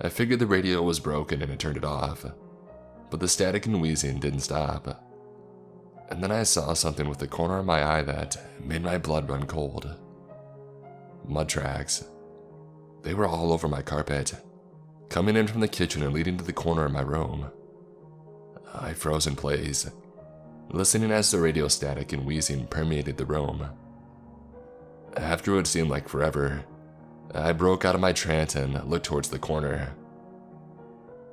I figured the radio was broken and I turned it off, but the static and wheezing didn't stop. And then I saw something with the corner of my eye that made my blood run cold. Mud tracks. They were all over my carpet, coming in from the kitchen and leading to the corner of my room. I froze in place, listening as the radio static and wheezing permeated the room. After what seemed like forever, I broke out of my trance and looked towards the corner.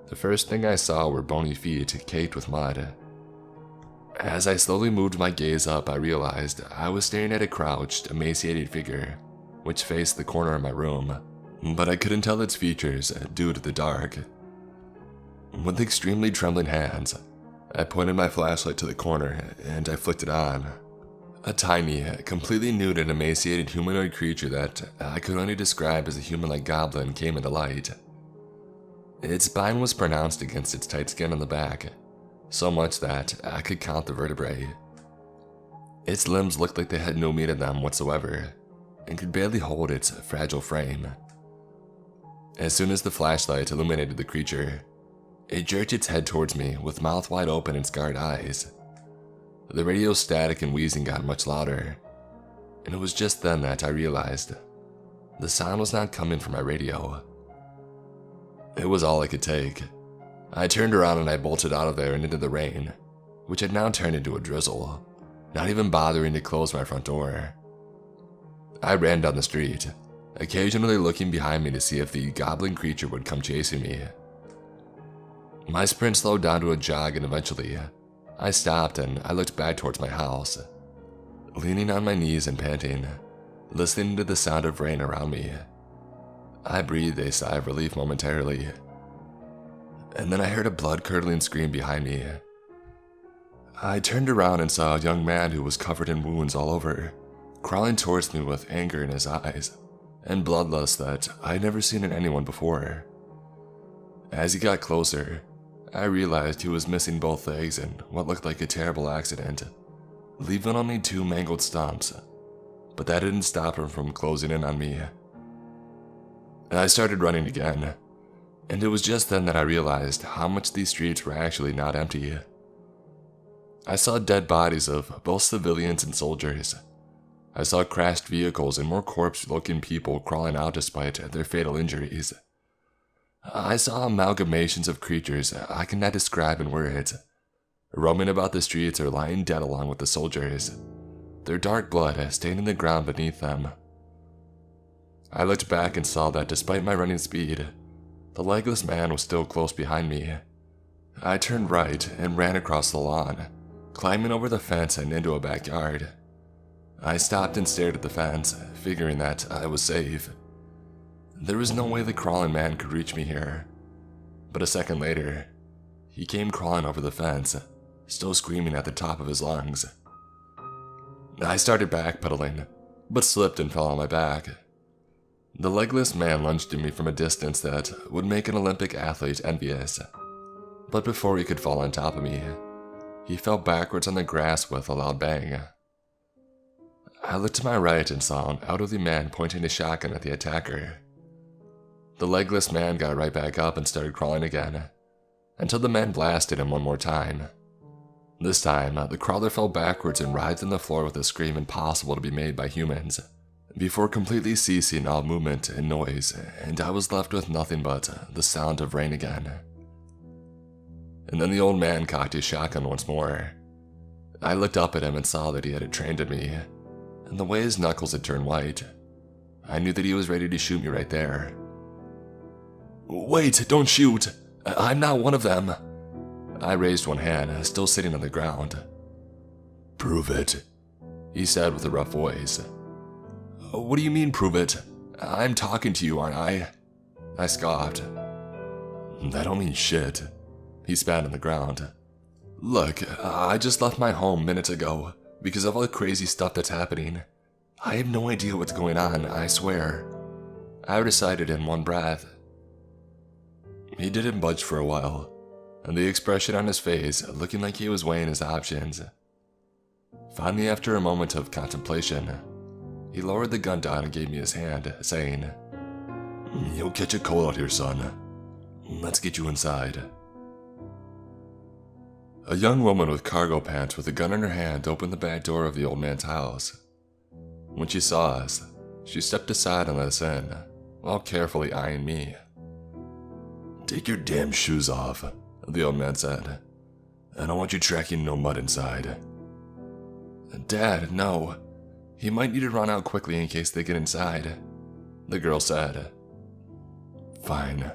The first thing I saw were bony feet caked with mud. As I slowly moved my gaze up, I realized I was staring at a crouched, emaciated figure, which faced the corner of my room, but I couldn't tell its features due to the dark. With extremely trembling hands, I pointed my flashlight to the corner and I flicked it on. A tiny, completely nude and emaciated humanoid creature that I could only describe as a human-like goblin came into light. Its spine was pronounced against its tight skin on the back, so much that I could count the vertebrae. Its limbs looked like they had no meat in them whatsoever, and could barely hold its fragile frame. As soon as the flashlight illuminated the creature, it jerked its head towards me with mouth wide open and scarred eyes. The radio static and wheezing got much louder, and it was just then that I realized the sound was not coming from my radio. It was all I could take. I turned around and I bolted out of there and into the rain, which had now turned into a drizzle, not even bothering to close my front door. I ran down the street, occasionally looking behind me to see if the goblin creature would come chasing me. My sprint slowed down to a jog and eventually, I stopped and I looked back towards my house, leaning on my knees and panting, listening to the sound of rain around me. I breathed a sigh of relief momentarily, and then I heard a blood-curdling scream behind me. I turned around and saw a young man who was covered in wounds all over, crawling towards me with anger in his eyes and bloodlust that I'd never seen in anyone before. As he got closer, I realized he was missing both legs in what looked like a terrible accident, leaving only 2 mangled stumps, but that didn't stop him from closing in on me. I started running again, and it was just then that I realized how much these streets were actually not empty. I saw dead bodies of both civilians and soldiers. I saw crashed vehicles and more corpse-looking people crawling out despite their fatal injuries. I saw amalgamations of creatures I cannot describe in words, roaming about the streets or lying dead along with the soldiers, their dark blood staining the ground beneath them. I looked back and saw that despite my running speed, the legless man was still close behind me. I turned right and ran across the lawn, climbing over the fence and into a backyard. I stopped and stared at the fence, figuring that I was safe. There was no way the crawling man could reach me here. But a second later, he came crawling over the fence, still screaming at the top of his lungs. I started backpedaling, but slipped and fell on my back. The legless man lunged at me from a distance that would make an Olympic athlete envious. But before he could fall on top of me, he fell backwards on the grass with a loud bang. I looked to my right and saw an elderly man pointing a shotgun at the attacker. The legless man got right back up and started crawling again, until the man blasted him one more time. This time, the crawler fell backwards and writhed on the floor with a scream impossible to be made by humans, before completely ceasing all movement and noise, and I was left with nothing but the sound of rain again. And then the old man cocked his shotgun once more. I looked up at him and saw that he had it trained at me, and the way his knuckles had turned white, I knew that he was ready to shoot me right there. "Wait, don't shoot! I'm not one of them!" I raised one hand, still sitting on the ground. "Prove it," he said with a rough voice. "What do you mean, prove it? I'm talking to you, aren't I?" I scoffed. "That don't mean shit," he spat on the ground. "Look, I just left my home minutes ago because of all the crazy stuff that's happening. I have no idea what's going on, I swear," I recited in one breath. He didn't budge for a while, and the expression on his face looking like he was weighing his options. Finally, after a moment of contemplation, he lowered the gun down and gave me his hand, saying, "You'll catch a cold out here, son. Let's get you inside." A young woman with cargo pants with a gun in her hand opened the back door of the old man's house. When she saw us, she stepped aside and let us in, while carefully eyeing me. "Take your damn shoes off," the old man said. "I don't want you tracking no mud inside." "Dad, no. He might need to run out quickly in case they get inside," the girl said. "Fine."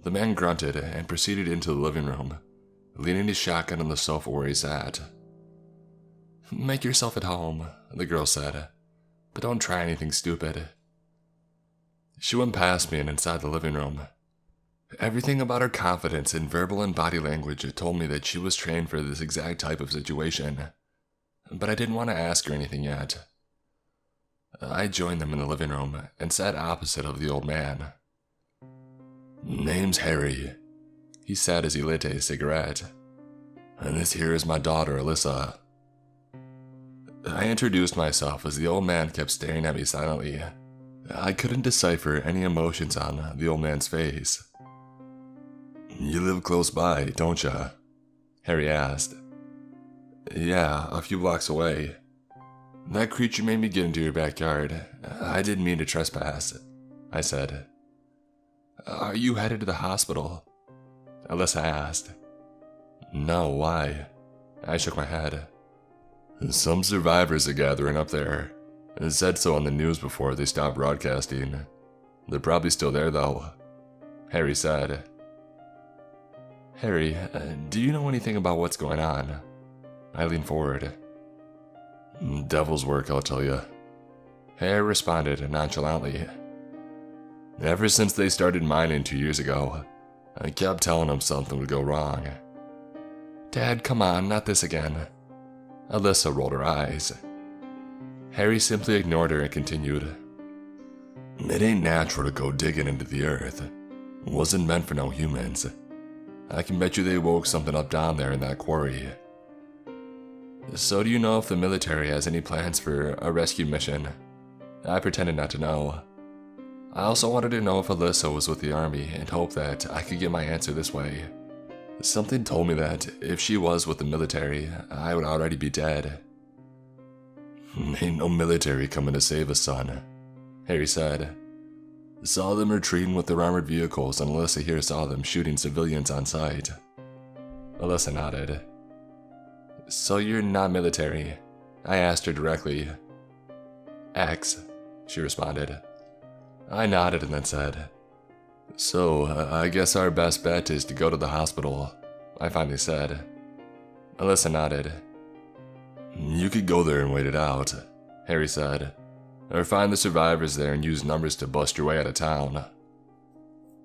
The man grunted and proceeded into the living room, leaning his shotgun on the sofa where he sat. "Make yourself at home," the girl said, "but don't try anything stupid." She went past me and inside the living room. Everything about her confidence in verbal and body language told me that she was trained for this exact type of situation, but I didn't want to ask her anything yet. I joined them in the living room and sat opposite of the old man. "Name's Harry," he said as he lit a cigarette. "And this here is my daughter, Alyssa." I introduced myself as the old man kept staring at me silently. I couldn't decipher any emotions on the old man's face. "You live close by, don't ya?" Harry asked. "Yeah, a few blocks away. That creature made me get into your backyard. I didn't mean to trespass," I said. "Are you headed to the hospital?" Alyssa asked. "No, why?" I shook my head. "Some survivors are gathering up there. It said so on the news before they stopped broadcasting. They're probably still there though," Harry said. "Harry, do you know anything about what's going on?" I leaned forward. Devil's work, I'll tell you. Harry responded nonchalantly. Ever since they started mining 2 years ago, I kept telling them something would go wrong. Dad, come on, not this again. Alyssa rolled her eyes. Harry simply ignored her and continued. It ain't natural to go digging into the earth. It wasn't meant for no humans. I can bet you they woke something up down there in that quarry. So do you know if the military has any plans for a rescue mission? I pretended not to know. I also wanted to know if Alyssa was with the army and hoped that I could get my answer this way. Something told me that if she was with the military, I would already be dead. Ain't no military coming to save us, son, Harry said. Saw them retreating with their armored vehicles and Alyssa here saw them shooting civilians on sight. Alyssa nodded. So you're not military? I asked her directly. X, she responded. I nodded and then said, So, I guess our best bet is to go to the hospital, I finally said. Alyssa nodded. You could go there and wait it out, Harry said, or find the survivors there and use numbers to bust your way out of town.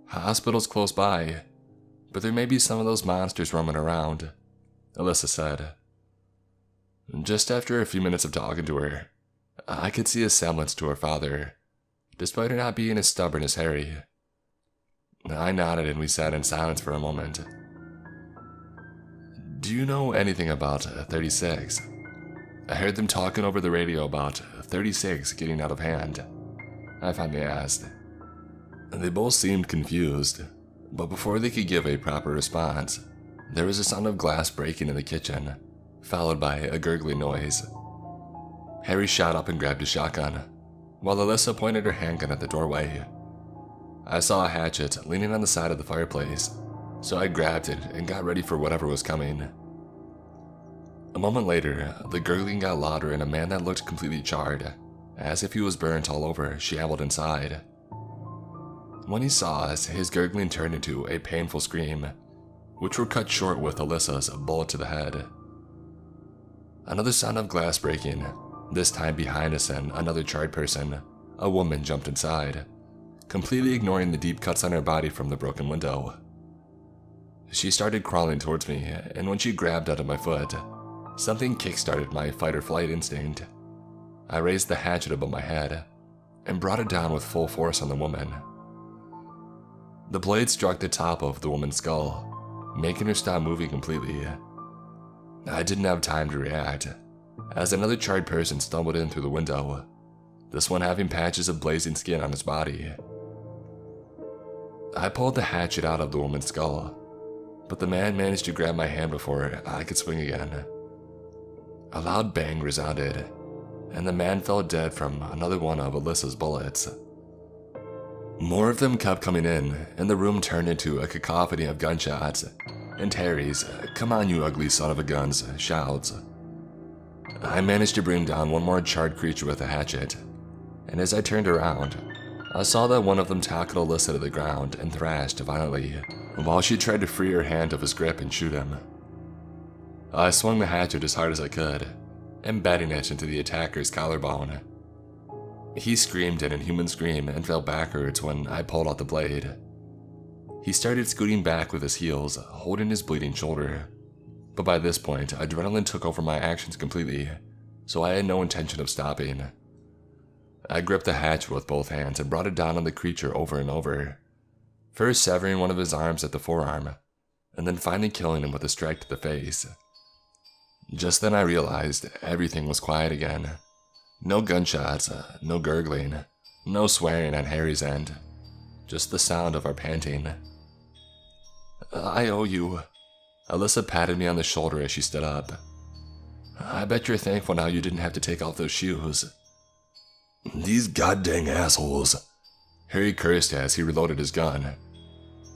Hospital's close by, but there may be some of those monsters roaming around, Alyssa said. Just after a few minutes of talking to her, I could see a semblance to her father, despite her not being as stubborn as Harry. I nodded and we sat in silence for a moment. Do you know anything about 36? I heard them talking over the radio about 36 getting out of hand. I finally asked. They both seemed confused, but before they could give a proper response, there was a sound of glass breaking in the kitchen, followed by a gurgling noise. Harry shot up and grabbed his shotgun, while Alyssa pointed her handgun at the doorway. I saw a hatchet leaning on the side of the fireplace, so I grabbed it and got ready for whatever was coming. A moment later, the gurgling got louder and a man that looked completely charred, as if he was burnt all over, shambled inside. When he saw us, his gurgling turned into a painful scream, which were cut short with Alyssa's bullet to the head. Another sound of glass breaking, this time behind us, and another charred person, a woman, jumped inside, completely ignoring the deep cuts on her body from the broken window. She started crawling towards me, and when she grabbed out of my foot, something kick-started my fight-or-flight instinct. I raised the hatchet above my head and brought it down with full force on the woman. The blade struck the top of the woman's skull, making her stop moving completely. I didn't have time to react, as another charred person stumbled in through the window, this one having patches of blazing skin on his body. I pulled the hatchet out of the woman's skull, but the man managed to grab my hand before I could swing again. A loud bang resounded, and the man fell dead from another one of Alyssa's bullets. More of them kept coming in, and the room turned into a cacophony of gunshots, and Harry's, "Come on, you ugly son of a guns," shouts. I managed to bring down one more charred creature with a hatchet, and as I turned around, I saw that one of them tackled Alyssa to the ground and thrashed violently, while she tried to free her hand of his grip and shoot him. I swung the hatchet as hard as I could, embedding it into the attacker's collarbone. He screamed an inhuman scream and fell backwards when I pulled out the blade. He started scooting back with his heels, holding his bleeding shoulder. But by this point, adrenaline took over my actions completely, so I had no intention of stopping. I gripped the hatchet with both hands and brought it down on the creature over and over, first severing one of his arms at the forearm, and then finally killing him with a strike to the face. Just then I realized everything was quiet again. No gunshots, no gurgling, no swearing on Harry's end, just the sound of our panting. "I owe you." Alyssa patted me on the shoulder as she stood up. "I bet you're thankful now you didn't have to take off those shoes." "These goddamn assholes," Harry cursed as he reloaded his gun.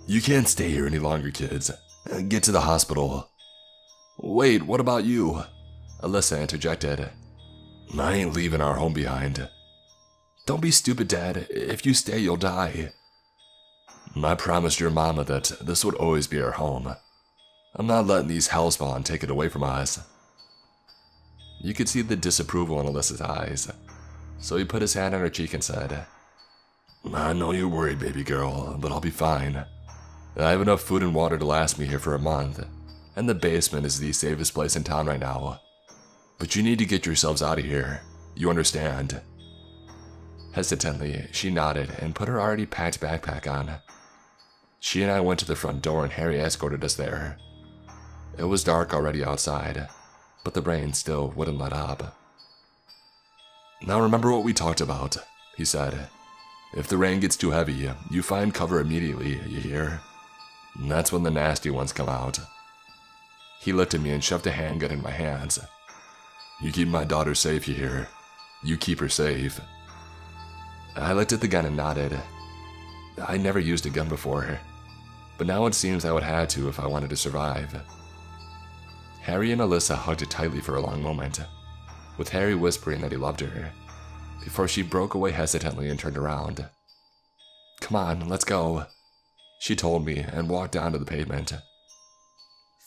"You can't stay here any longer, kids. Get to the hospital." "Wait, what about you?" Alyssa interjected. "I ain't leaving our home behind." "Don't be stupid, Dad. If you stay, you'll die." "I promised your mama that this would always be our home. I'm not letting these hellspawn take it away from us." You could see the disapproval in Alyssa's eyes. So he put his hand on her cheek and said, "I know you're worried, baby girl, but I'll be fine. I have enough food and water to last me here for a month, and the basement is the safest place in town right now. But you need to get yourselves out of here. You understand?" Hesitantly, she nodded and put her already packed backpack on. She and I went to the front door and Harry escorted us there. It was dark already outside, but the rain still wouldn't let up. "Now remember what we talked about," he said. "If the rain gets too heavy, you find cover immediately, you hear? And that's when the nasty ones come out." He looked at me and shoved a handgun in my hands. "You keep my daughter safe, you hear? You keep her safe." I looked at the gun and nodded. I never used a gun before, but now it seems I would have to if I wanted to survive. Harry and Alyssa hugged tightly for a long moment, with Harry whispering that he loved her, before she broke away hesitantly and turned around. "Come on, let's go," she told me and walked down to the pavement.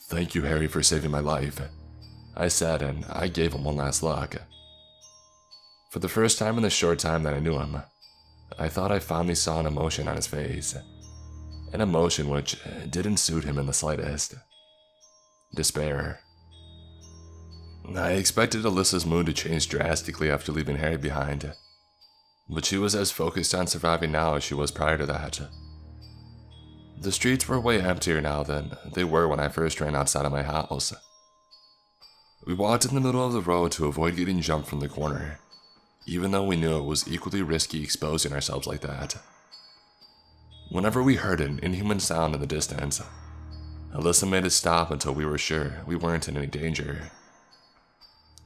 "Thank you, Harry, for saving my life," I said, and I gave him one last look. For the first time in the short time that I knew him, I thought I finally saw an emotion on his face, an emotion which didn't suit him in the slightest. Despair. I expected Alyssa's mood to change drastically after leaving Harry behind, but she was as focused on surviving now as she was prior to that. The streets were way emptier now than they were when I first ran outside of my house. We walked in the middle of the road to avoid getting jumped from the corner, even though we knew it was equally risky exposing ourselves like that. Whenever we heard an inhuman sound in the distance, Alyssa made us stop until we were sure we weren't in any danger.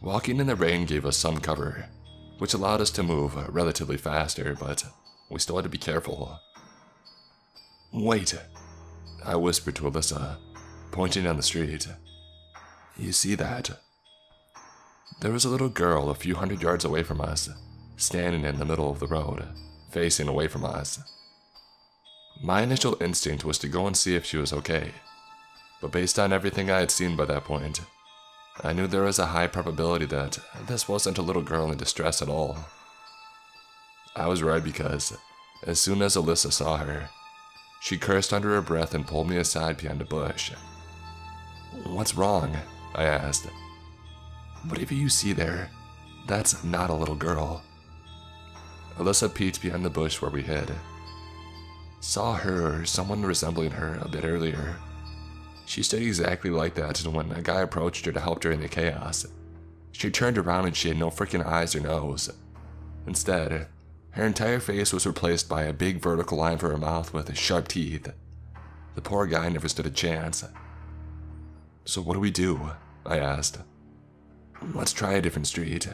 Walking in the rain gave us some cover, which allowed us to move relatively faster, but we still had to be careful. "Wait," I whispered to Alyssa, pointing down the street. "You see that?" There was a little girl a few hundred yards away from us, standing in the middle of the road, facing away from us. My initial instinct was to go and see if she was okay, but based on everything I had seen by that point, I knew there was a high probability that this wasn't a little girl in distress at all. I was right because, as soon as Alyssa saw her, she cursed under her breath and pulled me aside behind a bush. "What's wrong?" I asked. "Whatever you see there, that's not a little girl." Alyssa peeked behind the bush where we hid. "Saw her or someone resembling her a bit earlier. She stayed exactly like that when a guy approached her to help during the chaos. She turned around and she had no freaking eyes or nose. Instead, her entire face was replaced by a big vertical line for her mouth with sharp teeth. The poor guy never stood a chance." "So what do we do?" I asked. "Let's try a different street,"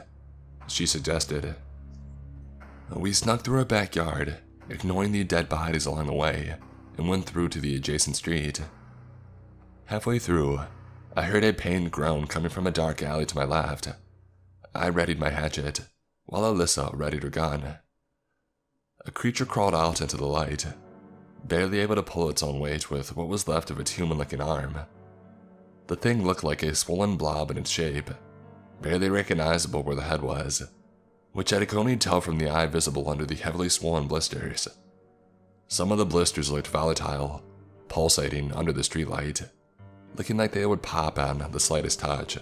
she suggested. We snuck through a backyard, ignoring the dead bodies along the way, and went through to the adjacent street. Halfway through, I heard a pained groan coming from a dark alley to my left. I readied my hatchet, while Alyssa readied her gun. A creature crawled out into the light, barely able to pull its own weight with what was left of its human-looking arm. The thing looked like a swollen blob in its shape, barely recognizable where the head was, which I could only tell from the eye visible under the heavily swollen blisters. Some of the blisters looked volatile, pulsating under the streetlight, looking like they would pop on the slightest touch.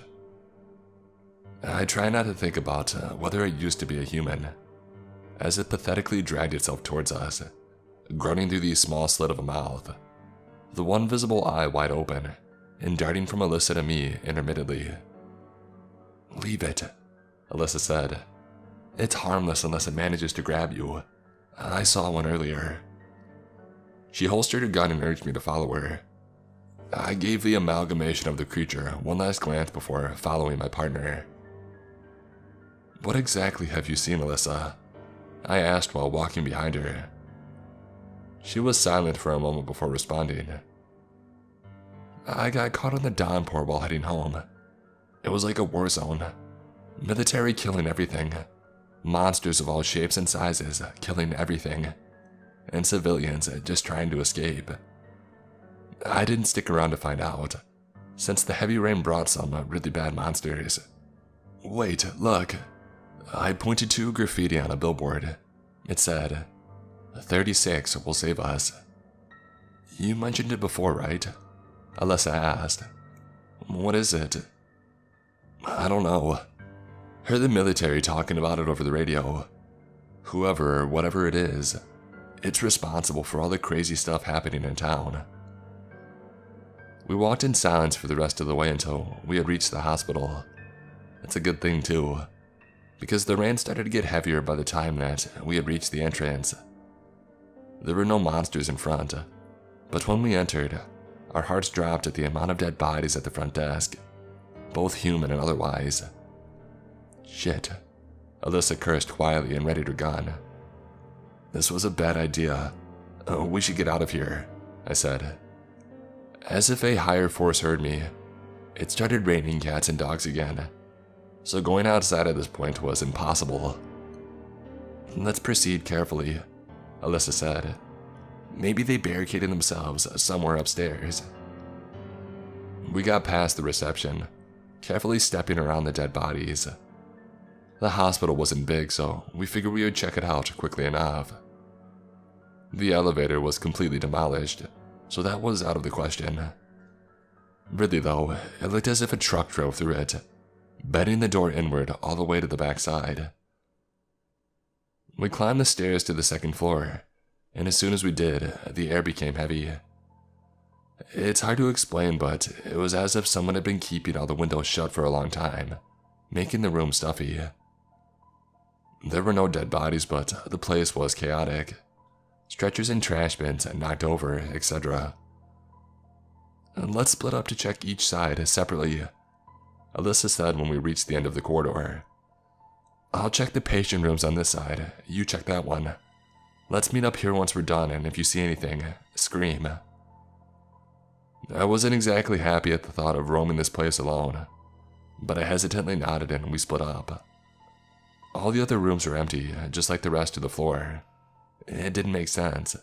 I tried not to think about whether it used to be a human, as it pathetically dragged itself towards us, groaning through the small slit of a mouth, the one visible eye wide open, and darting from Alyssa to me intermittently. "Leave it," Alyssa said. "It's harmless unless it manages to grab you. I saw one earlier." She holstered her gun and urged me to follow her. I gave the amalgamation of the creature one last glance before following my partner. "What exactly have you seen, Alyssa?" I asked while walking behind her. She was silent for a moment before responding. "I got caught in the downpour while heading home. It was like a war zone. Military killing everything. Monsters of all shapes and sizes killing everything. And civilians just trying to escape. I didn't stick around to find out, since the heavy rain brought some really bad monsters. Wait, look. I pointed to graffiti on a billboard. It said, 36 will save us. You mentioned it before, right? Alyssa asked. What is it? I don't know. Heard the military talking about it over the radio. Whoever or whatever it is, it's responsible for all the crazy stuff happening in town. We walked in silence for the rest of the way until we had reached the hospital. It's a good thing too, because the rain started to get heavier by the time that we had reached the entrance. There were no monsters in front, but when we entered, our hearts dropped at the amount of dead bodies at the front desk, both human and otherwise. Shit, Alyssa cursed quietly and readied her gun. This was a bad idea. We should get out of here, I said. As if a higher force heard me, it started raining cats and dogs again, so going outside at this point was impossible. Let's proceed carefully, Alyssa said. Maybe they barricaded themselves somewhere upstairs. We got past the reception, carefully stepping around the dead bodies. The hospital wasn't big, so we figured we would check it out quickly enough. The elevator was completely demolished, so that was out of the question. Really though, it looked as if a truck drove through it, bending the door inward all the way to the backside. We climbed the stairs to the second floor, and as soon as we did, the air became heavy. It's hard to explain, but it was as if someone had been keeping all the windows shut for a long time, making the room stuffy. There were no dead bodies, but the place was chaotic. Stretchers and trash bins knocked over, etc. Let's split up to check each side separately, Alyssa said when we reached the end of the corridor. I'll check the patient rooms on this side, you check that one. Let's meet up here once we're done, and if you see anything, scream. I wasn't exactly happy at the thought of roaming this place alone, but I hesitantly nodded and we split up. All the other rooms were empty, just like the rest of the floor. It didn't make sense,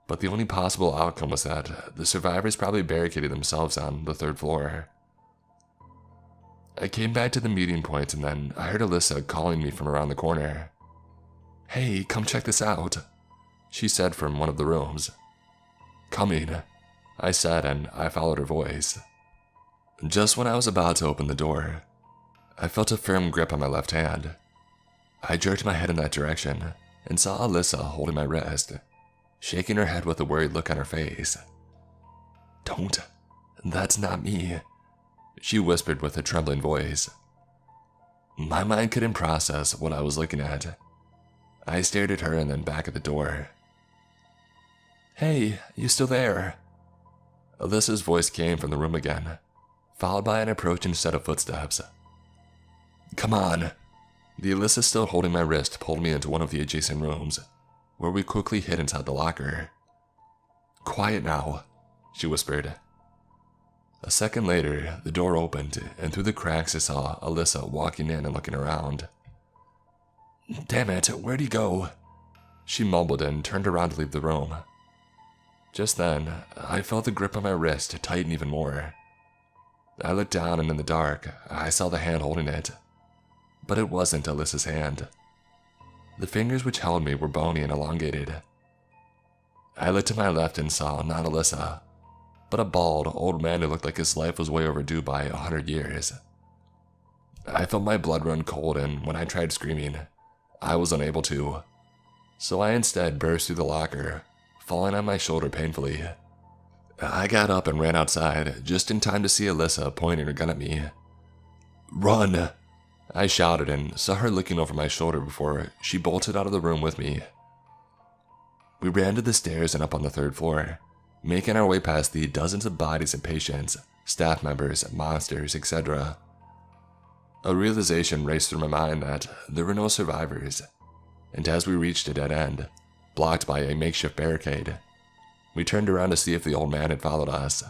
but the only possible outcome was that the survivors probably barricaded themselves on the third floor. I came back to the meeting point and then I heard Alyssa calling me from around the corner. Hey, come check this out, she said from one of the rooms. Coming, I said, and I followed her voice. Just when I was about to open the door, I felt a firm grip on my left hand. I jerked my head in that direction and saw Alyssa holding my wrist, shaking her head with a worried look on her face. Don't, that's not me, she whispered with a trembling voice. My mind couldn't process what I was looking at. I stared at her and then back at the door. Hey, you still there? Alyssa's voice came from the room again, followed by an approaching set of footsteps. Come on. The Alyssa still holding my wrist pulled me into one of the adjacent rooms, where we quickly hid inside the locker. Quiet now, she whispered. A second later, the door opened, and through the cracks I saw Alyssa walking in and looking around. Damn it, where'd he go? She mumbled and turned around to leave the room. Just then, I felt the grip on my wrist tighten even more. I looked down and in the dark, I saw the hand holding it. But it wasn't Alyssa's hand. The fingers which held me were bony and elongated. I looked to my left and saw not Alyssa, but a bald, old man who looked like his life was way overdue by 100 years. I felt my blood run cold, and when I tried screaming, I was unable to. So I instead burst through the locker, falling on my shoulder painfully. I got up and ran outside, just in time to see Alyssa pointing her gun at me. Run! I shouted and saw her looking over my shoulder before she bolted out of the room with me. We ran to the stairs and up on the third floor, making our way past the dozens of bodies and patients, staff members, monsters, etc. A realization raced through my mind that there were no survivors, and as we reached a dead end, blocked by a makeshift barricade, we turned around to see if the old man had followed us.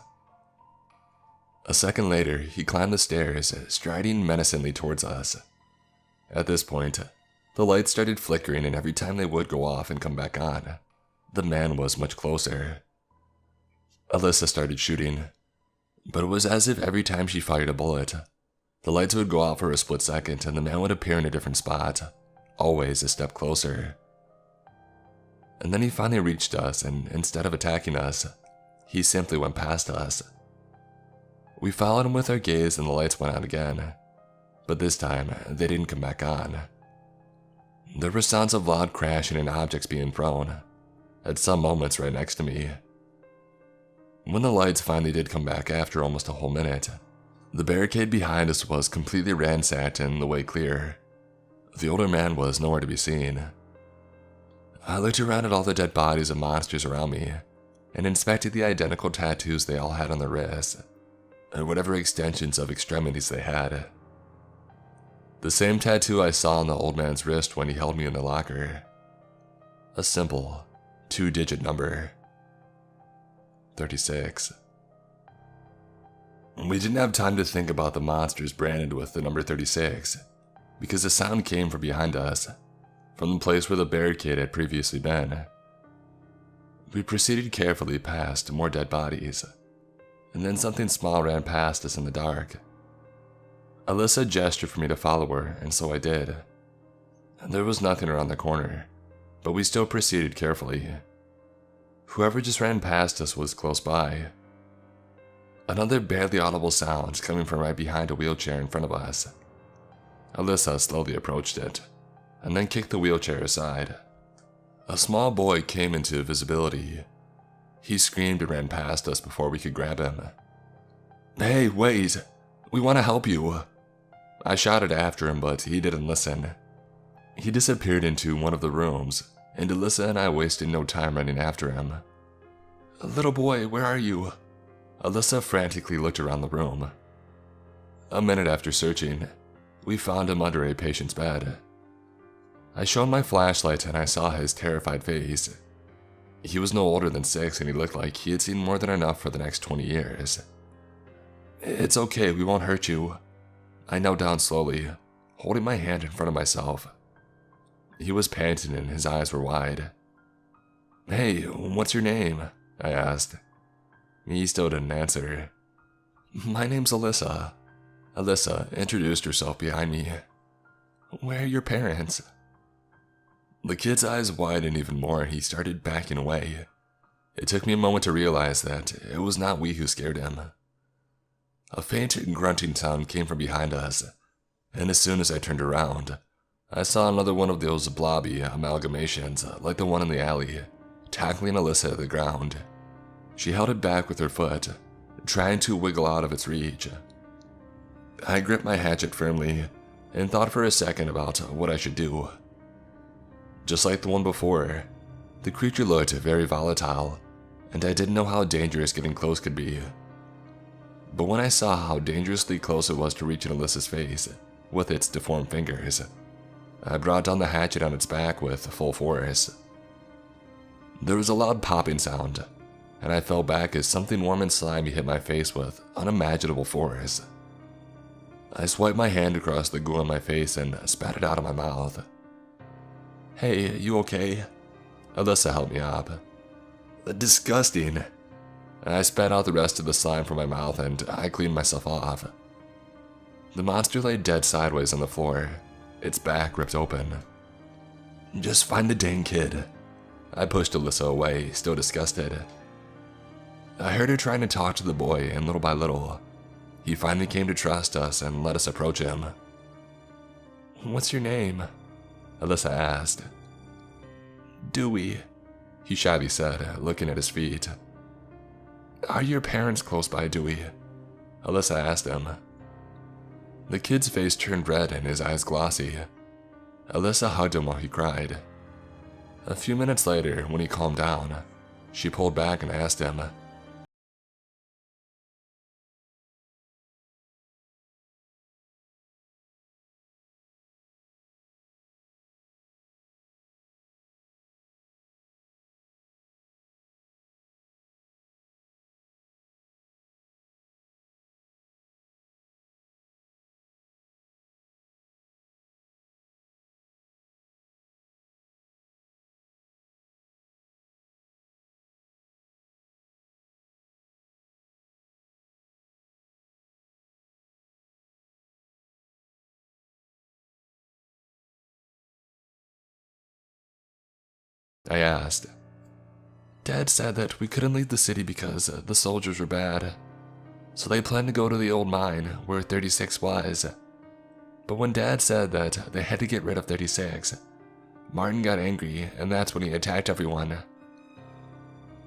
A second later, he climbed the stairs, striding menacingly towards us. At this point, the lights started flickering, and every time they would go off and come back on, the man was much closer. Alyssa started shooting, but it was as if every time she fired a bullet, The lights would go out for a split second and the man would appear in a different spot, always a step closer. And then he finally reached us, and instead of attacking us, he simply went past us. We followed him with our gaze and the lights went out again, but this time they didn't come back on. There were sounds of loud crashing and objects being thrown, at some moments right next to me. When the lights finally did come back after almost a whole minute, the barricade behind us was completely ransacked and the way clear. The older man was nowhere to be seen. I looked around at all the dead bodies of monsters around me and inspected the identical tattoos they all had on their wrists, and whatever extensions of extremities they had. The same tattoo I saw on the old man's wrist when he held me in the locker. A simple, 2-digit number. 36. We didn't have time to think about the monsters branded with the number 36, because the sound came from behind us, from the place where the barricade had previously been. We proceeded carefully past more dead bodies, and then something small ran past us in the dark. Alyssa gestured for me to follow her, and so I did. There was nothing around the corner, but we still proceeded carefully. Whoever just ran past us was close by. Another barely audible sound coming from right behind a wheelchair in front of us. Alyssa slowly approached it, and then kicked the wheelchair aside. A small boy came into visibility. He screamed and ran past us before we could grab him. "Hey, wait! We want to help you!" I shouted after him, but he didn't listen. He disappeared into one of the rooms, and Alyssa and I wasted no time running after him. "Little boy, where are you?" Alyssa frantically looked around the room. A minute after searching, we found him under a patient's bed. I shone my flashlight and I saw his terrified face. He was no older than 6 and he looked like he had seen more than enough for the next 20 years. "It's okay, we won't hurt you." I knelt down slowly, holding my hand in front of myself. He was panting and his eyes were wide. "Hey, what's your name?" I asked. He still didn't answer. "My name's Alyssa." Alyssa introduced herself behind me. "Where are your parents?" The kid's eyes widened even more and he started backing away. It took me a moment to realize that it was not we who scared him. A faint grunting sound came from behind us, and as soon as I turned around, I saw another one of those blobby amalgamations like the one in the alley, tackling Alyssa to the ground. She held it back with her foot, trying to wiggle out of its reach. I gripped my hatchet firmly and thought for a second about what I should do. Just like the one before, the creature looked very volatile, and I didn't know how dangerous getting close could be. But when I saw how dangerously close it was to reaching Alyssa's face with its deformed fingers, I brought down the hatchet on its back with full force. There was a loud popping sound, and I fell back as something warm and slimy hit my face with unimaginable force. I swiped my hand across the goo on my face and spat it out of my mouth. "Hey, you okay?" Alyssa helped me up. "Disgusting." I spat out the rest of the slime from my mouth and I cleaned myself off. The monster lay dead sideways on the floor, its back ripped open. "Just find the dang kid." I pushed Alyssa away, still disgusted. I heard her trying to talk to the boy, and little by little, he finally came to trust us and let us approach him. "What's your name?" Alyssa asked. "Dewey," he shyly said, looking at his feet. "Are your parents close by, Dewey?" Alyssa asked him. The kid's face turned red and his eyes glossy. Alyssa hugged him while he cried. A few minutes later, when he calmed down, she pulled back and asked him, I asked. Dad said that we couldn't leave the city because the soldiers were bad. So they planned to go to the old mine where 36 was. But when Dad said that they had to get rid of 36, Martin got angry, and that's when he attacked everyone.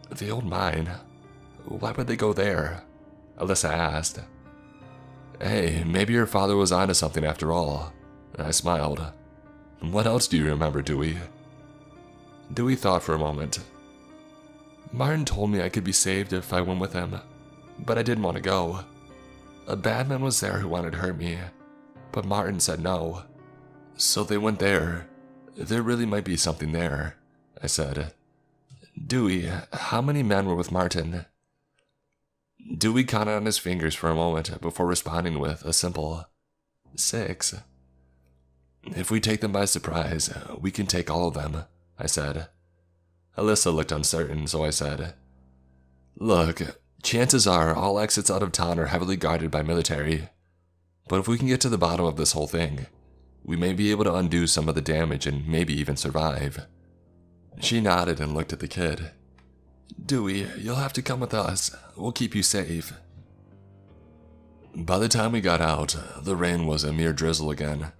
The old mine? Why would they go there? Alyssa asked. Hey, maybe your father was onto something after all. I smiled. What else do you remember, Dewey? Dewey thought for a moment. Martin told me I could be saved if I went with him, but I didn't want to go. A bad man was there who wanted to hurt me, but Martin said no. So they went there. There really might be something there, I said. Dewey, how many men were with Martin? Dewey counted on his fingers for a moment before responding with a simple 6. If we take them by surprise, we can take all of them, I said. Alyssa looked uncertain, so I said, Look, chances are all exits out of town are heavily guarded by military. But if we can get to the bottom of this whole thing, we may be able to undo some of the damage and maybe even survive. She nodded and looked at the kid. Dewey, you'll have to come with us. We'll keep you safe. By the time we got out, the rain was a mere drizzle again.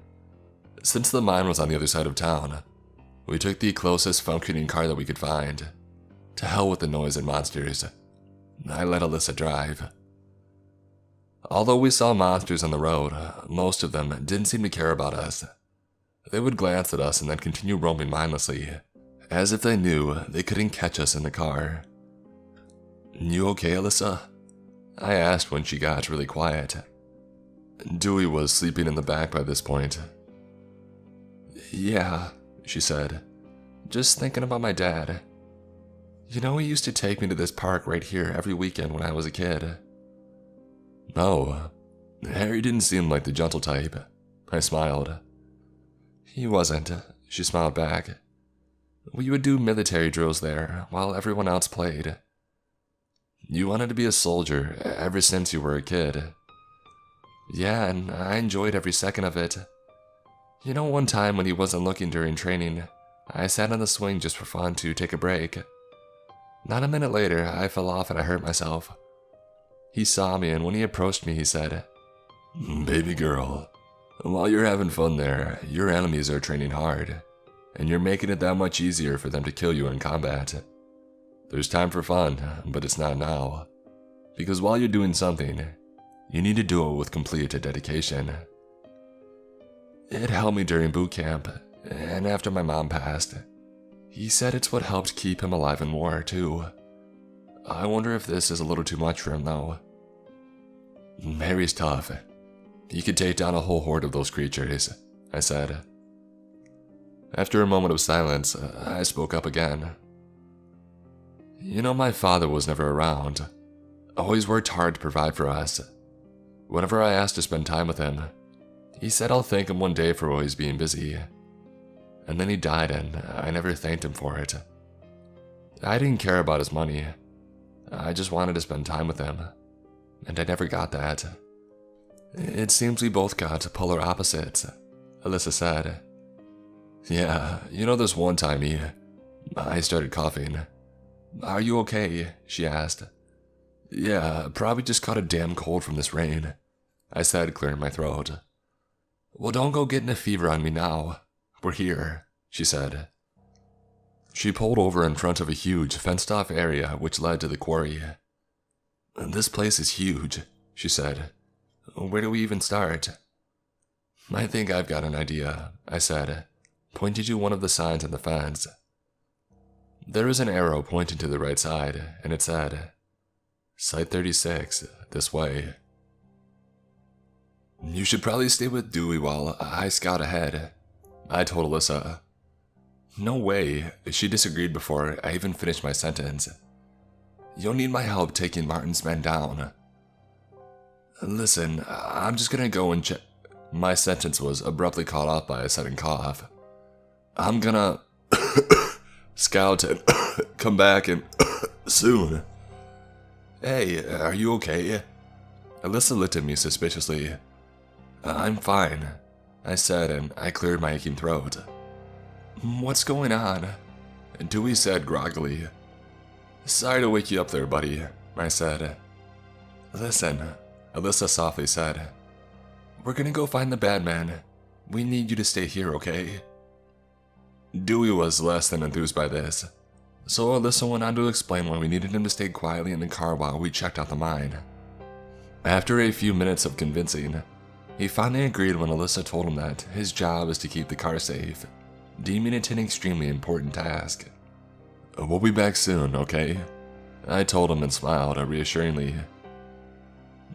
Since the mine was on the other side of town, we took the closest functioning car that we could find. To hell with the noise and monsters. I let Alyssa drive. Although we saw monsters on the road, most of them didn't seem to care about us. They would glance at us and then continue roaming mindlessly, as if they knew they couldn't catch us in the car. You okay, Alyssa? I asked when she got really quiet. Dewey was sleeping in the back by this point. Yeah, she said. Just thinking about my dad. You know, he used to take me to this park right here every weekend when I was a kid. No, Harry didn't seem like the gentle type. I smiled. He wasn't, she smiled back. We would do military drills there while everyone else played. You wanted to be a soldier ever since you were a kid. Yeah, and I enjoyed every second of it. You know, one time when he wasn't looking during training, I sat on the swing just for fun to take a break. Not a minute later, I fell off and I hurt myself. He saw me, and when he approached me, he said, Baby girl, while you're having fun there, your enemies are training hard, and you're making it that much easier for them to kill you in combat. There's time for fun, but it's not now. Because while you're doing something, you need to do it with complete dedication. It helped me during boot camp, and after my mom passed. He said it's what helped keep him alive in war, too. I wonder if this is a little too much for him, though. Harry's tough. He could take down a whole horde of those creatures, I said. After a moment of silence, I spoke up again. You know, my father was never around. Always worked hard to provide for us. Whenever I asked to spend time with him, he said I'll thank him one day for always being busy. And then he died, and I never thanked him for it. I didn't care about his money. I just wanted to spend time with him, and I never got that. It seems we both got polar opposites, Alyssa said. Yeah, you know, this one time I started coughing. Are you okay? She asked. Yeah, probably just caught a damn cold from this rain, I said, clearing my throat. Well, don't go getting a fever on me now. We're here, she said. She pulled over in front of a huge, fenced-off area which led to the quarry. This place is huge, she said. Where do we even start? I think I've got an idea, I said, pointing to one of the signs on the fence. There was an arrow pointing to the right side, and it said, Site 36, this way. You should probably stay with Dewey while I scout ahead, I told Alyssa. No way, she disagreed before I even finished my sentence. You'll need my help taking Martin's men down. Listen, I'm just gonna go and check. My sentence was abruptly cut off by a sudden cough. I'm gonna scout and come back and soon. Hey, are you okay? Alyssa looked at me suspiciously. I'm fine, I said, and I cleared my aching throat. What's going on? Dewey said groggily. "Sorry to wake you up there, buddy," I said. "Listen," Alyssa softly said. "We're gonna go find the bad man. We need you to stay here, okay?" Dewey was less than enthused by this, so Alyssa went on to explain why we needed him to stay quietly in the car while we checked out the mine. After a few minutes of convincing, he finally agreed when Alyssa told him that his job is to keep the car safe, deeming it an extremely important task. "We'll be back soon, okay?" I told him and smiled reassuringly.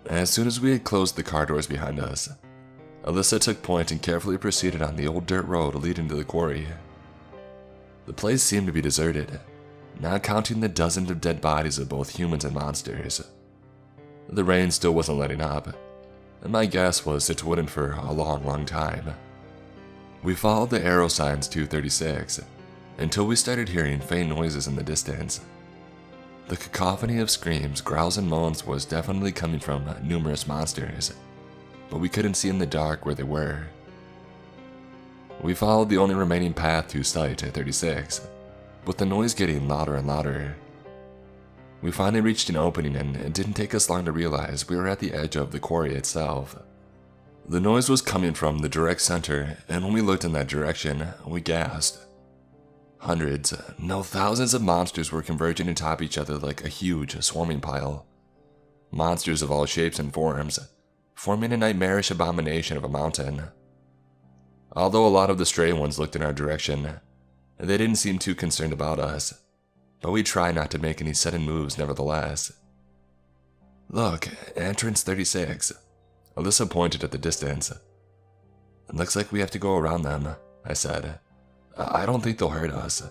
As soon as we had closed the car doors behind us, Alyssa took point and carefully proceeded on the old dirt road leading to the quarry. The place seemed to be deserted, not counting the dozens of dead bodies of both humans and monsters. The rain still wasn't letting up, and my guess was it wouldn't for a long time. We followed the arrow signs to 36 until we started hearing faint noises in the distance. The cacophony of screams, growls, and moans was definitely coming from numerous monsters, but we couldn't see in the dark where they were. We followed the only remaining path to site at 36, with the noise getting louder and louder. We finally reached an opening, and it didn't take us long to realize we were at the edge of the quarry itself. The noise was coming from the direct center, and when we looked in that direction, we gasped. Hundreds, no thousands of monsters were converging atop each other like a huge swarming pile. Monsters of all shapes and forms, forming a nightmarish abomination of a mountain. Although a lot of the stray ones looked in our direction, they didn't seem too concerned about us, but we tried not to make any sudden moves nevertheless. "Look, entrance 36. Alyssa pointed at the distance. "It looks like we have to go around them," I said. "I don't think they'll hurt us,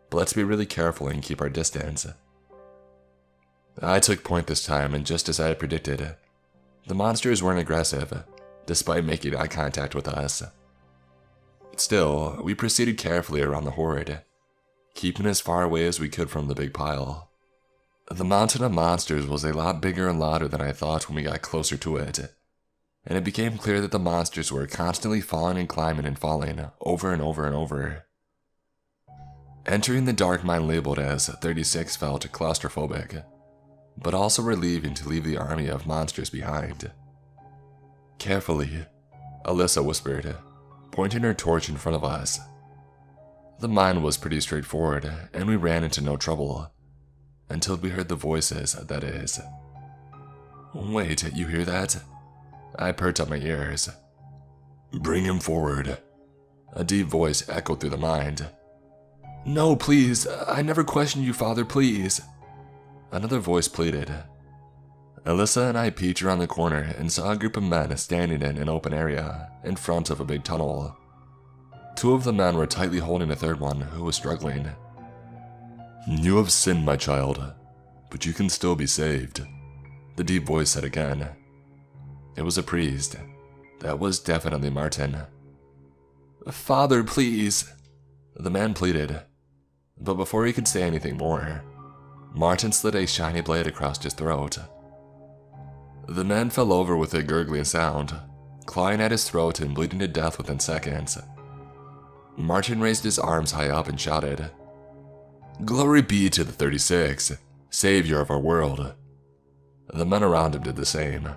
but let's be really careful and keep our distance." I took point this time, and just as I had predicted, the monsters weren't aggressive, despite making eye contact with us. Still, we proceeded carefully around the horde, keeping as far away as we could from the big pile. The mountain of monsters was a lot bigger and louder than I thought when we got closer to it, and it became clear that the monsters were constantly falling and climbing and falling over and over and over. Entering the dark mine labeled as 36 felt claustrophobic, but also relieving to leave the army of monsters behind. "Carefully," Alyssa whispered, pointing her torch in front of us. The mine was pretty straightforward, and we ran into no trouble, until we heard the voices, that is. "Wait, you hear that?" I perked up my ears. "Bring him forward," a deep voice echoed through the mind. "No, please, I never questioned you, Father, please," another voice pleaded. Alyssa and I peeked around the corner and saw a group of men standing in an open area in front of a big tunnel. Two of the men were tightly holding a third one who was struggling. "You have sinned, my child, but you can still be saved," the deep voice said again. It was a priest. That was definitely Martin. "Father, please," the man pleaded, but before he could say anything more, Martin slid a shiny blade across his throat. The man fell over with a gurgling sound, clawing at his throat and bleeding to death within seconds. Martin raised his arms high up and shouted, "Glory be to the 36, savior of our world." The men around him did the same.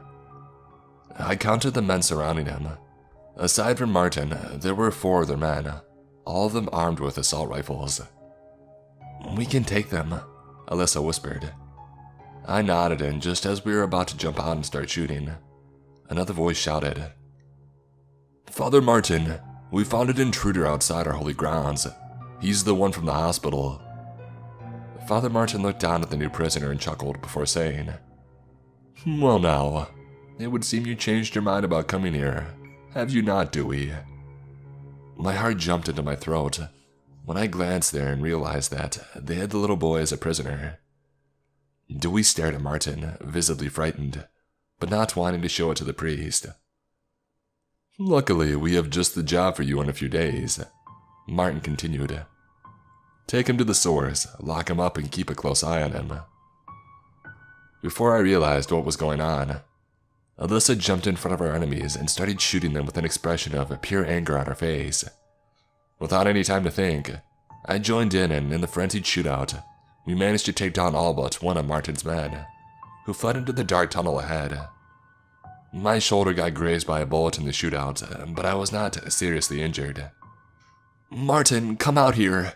I counted the men surrounding him. Aside from Martin, there were 4 other men, all of them armed with assault rifles. "We can take them," Alyssa whispered. I nodded, and just as we were about to jump out and start shooting, another voice shouted, "Father Martin, we found an intruder outside our holy grounds. He's the one from the hospital." Father Martin looked down at the new prisoner and chuckled before saying, "Well now, it would seem you changed your mind about coming here, have you not, Dewey?" My heart jumped into my throat when I glanced there and realized that they had the little boy as a prisoner. Dewey stared at Martin, visibly frightened, but not wanting to show it to the priest. "Luckily, we have just the job for you in a few days," Martin continued. "Take him to the source, lock him up, and keep a close eye on him." Before I realized what was going on, Alyssa jumped in front of our enemies and started shooting them with an expression of pure anger on her face. Without any time to think, I joined in, and in the frenzied shootout, we managed to take down all but one of Martin's men, who fled into the dark tunnel ahead. My shoulder got grazed by a bullet in the shootout, but I was not seriously injured. "Martin, come out here!"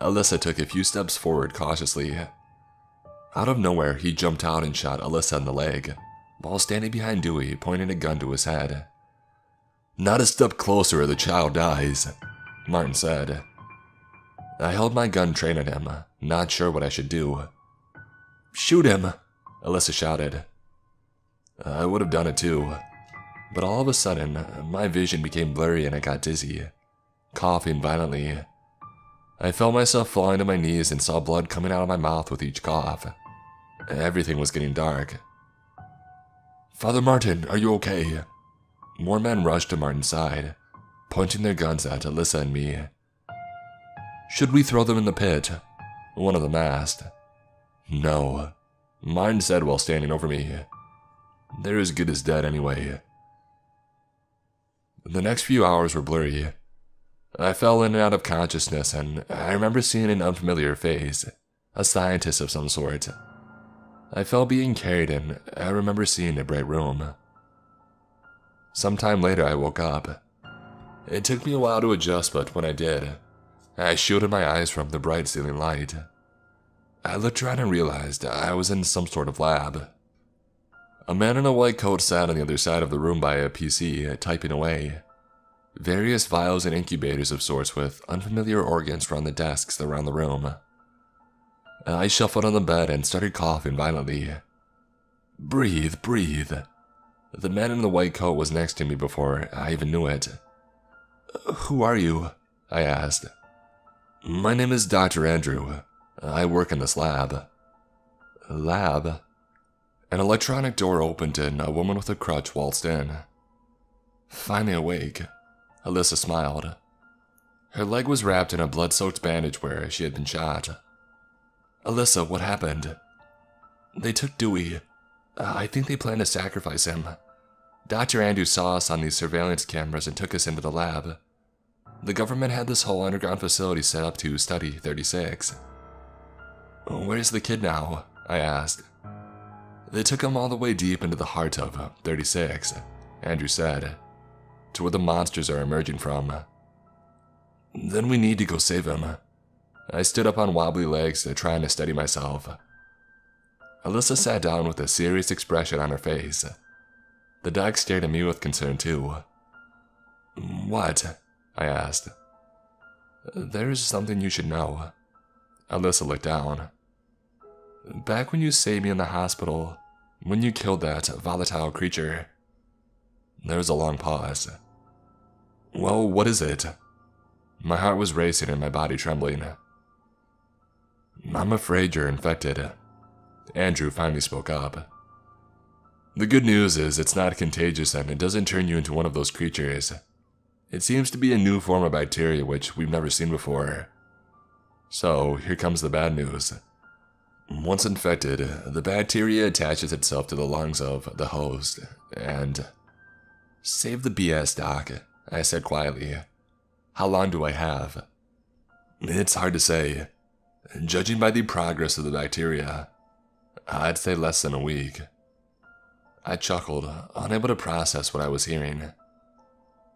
Alyssa took a few steps forward cautiously. Out of nowhere, he jumped out and shot Alyssa in the leg, while standing behind Dewey, pointing a gun to his head. "Not a step closer or the child dies," Martin said. I held my gun trained at him, not sure what I should do. "Shoot him!" Alyssa shouted. I would have done it too, but all of a sudden, my vision became blurry and I got dizzy, coughing violently. I felt myself falling to my knees and saw blood coming out of my mouth with each cough. Everything was getting dark. "Father Martin, are you okay?" More men rushed to Martin's side, pointing their guns at Alyssa and me. "Should we throw them in the pit?" one of them asked. "No," Martin said while standing over me. "They're as good as dead anyway." The next few hours were blurry. I fell in and out of consciousness, and I remember seeing an unfamiliar face, a scientist of some sort. I felt being carried, and I remember seeing a bright room. Sometime later, I woke up. It took me a while to adjust, but when I did, I shielded my eyes from the bright ceiling light. I looked around and realized I was in some sort of lab. A man in a white coat sat on the other side of the room by a PC, typing away. Various vials and incubators of sorts with unfamiliar organs were on the desks around the room. I shuffled on the bed and started coughing violently. "Breathe, breathe." The man in the white coat was next to me before I even knew it. "Who are you?" I asked. "My name is Dr. Andrew. I work in this lab." "Lab?" An electronic door opened and a woman with a crutch waltzed in. Finally awake, Alyssa smiled. Her leg was wrapped in a blood-soaked bandage where she had been shot. "Alyssa, what happened?" "They took Dewey. I think they planned to sacrifice him. Dr. Andrew saw us on these surveillance cameras and took us into the lab. The government had this whole underground facility set up to study 36. "Where's the kid now?" I asked. "They took him all the way deep into the heart of 36, Andrew said, to where the monsters are emerging from. "Then we need to go save him." I stood up on wobbly legs, trying to steady myself. Alyssa sat down with a serious expression on her face. The doc stared at me with concern too. "What?" I asked. "There's something you should know." Alyssa looked down. "Back when you saved me in the hospital, when you killed that volatile creature." There was a long pause. "Well, what is it?" My heart was racing and my body trembling. "I'm afraid you're infected." Andrew finally spoke up. "The good news is it's not contagious and it doesn't turn you into one of those creatures. It seems to be a new form of bacteria which we've never seen before. So, here comes the bad news. Once infected, the bacteria attaches itself to the lungs of the host, and..." "Save the BS, Doc," I said quietly. "How long do I have?" "It's hard to say. Judging by the progress of the bacteria, I'd say less than a week." I chuckled, unable to process what I was hearing.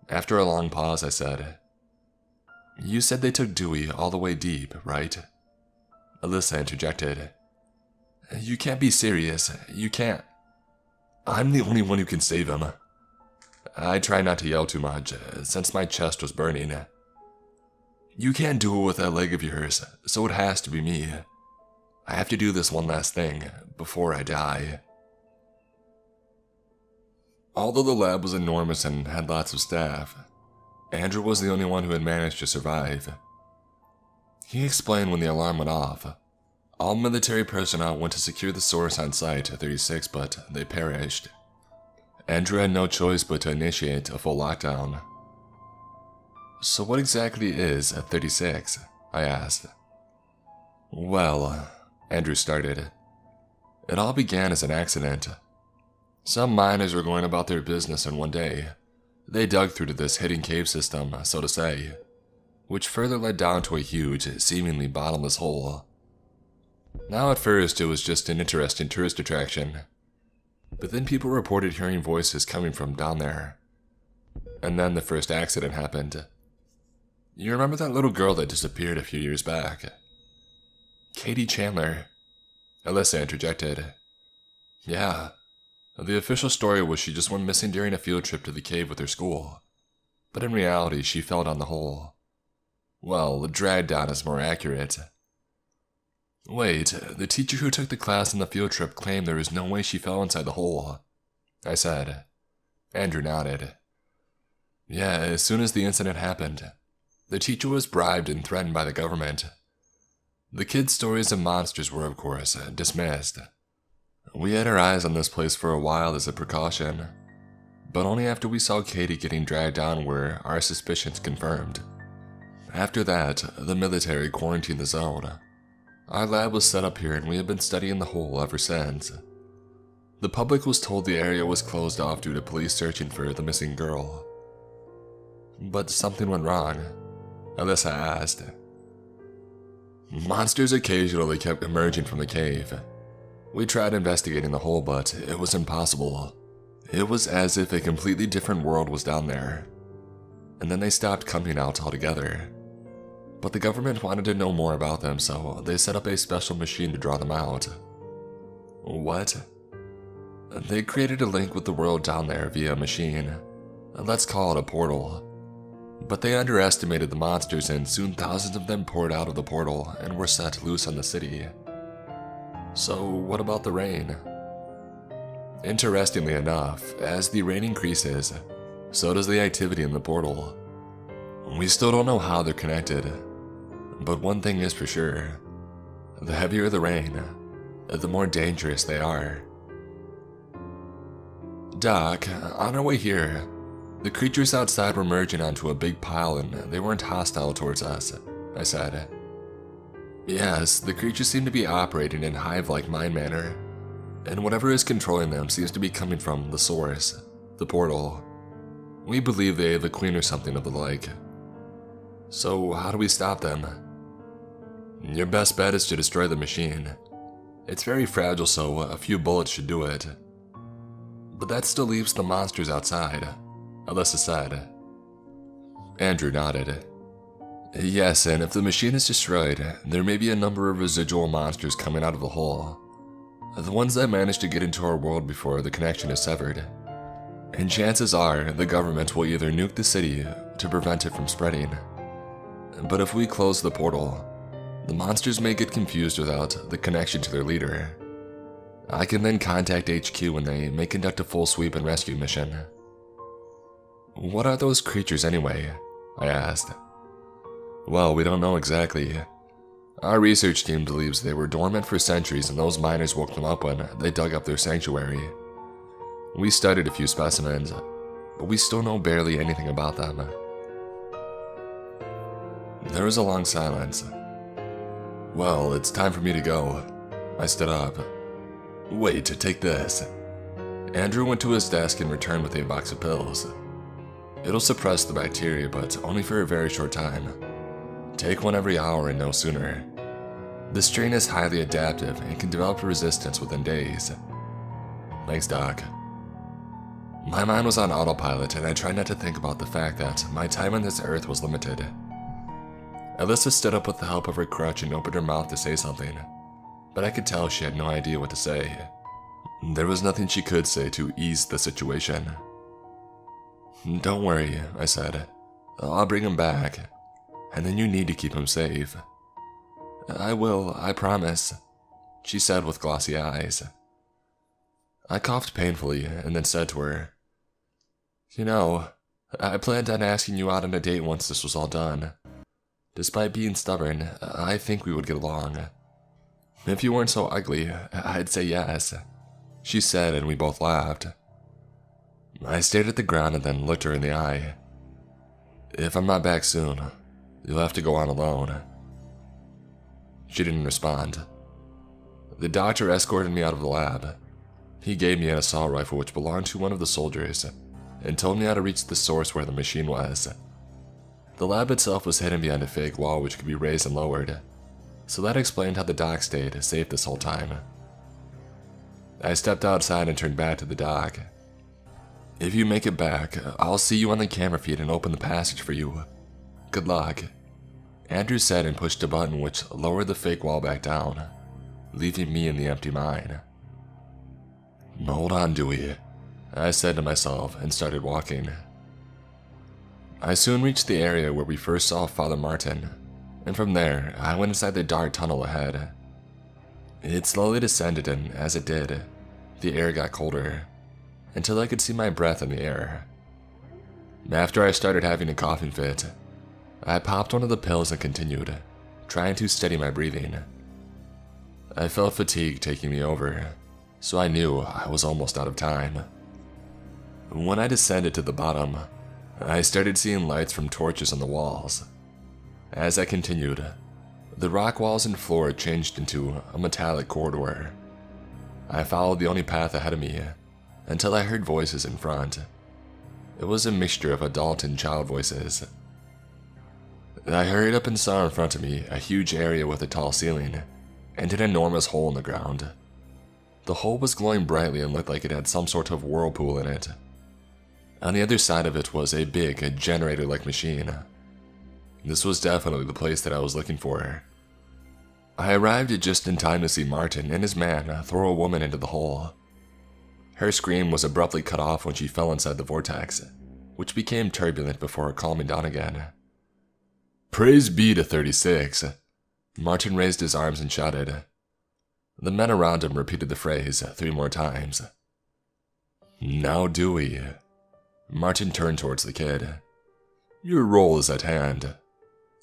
After a long pause, I said, "You said they took Dewey all the way deep, right?" Alyssa interjected. "You can't be serious. You can't." "I'm the only one who can save him." I tried not to yell too much, since my chest was burning. "You can't do it with that leg of yours, so it has to be me. I have to do this one last thing, before I die." Although the lab was enormous and had lots of staff, Andrew was the only one who had managed to survive. He explained when the alarm went off. All military personnel went to secure the source on Site 36, but they perished. Andrew had no choice but to initiate a full lockdown. "So what exactly is 36? I asked. "Well," Andrew started, "it all began as an accident. Some miners were going about their business, and one day, they dug through to this hidden cave system, so to say. which further led down to a huge, seemingly bottomless hole. Now at first it was just an interesting tourist attraction, but then people reported hearing voices coming from down there. And then the first accident happened. You remember that little girl that disappeared a few years back? Katie Chandler. Alyssa interjected. Yeah. The official story was she just went missing during a field trip to the cave with her school. But in reality, she fell down the hole. Well, dragged down is more accurate. Wait, the teacher who took the class on the field trip claimed there was no way she fell inside the hole, I said. Andrew nodded. Yeah, as soon as the incident happened, the teacher was bribed and threatened by the government. The kids' stories of monsters were, of course, dismissed. We had our eyes on this place for a while as a precaution, but only after we saw Katie getting dragged down were our suspicions confirmed. After that, the military quarantined the zone. Our lab was set up here and we have been studying the hole ever since. The public was told the area was closed off due to police searching for the missing girl. But something went wrong, Alyssa asked. Monsters occasionally kept emerging from the cave. We tried investigating the hole, but it was impossible. It was as if a completely different world was down there. And then they stopped coming out altogether. But the government wanted to know more about them, so they set up a special machine to draw them out. What? They created a link with the world down there via a machine. Let's call it a portal. But they underestimated the monsters and soon thousands of them poured out of the portal and were set loose on the city. So what about the rain? Interestingly enough, as the rain increases, so does the activity in the portal. We still don't know how they're connected, but one thing is for sure. The heavier the rain, the more dangerous they are. Doc, on our way here, the creatures outside were merging onto a big pile and they weren't hostile towards us, I said. Yes, the creatures seem to be operating in hive-like mind manner, and whatever is controlling them seems to be coming from the source, the portal. We believe they have a queen or something of the like. So how do we stop them? Your best bet is to destroy the machine. It's very fragile, so a few bullets should do it. But that still leaves the monsters outside, Alyssa said. Andrew nodded. Yes, and if the machine is destroyed, there may be a number of residual monsters coming out of the hole. The ones that managed to get into our world before the connection is severed. And chances are the government will either nuke the city to prevent it from spreading. But if we close the portal, the monsters may get confused without the connection to their leader. I can then contact HQ and they may conduct a full sweep and rescue mission. What are those creatures anyway? I asked. Well, we don't know exactly. Our research team believes they were dormant for centuries and those miners woke them up when they dug up their sanctuary. We studied a few specimens, but we still know barely anything about them. There was a long silence. Well, it's time for me to go. I stood up. Wait, take this. Andrew went to his desk and returned with a box of pills. It'll suppress the bacteria, but only for a very short time. Take one every hour and no sooner. This strain is highly adaptive and can develop a resistance within days. Thanks, Doc. My mind was on autopilot and I tried not to think about the fact that my time on this earth was limited. Alyssa stood up with the help of her crutch and opened her mouth to say something, but I could tell she had no idea what to say. There was nothing she could say to ease the situation. Don't worry, I said. I'll bring him back, and then you need to keep him safe. I will, I promise, she said with glossy eyes. I coughed painfully and then said to her, You know, I planned on asking you out on a date once this was all done. Despite being stubborn, I think we would get along. If you weren't so ugly, I'd say yes, she said, and we both laughed. I stared at the ground and then looked her in the eye. If I'm not back soon, you'll have to go on alone. She didn't respond. The doctor escorted me out of the lab. He gave me an assault rifle which belonged to one of the soldiers and told me how to reach the source where the machine was. The lab itself was hidden behind a fake wall which could be raised and lowered, so that explained how the dock stayed safe this whole time. I stepped outside and turned back to the dock. "If you make it back, I'll see you on the camera feed and open the passage for you. Good luck," Andrew said and pushed a button which lowered the fake wall back down, leaving me in the empty mine. "Hold on, Dewey," I said to myself and started walking. I soon reached the area where we first saw Father Martin, and from there, I went inside the dark tunnel ahead. It slowly descended, and as it did, the air got colder, until I could see my breath in the air. After I started having a coughing fit, I popped one of the pills and continued, trying to steady my breathing. I felt fatigue taking me over, so I knew I was almost out of time. When I descended to the bottom, I started seeing lights from torches on the walls. As I continued, the rock walls and floor changed into a metallic corridor. I followed the only path ahead of me until I heard voices in front. It was a mixture of adult and child voices. I hurried up and saw in front of me a huge area with a tall ceiling and an enormous hole in the ground. The hole was glowing brightly and looked like it had some sort of whirlpool in it. On the other side of it was a big generator-like machine. This was definitely the place that I was looking for. I arrived just in time to see Martin and his man throw a woman into the hole. Her scream was abruptly cut off when she fell inside the vortex, which became turbulent before calming down again. "Praise be to 36. Martin raised his arms and shouted. The men around him repeated the phrase 3 more times. "Now, Dewey." Martin turned towards the kid. "Your role is at hand.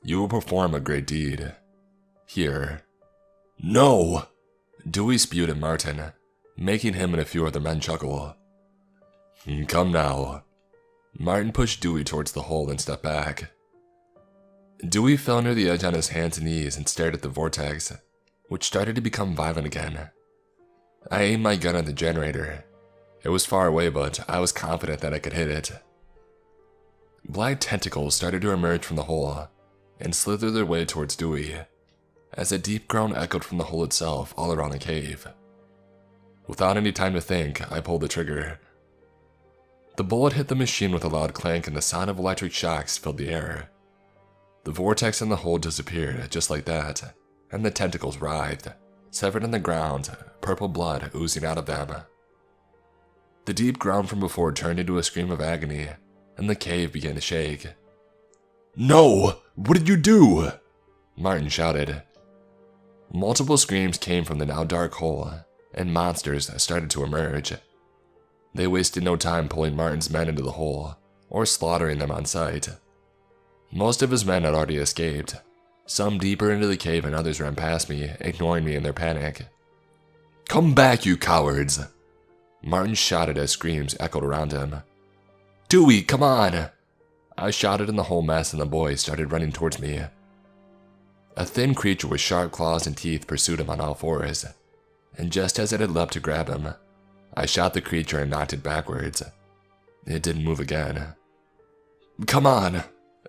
You will perform a great deed. Here." "No!" Dewey spewed at Martin, making him and a few other men chuckle. "Come now." Martin pushed Dewey towards the hole and stepped back. Dewey fell near the edge on his hands and knees and stared at the vortex, which started to become violent again. I aimed my gun at the generator. It was far away, but I was confident that I could hit it. Black tentacles started to emerge from the hole and slither their way towards Dewey, as a deep groan echoed from the hole itself all around the cave. Without any time to think, I pulled the trigger. The bullet hit the machine with a loud clank and the sound of electric shocks filled the air. The vortex in the hole disappeared just like that, and the tentacles writhed, severed in the ground, purple blood oozing out of them. The deep groan from before turned into a scream of agony, and the cave began to shake. "No! What did you do?" Martin shouted. Multiple screams came from the now dark hole, and monsters started to emerge. They wasted no time pulling Martin's men into the hole, or slaughtering them on sight. Most of his men had already escaped, some deeper into the cave and others ran past me, ignoring me in their panic. "Come back, you cowards!" Martin shouted as screams echoed around him. "Dewey, come on!" I shouted in the whole mess and the boys started running towards me. A thin creature with sharp claws and teeth pursued him on all fours, and just as it had leapt to grab him, I shot the creature and knocked it backwards. It didn't move again. "Come on!"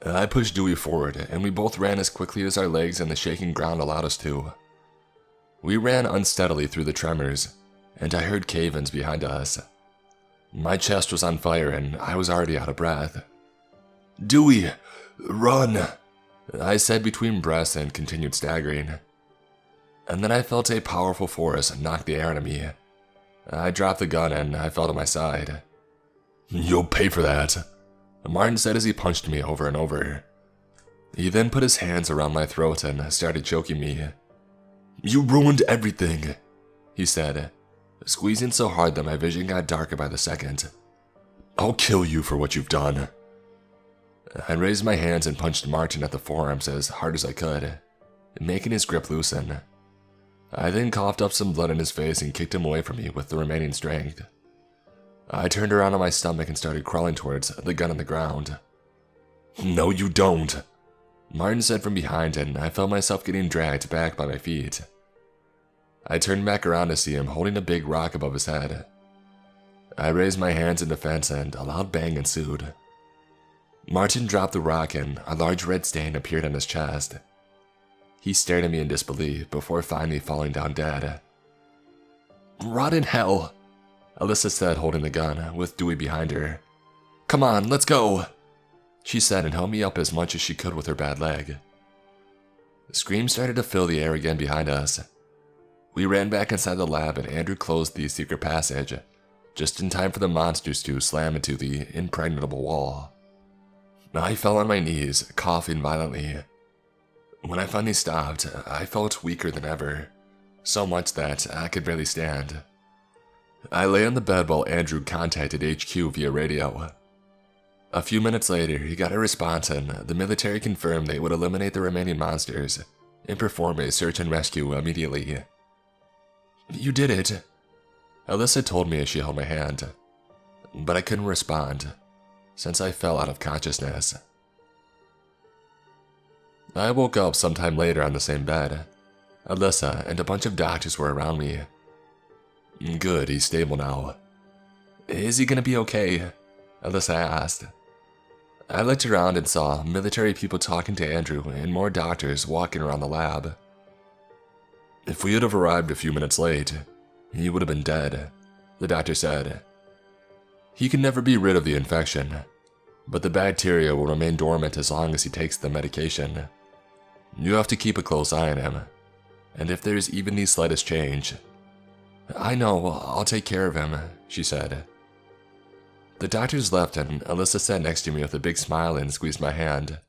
I pushed Dewey forward, and we both ran as quickly as our legs and the shaking ground allowed us to. We ran unsteadily through the tremors, and I heard cave-ins behind us. My chest was on fire and I was already out of breath. "Dewey, run!" I said between breaths and continued staggering. And then I felt a powerful force knock the air out of me. I dropped the gun and I fell to my side. "You'll pay for that," Martin said as he punched me over and over. He then put his hands around my throat and started choking me. "You ruined everything," he said, squeezing so hard that my vision got darker by the second. "I'll kill you for what you've done." I raised my hands and punched Martin at the forearms as hard as I could, making his grip loosen. I then coughed up some blood in his face and kicked him away from me with the remaining strength. I turned around on my stomach and started crawling towards the gun on the ground. "No, you don't," Martin said from behind, and I felt myself getting dragged back by my feet. I turned back around to see him holding a big rock above his head. I raised my hands in defense and a loud bang ensued. Martin dropped the rock and a large red stain appeared on his chest. He stared at me in disbelief before finally falling down dead. "Rot in hell," Alyssa said, holding the gun, with Dewey behind her. "Come on, let's go," she said and held me up as much as she could with her bad leg. The screams started to fill the air again behind us. We ran back inside the lab and Andrew closed the secret passage, just in time for the monsters to slam into the impregnable wall. I fell on my knees, coughing violently. When I finally stopped, I felt weaker than ever, so much that I could barely stand. I lay on the bed while Andrew contacted HQ via radio. A few minutes later, he got a response and the military confirmed they would eliminate the remaining monsters and perform a search and rescue immediately. "You did it," Alyssa told me as she held my hand, but I couldn't respond since I fell out of consciousness. I woke up sometime later on the same bed. Alyssa and a bunch of doctors were around me. "Good, he's stable now." "Is he gonna be okay?" Alyssa asked. I looked around and saw military people talking to Andrew and more doctors walking around the lab. "If we had have arrived a few minutes late, he would have been dead," the doctor said. "He can never be rid of the infection, but the bacteria will remain dormant as long as he takes the medication. You have to keep a close eye on him, and if there's even the slightest change..." "I know, I'll take care of him," she said. The doctors left and Alyssa sat next to me with a big smile and squeezed my hand.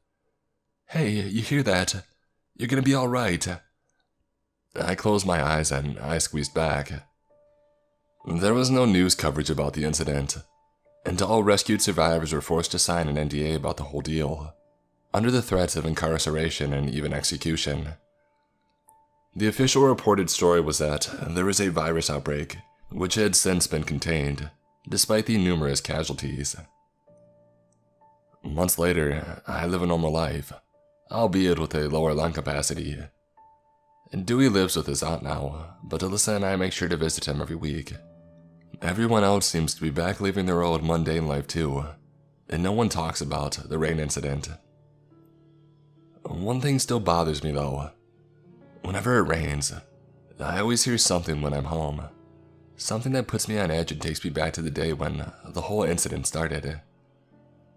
"Hey, you hear that? You're gonna be alright." I closed my eyes and I squeezed back. There was no news coverage about the incident, and all rescued survivors were forced to sign an NDA about the whole deal, under the threats of incarceration and even execution. The official reported story was that there was a virus outbreak, which had since been contained, despite the numerous casualties. Months later, I live a normal life, albeit with a lower lung capacity. Dewey lives with his aunt now, but Alyssa and I make sure to visit him every week. Everyone else seems to be back living their old mundane life too, and no one talks about the rain incident. One thing still bothers me though. Whenever it rains, I always hear something when I'm home. Something that puts me on edge and takes me back to the day when the whole incident started.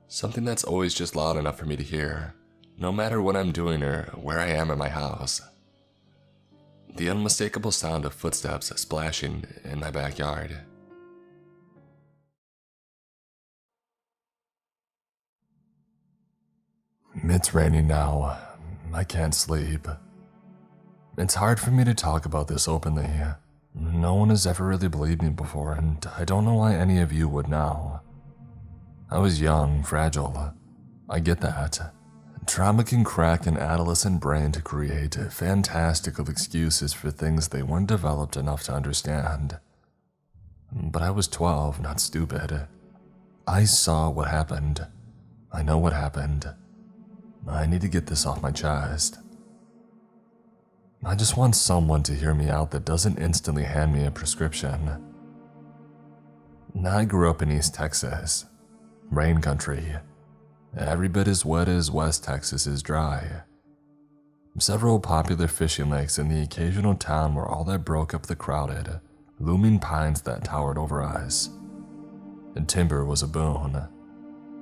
Something that's always just loud enough for me to hear, no matter what I'm doing or where I am in my house. The unmistakable sound of footsteps splashing in my backyard. It's raining now. I can't sleep. It's hard for me to talk about this openly. No one has ever really believed me before, and I don't know why any of you would now. I was young, fragile. I get that. Trauma can crack an adolescent brain to create fantastical excuses for things they weren't developed enough to understand. But I was 12, not stupid. I saw what happened. I know what happened. I need to get this off my chest. I just want someone to hear me out that doesn't instantly hand me a prescription. I grew up in East Texas, rain country. Every bit as wet as West Texas is dry. Several popular fishing lakes and the occasional town were all that broke up the crowded, looming pines that towered over us. And timber was a boon.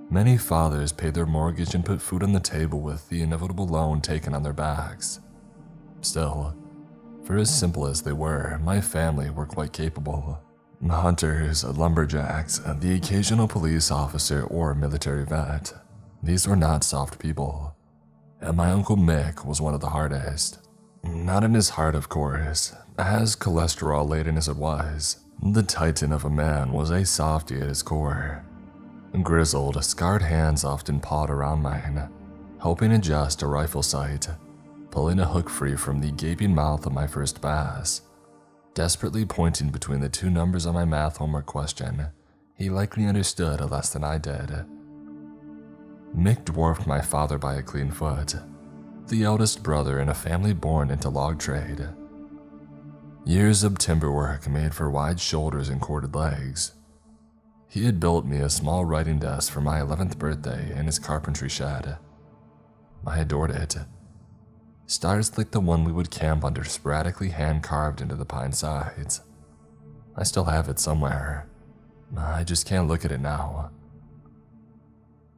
Many fathers paid their mortgage and put food on the table with the inevitable loan taken on their backs. Still, for as simple as they were, my family were quite capable. Hunters, lumberjacks, the occasional police officer or military vet. These were not soft people. And my Uncle Mick was one of the hardest. Not in his heart, of course. As cholesterol-laden as it was, the titan of a man was a softy at his core. Grizzled, scarred hands often pawed around mine, helping adjust a rifle sight, pulling a hook free from the gaping mouth of my first bass. Desperately pointing between the two numbers on my math homework question, he likely understood less than I did. Mick dwarfed my father by a clean foot, the eldest brother in a family born into log trade. Years of timber work made for wide shoulders and corded legs. He had built me a small writing desk for my 11th birthday in his carpentry shed. I adored it. Stars like the one we would camp under sporadically hand-carved into the pine sides. I still have it somewhere. I just can't look at it now.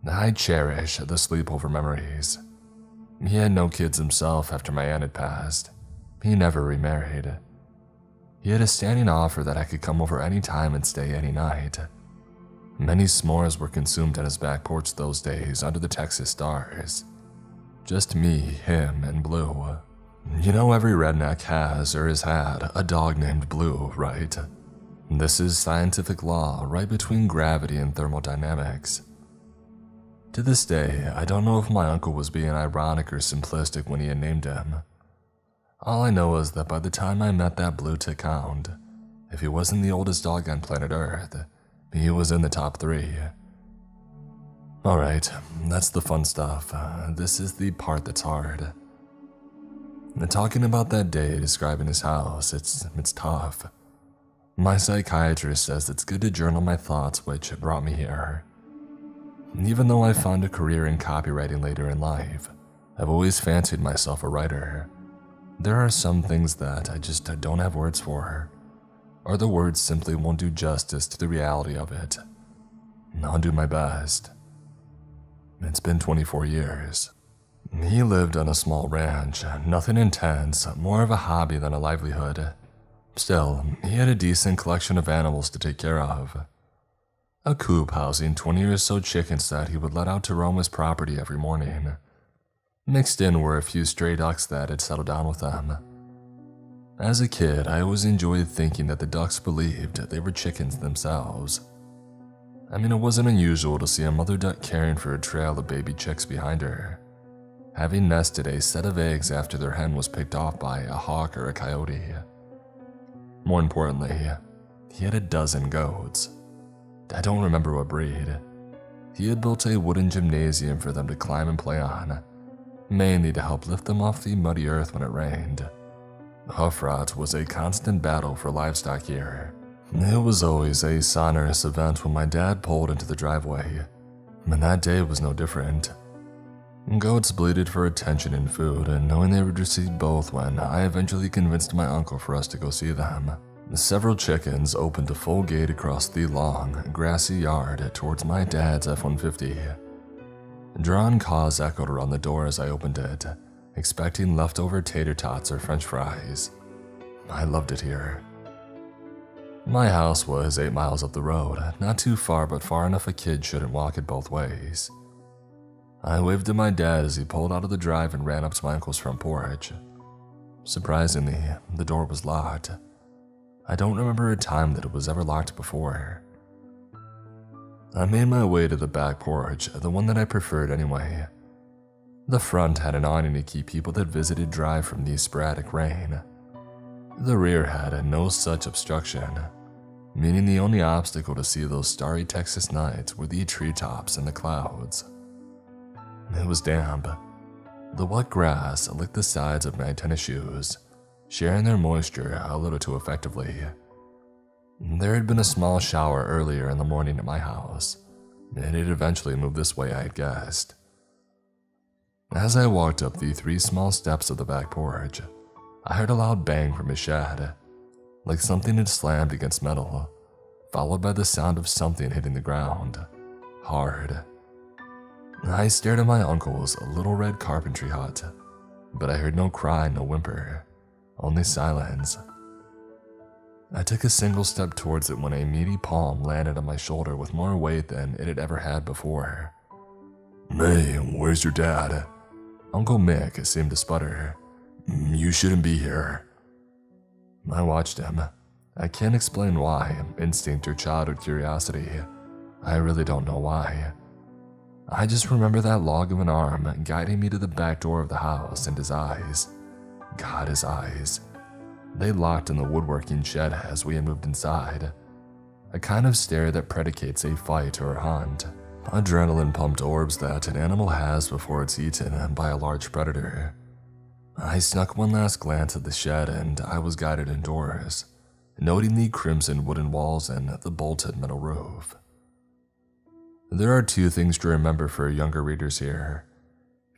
I cherish the sleepover memories. He had no kids himself after my aunt had passed. He never remarried. He had a standing offer that I could come over any time and stay any night. Many s'mores were consumed at his back porch those days under the Texas stars. Just me, him, and Blue. You know every redneck has or has had a dog named Blue, right? This is scientific law right between gravity and thermodynamics. To this day, I don't know if my uncle was being ironic or simplistic when he had named him. All I know is that by the time I met that blue tick hound, if he wasn't the oldest dog on planet Earth, he was in the top 3. Alright, that's the fun stuff. This is the part that's hard. Talking about that day, describing his house, it's tough. My psychiatrist says it's good to journal my thoughts, which brought me here. Even though I found a career in copywriting later in life, I've always fancied myself a writer. There are some things that I just don't have words for, or the words simply won't do justice to the reality of it. I'll do my best. It's been 24 years. He lived on a small ranch, nothing intense, more of a hobby than a livelihood. Still, he had a decent collection of animals to take care of. A coop housing 20 or so chickens that he would let out to roam his property every morning. Mixed in were a few stray ducks that had settled down with them. As a kid, I always enjoyed thinking that the ducks believed they were chickens themselves. I mean, it wasn't unusual to see a mother duck caring for a trail of baby chicks behind her, having nested a set of eggs after their hen was picked off by a hawk or a coyote. More importantly, he had a dozen goats. I don't remember what breed. He had built a wooden gymnasium for them to climb and play on, mainly to help lift them off the muddy earth when it rained. Hoof rot was a constant battle for livestock here. It was always a sonorous event when my dad pulled into the driveway, and that day was no different. Goats bleated for attention and food, and knowing they would receive both when I eventually convinced my uncle for us to go see them. Several chickens opened a full gate across the long, grassy yard towards my dad's F-150. Drawn caws echoed around the door as I opened it, expecting leftover tater tots or french fries. I loved it here. My house was 8 miles up the road, not too far but far enough a kid shouldn't walk it both ways. I waved to my dad as he pulled out of the drive and ran up to my uncle's front porch. Surprisingly, the door was locked. I don't remember a time that it was ever locked before. I made my way to the back porch, the one that I preferred anyway. The front had an awning to keep people that visited dry from the sporadic rain. The rear had no such obstruction, meaning the only obstacle to see those starry Texas nights were the treetops and the clouds. It was damp. The wet grass licked the sides of my tennis shoes, sharing their moisture a little too effectively. There had been a small shower earlier in the morning at my house, and it eventually moved this way, I had guessed. As I walked up the 3 small steps of the back porch, I heard a loud bang from his shed, like something had slammed against metal, followed by the sound of something hitting the ground, hard. I stared at my uncle's little red carpentry hut, but I heard no cry, no whimper, only silence. I took a single step towards it when a meaty palm landed on my shoulder with more weight than it had ever had before. "May, where's your dad?" Uncle Mick seemed to sputter. "You shouldn't be here." I watched him. I can't explain why, instinct or childhood curiosity. I really don't know why. I just remember that log of an arm guiding me to the back door of the house and his eyes. God, his eyes. They locked in the woodworking shed as we had moved inside. A kind of stare that predicates a fight or a hunt. Adrenaline-pumped orbs that an animal has before it's eaten by a large predator. I snuck one last glance at the shed and I was guided indoors, noting the crimson wooden walls and the bolted metal roof. There are two things to remember for younger readers here.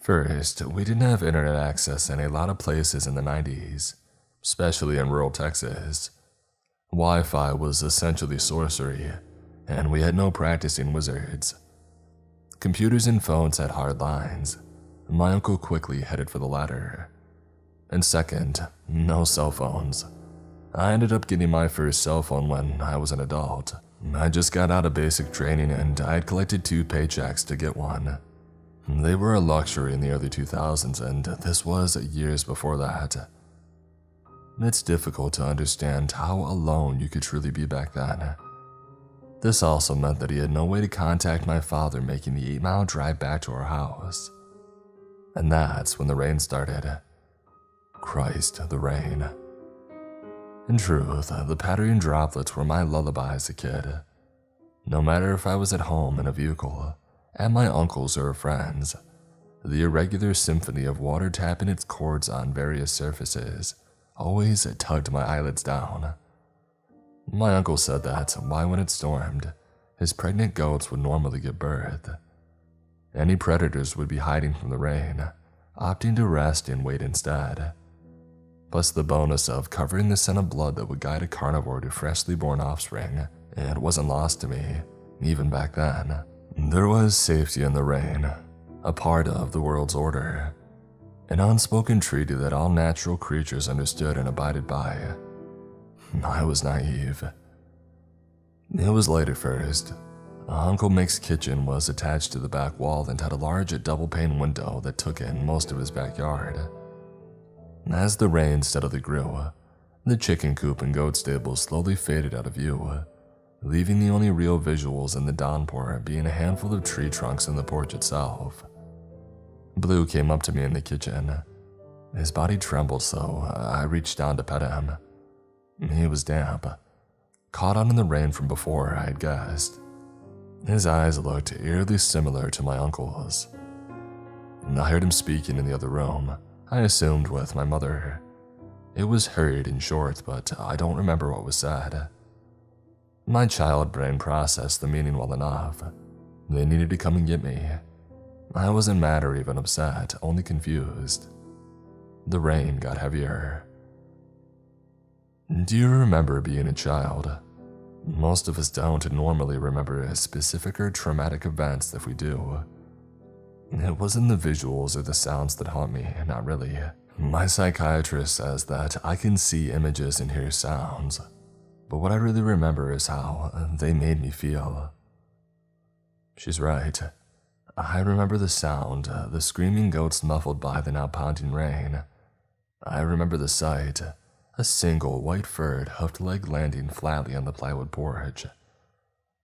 First, we didn't have internet access in a lot of places in the 90s, especially in rural Texas. Wi-Fi was essentially sorcery, and we had no practicing wizards. Computers and phones had hard lines. My uncle quickly headed for the latter. And second, no cell phones. I ended up getting my first cell phone when I was an adult. I just got out of basic training and I had collected 2 paychecks to get one. They were a luxury in the early 2000s, and this was years before that. It's difficult to understand how alone you could truly be back then. This also meant that he had no way to contact my father, making the 8-mile drive back to our house. And that's when the rain started. Christ, the rain. In truth, the pattering droplets were my lullaby as a kid. No matter if I was at home in a vehicle, at my uncle's or friends, the irregular symphony of water tapping its chords on various surfaces always tugged my eyelids down. My uncle said that why when it stormed, his pregnant goats would normally give birth. Any predators would be hiding from the rain, opting to rest and wait instead. Plus the bonus of covering the scent of blood that would guide a carnivore to freshly born offspring, it wasn't lost to me, even back then. There was safety in the rain, a part of the world's order, an unspoken treaty that all natural creatures understood and abided by. I was naive. It was late at first. Uncle Mick's kitchen was attached to the back wall and had a large double-pane window that took in most of his backyard. As the rain steadily grew, the chicken coop and goat stable slowly faded out of view, leaving the only real visuals in the downpour being a handful of tree trunks in the porch itself. Blue came up to me in the kitchen. His body trembled, so I reached down to pet him. He was damp, caught out in the rain from before, I had guessed. His eyes looked eerily similar to my uncle's. I heard him speaking in the other room, I assumed with my mother. It was hurried and short, but I don't remember what was said. My child brain processed the meaning well enough. They needed to come and get me. I wasn't mad or even upset, only confused. The rain got heavier. Do you remember being a child? Most of us don't normally remember specific or traumatic events if we do. It wasn't the visuals or the sounds that haunt me, not really. My psychiatrist says that I can see images and hear sounds, but what I really remember is how they made me feel. She's right. I remember the sound, the screaming goats muffled by the now pounding rain. I remember the sight, a single white-furred, hoofed leg landing flatly on the plywood porch.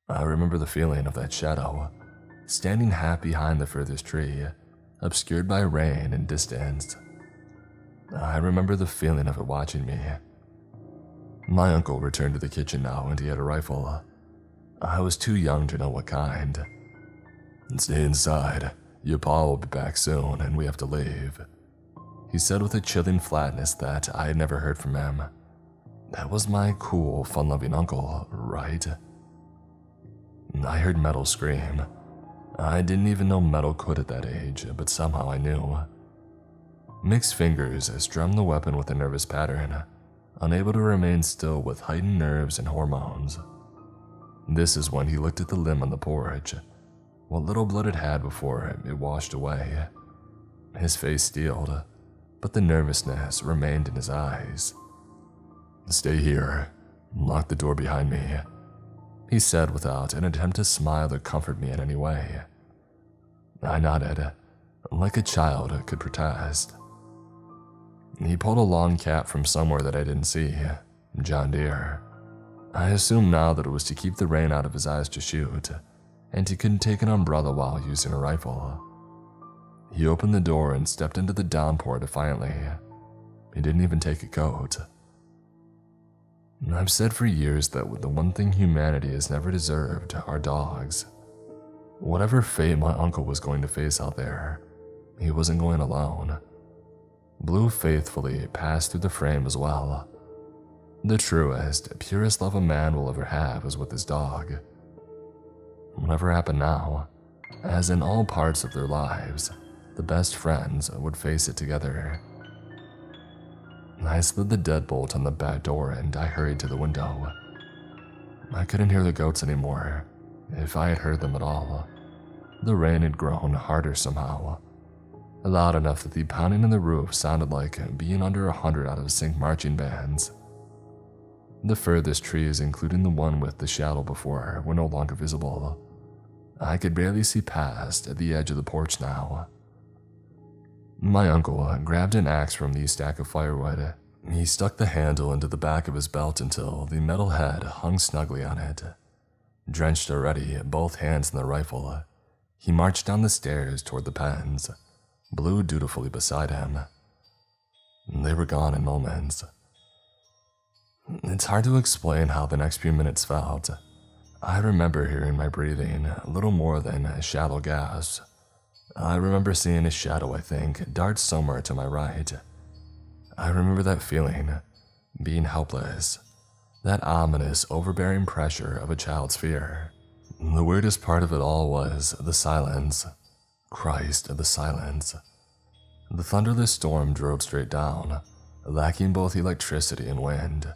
I remember the feeling of that shadow, standing half behind the furthest tree, obscured by rain and distance. I remember the feeling of it watching me. My uncle returned to the kitchen now and he had a rifle. I was too young to know what kind. Stay inside. Your pa will be back soon and we have to leave, he said with a chilling flatness that I had never heard from him. That was my cool, fun-loving uncle, right? I heard metal scream. I didn't even know metal could at that age, but somehow I knew. Mick's fingers strummed the weapon with a nervous pattern, unable to remain still with heightened nerves and hormones. This is when he looked at the limb on the porch. What little blood it had before it washed away. His face steeled, but the nervousness remained in his eyes. Stay here. Lock the door behind me, he said without an attempt to smile or comfort me in any way. I nodded, like a child could protest. He pulled a long cap from somewhere that I didn't see. John Deere. I assumed now that it was to keep the rain out of his eyes to shoot, and he couldn't take an umbrella while using a rifle. He opened the door and stepped into the downpour defiantly. He didn't even take a coat. I've said for years that the one thing humanity has never deserved are dogs. Whatever fate my uncle was going to face out there, he wasn't going alone. Blue faithfully passed through the frame as well. The truest, purest love a man will ever have is with his dog. Whatever happened now, as in all parts of their lives, the best friends would face it together. I slid the deadbolt on the back door and I hurried to the window. I couldn't hear the goats anymore, if I had heard them at all. The rain had grown harder somehow, loud enough that the pounding on the roof sounded like being under 100 out of sync marching bands. The furthest trees, including the one with the shadow before, were no longer visible. I could barely see past at the edge of the porch now. My uncle grabbed an axe from the stack of firewood. He stuck the handle into the back of his belt until the metal head hung snugly on it. Drenched already, both hands in the rifle, he marched down the stairs toward the pens, Blue dutifully beside him. They were gone in moments. It's hard to explain how the next few minutes felt. I remember hearing my breathing, little more than shallow gasps. I remember seeing a shadow, I think, dart somewhere to my right. I remember that feeling, being helpless, that ominous, overbearing pressure of a child's fear. The weirdest part of it all was the silence. Christ, the silence. The thunderless storm drove straight down, lacking both electricity and wind.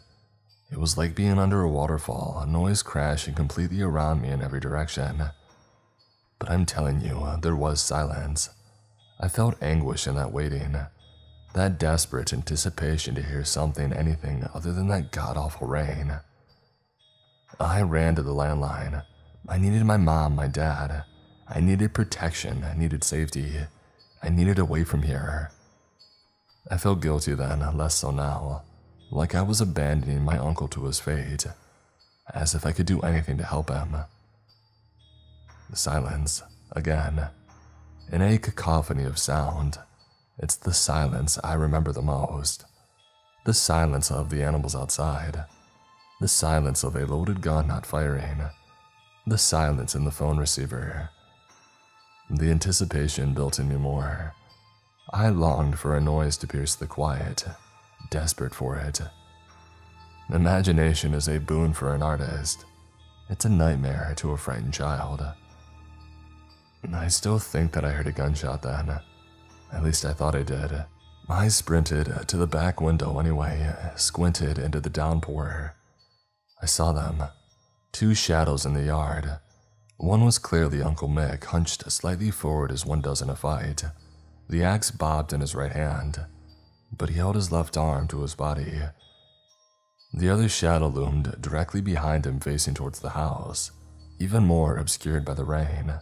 It was like being under a waterfall, a noise crashing completely around me in every direction. But I'm telling you, there was silence. I felt anguish in that waiting, that desperate anticipation to hear something, anything other than that god-awful rain. I ran to the landline. I needed my mom, my dad. I needed protection, I needed safety. I needed away from here. I felt guilty then, less so now, like I was abandoning my uncle to his fate, as if I could do anything to help him. Silence, again, in a cacophony of sound. It's the silence I remember the most. The silence of the animals outside. The silence of a loaded gun not firing. The silence in the phone receiver. The anticipation built in me more. I longed for a noise to pierce the quiet, desperate for it. Imagination is a boon for an artist. It's a nightmare to a frightened child. I still think that I heard a gunshot then. At least I thought I did. I sprinted to the back window anyway, squinted into the downpour. I saw them. Two shadows in the yard. One was clearly Uncle Mick, hunched slightly forward as one does in a fight. The axe bobbed in his right hand, but he held his left arm to his body. The other shadow loomed directly behind him, facing towards the house, even more obscured by the rain.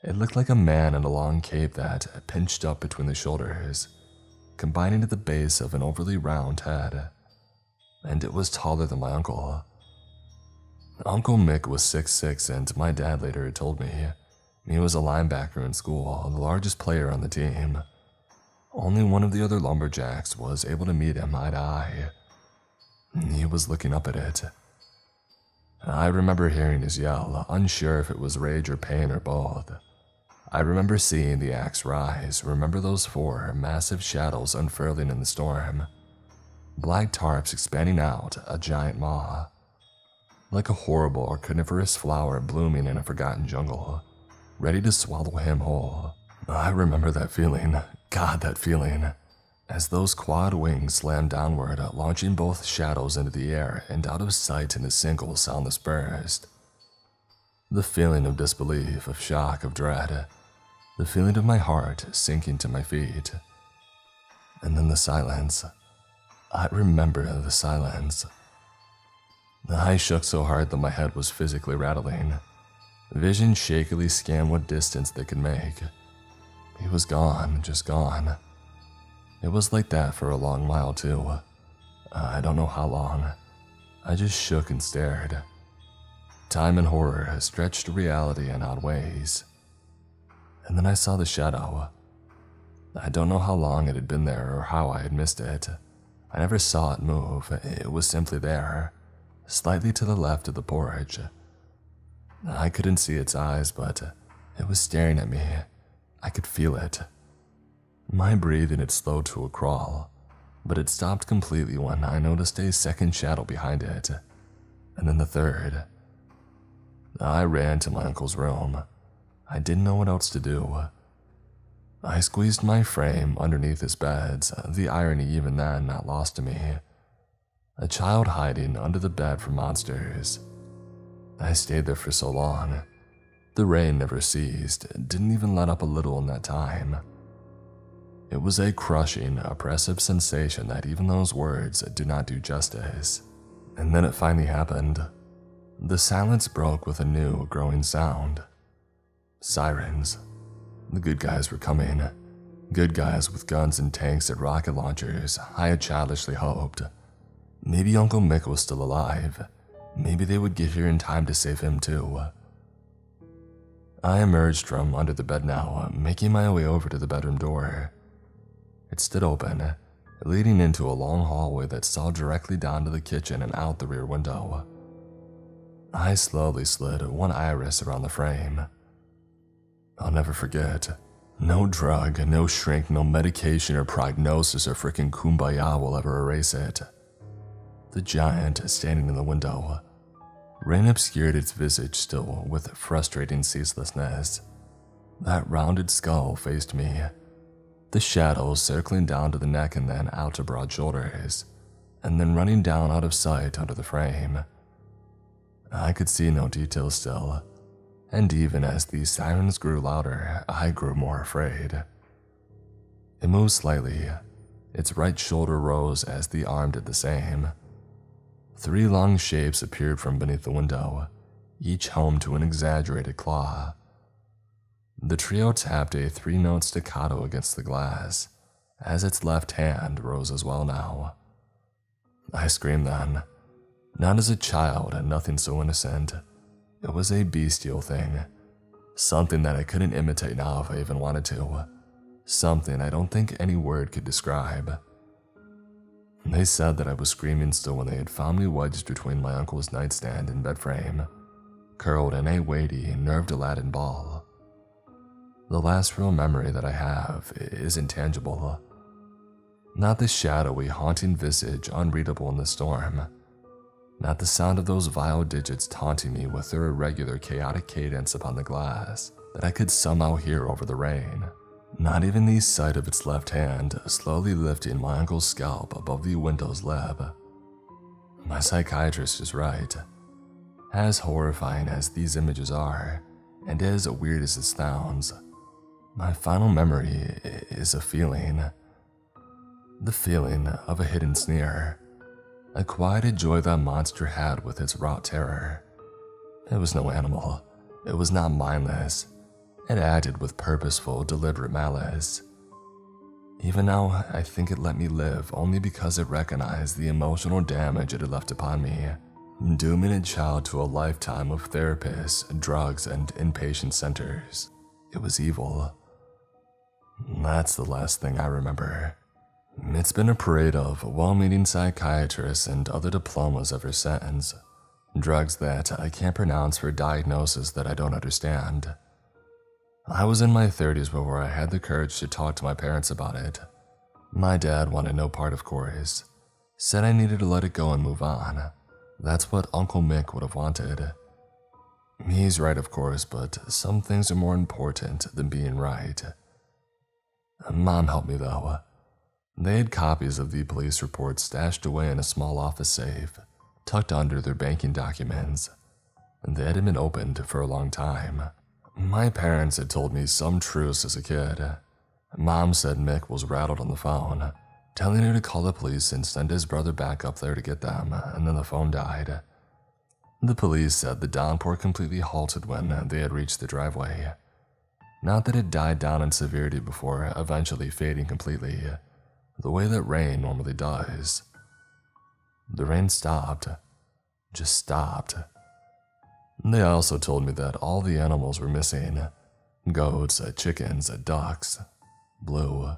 It looked like a man in a long cape that pinched up between the shoulders, combining at the base of an overly round head, and it was taller than my uncle. Uncle Mick was 6'6", and my dad later told me he was a linebacker in school, the largest player on the team. Only one of the other lumberjacks was able to meet him eye to eye. He was looking up at it. I remember hearing his yell, unsure if it was rage or pain or both. I remember seeing the axe rise, remember those four massive shadows unfurling in the storm. Black tarps expanding out, a giant maw. Like a horrible carnivorous flower blooming in a forgotten jungle, ready to swallow him whole. I remember that feeling, God, that feeling, as those quad wings slammed downward, launching both shadows into the air and out of sight in a single soundless burst. The feeling of disbelief, of shock, of dread, the feeling of my heart sinking to my feet. And then the silence. I remember the silence. I shook so hard that my head was physically rattling. Vision shakily scanned what distance they could make. He was gone, just gone. It was like that for a long while too. I don't know how long. I just shook and stared. Time and horror stretched reality in odd ways. And then I saw the shadow. I don't know how long it had been there or how I had missed it. I never saw it move. It was simply there, slightly to the left of the porch. I couldn't see its eyes, but it was staring at me. I could feel it. My breathing had slowed to a crawl, but it stopped completely when I noticed a second shadow behind it, and then the third. I ran to my uncle's room. I didn't know what else to do. I squeezed my frame underneath his beds, the irony even then not lost to me. A child hiding under the bed from monsters. I stayed there for so long. The rain never ceased, didn't even let up a little in that time. It was a crushing, oppressive sensation that even those words do not do justice. And then it finally happened. The silence broke with a new, growing sound. Sirens. The good guys were coming. Good guys with guns and tanks and rocket launchers, I had childishly hoped. Maybe Uncle Mick was still alive. Maybe they would get here in time to save him too. I emerged from under the bed now, making my way over to the bedroom door. It stood open, leading into a long hallway that saw directly down to the kitchen and out the rear window. I slowly slid one iris around the frame. I'll never forget. No drug, no shrink, no medication or prognosis or frickin' kumbaya will ever erase it. The giant standing in the window. Rain obscured its visage still with frustrating ceaselessness. That rounded skull faced me. The shadows circling down to the neck and then out to broad shoulders, and then running down out of sight under the frame. I could see no details still, and even as the sirens grew louder, I grew more afraid. It moved slightly. Its right shoulder rose as the arm did the same. 3 long shapes appeared from beneath the window, each home to an exaggerated claw. The trio tapped a 3-note staccato against the glass, as its left hand rose as well now. I screamed then, not as a child and nothing so innocent. It was a bestial thing, something that I couldn't imitate now if I even wanted to, something I don't think any word could describe. They said that I was screaming still when they had found me wedged between my uncle's nightstand and bed frame, curled in a weighty, nerve-Aladdin ball. The last real memory that I have is intangible. Not the shadowy, haunting visage unreadable in the storm. Not the sound of those vile digits taunting me with their irregular, chaotic cadence upon the glass that I could somehow hear over the rain. Not even the sight of its left hand slowly lifting my uncle's scalp above the window's lip. My psychiatrist is right. As horrifying as these images are, and as weird as it sounds, my final memory is a feeling. The feeling of a hidden sneer. A quieted joy that monster had with its raw terror. It was no animal. It was not mindless. It acted with purposeful, deliberate malice. Even now, I think it let me live only because it recognized the emotional damage it had left upon me, dooming a child to a lifetime of therapists, drugs, and inpatient centers. It was evil. That's the last thing I remember. It's been a parade of well-meaning psychiatrists and other diplomas ever since. Drugs that I can't pronounce for diagnoses that I don't understand. I was in my 30s before I had the courage to talk to my parents about it. My dad wanted no part, of course. Said I needed to let it go and move on. That's what Uncle Mick would have wanted. He's right, of course, but some things are more important than being right. Mom helped me, though. They had copies of the police report stashed away in a small office safe, tucked under their banking documents. They hadn't been opened for a long time. My parents had told me some truths as a kid. Mom said Mick was rattled on the phone, telling her to call the police and send his brother back up there to get them, and then the phone died. The police said the downpour completely halted when they had reached the driveway. Not that it died down in severity before eventually fading completely, the way that rain normally does. The rain stopped. Just stopped. They also told me that all the animals were missing. Goats, chickens, ducks. Blue.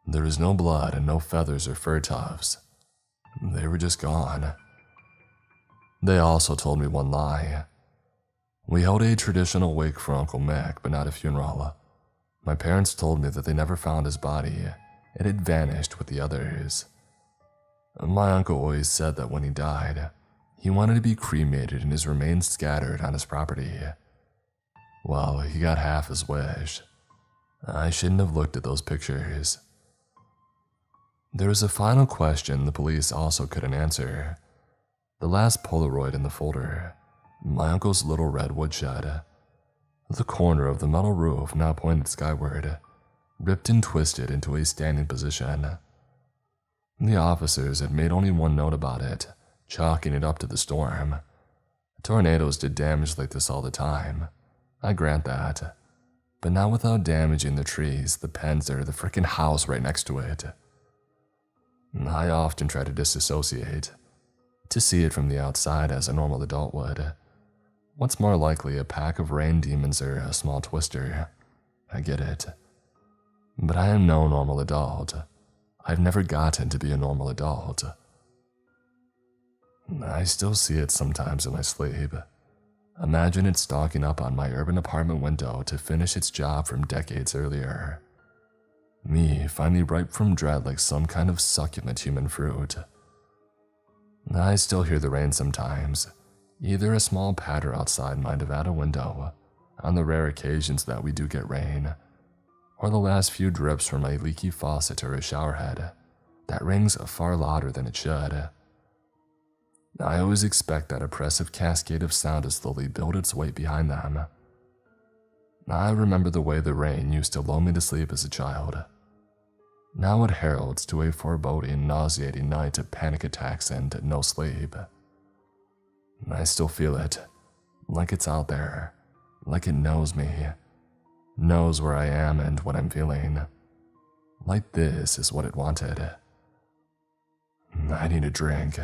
There was no blood and no feathers or fur tufts. They were just gone. They also told me one lie. We held a traditional wake for Uncle Mick, but not a funeral. My parents told me that they never found his body. It had vanished with the others. My uncle always said that when he died, He wanted to be cremated and his remains scattered on his property. Well, he got half his wish. I shouldn't have looked at those pictures. There was a final question the police also couldn't answer. The last Polaroid in the folder, my uncle's little red woodshed. The corner of the metal roof now pointed skyward, ripped and twisted into a standing position. The officers had made only one note about it, chalking it up to the storm. Tornadoes did damage like this all the time, I grant that, but not without damaging the trees, the pens, or the frickin' house right next to it. I often try to disassociate, to see it from the outside as a normal adult would. What's more likely, a pack of rain demons or a small twister? I get it. But I am no normal adult. I've never gotten to be a normal adult. I still see it sometimes in my sleep. Imagine it stalking up on my urban apartment window to finish its job from decades earlier. Me, finally ripe from dread like some kind of succulent human fruit. I still hear the rain sometimes, either a small patter outside my Nevada window, on the rare occasions that we do get rain, or the last few drips from a leaky faucet or a showerhead that rings far louder than it should. I always expect that oppressive cascade of sound to slowly build its weight behind them. I remember the way the rain used to lull me to sleep as a child. Now it heralds to a foreboding, nauseating night of panic attacks and no sleep. I still feel it, like it's out there, like it knows me, knows where I am and what I'm feeling. Like this is what it wanted. I need a drink.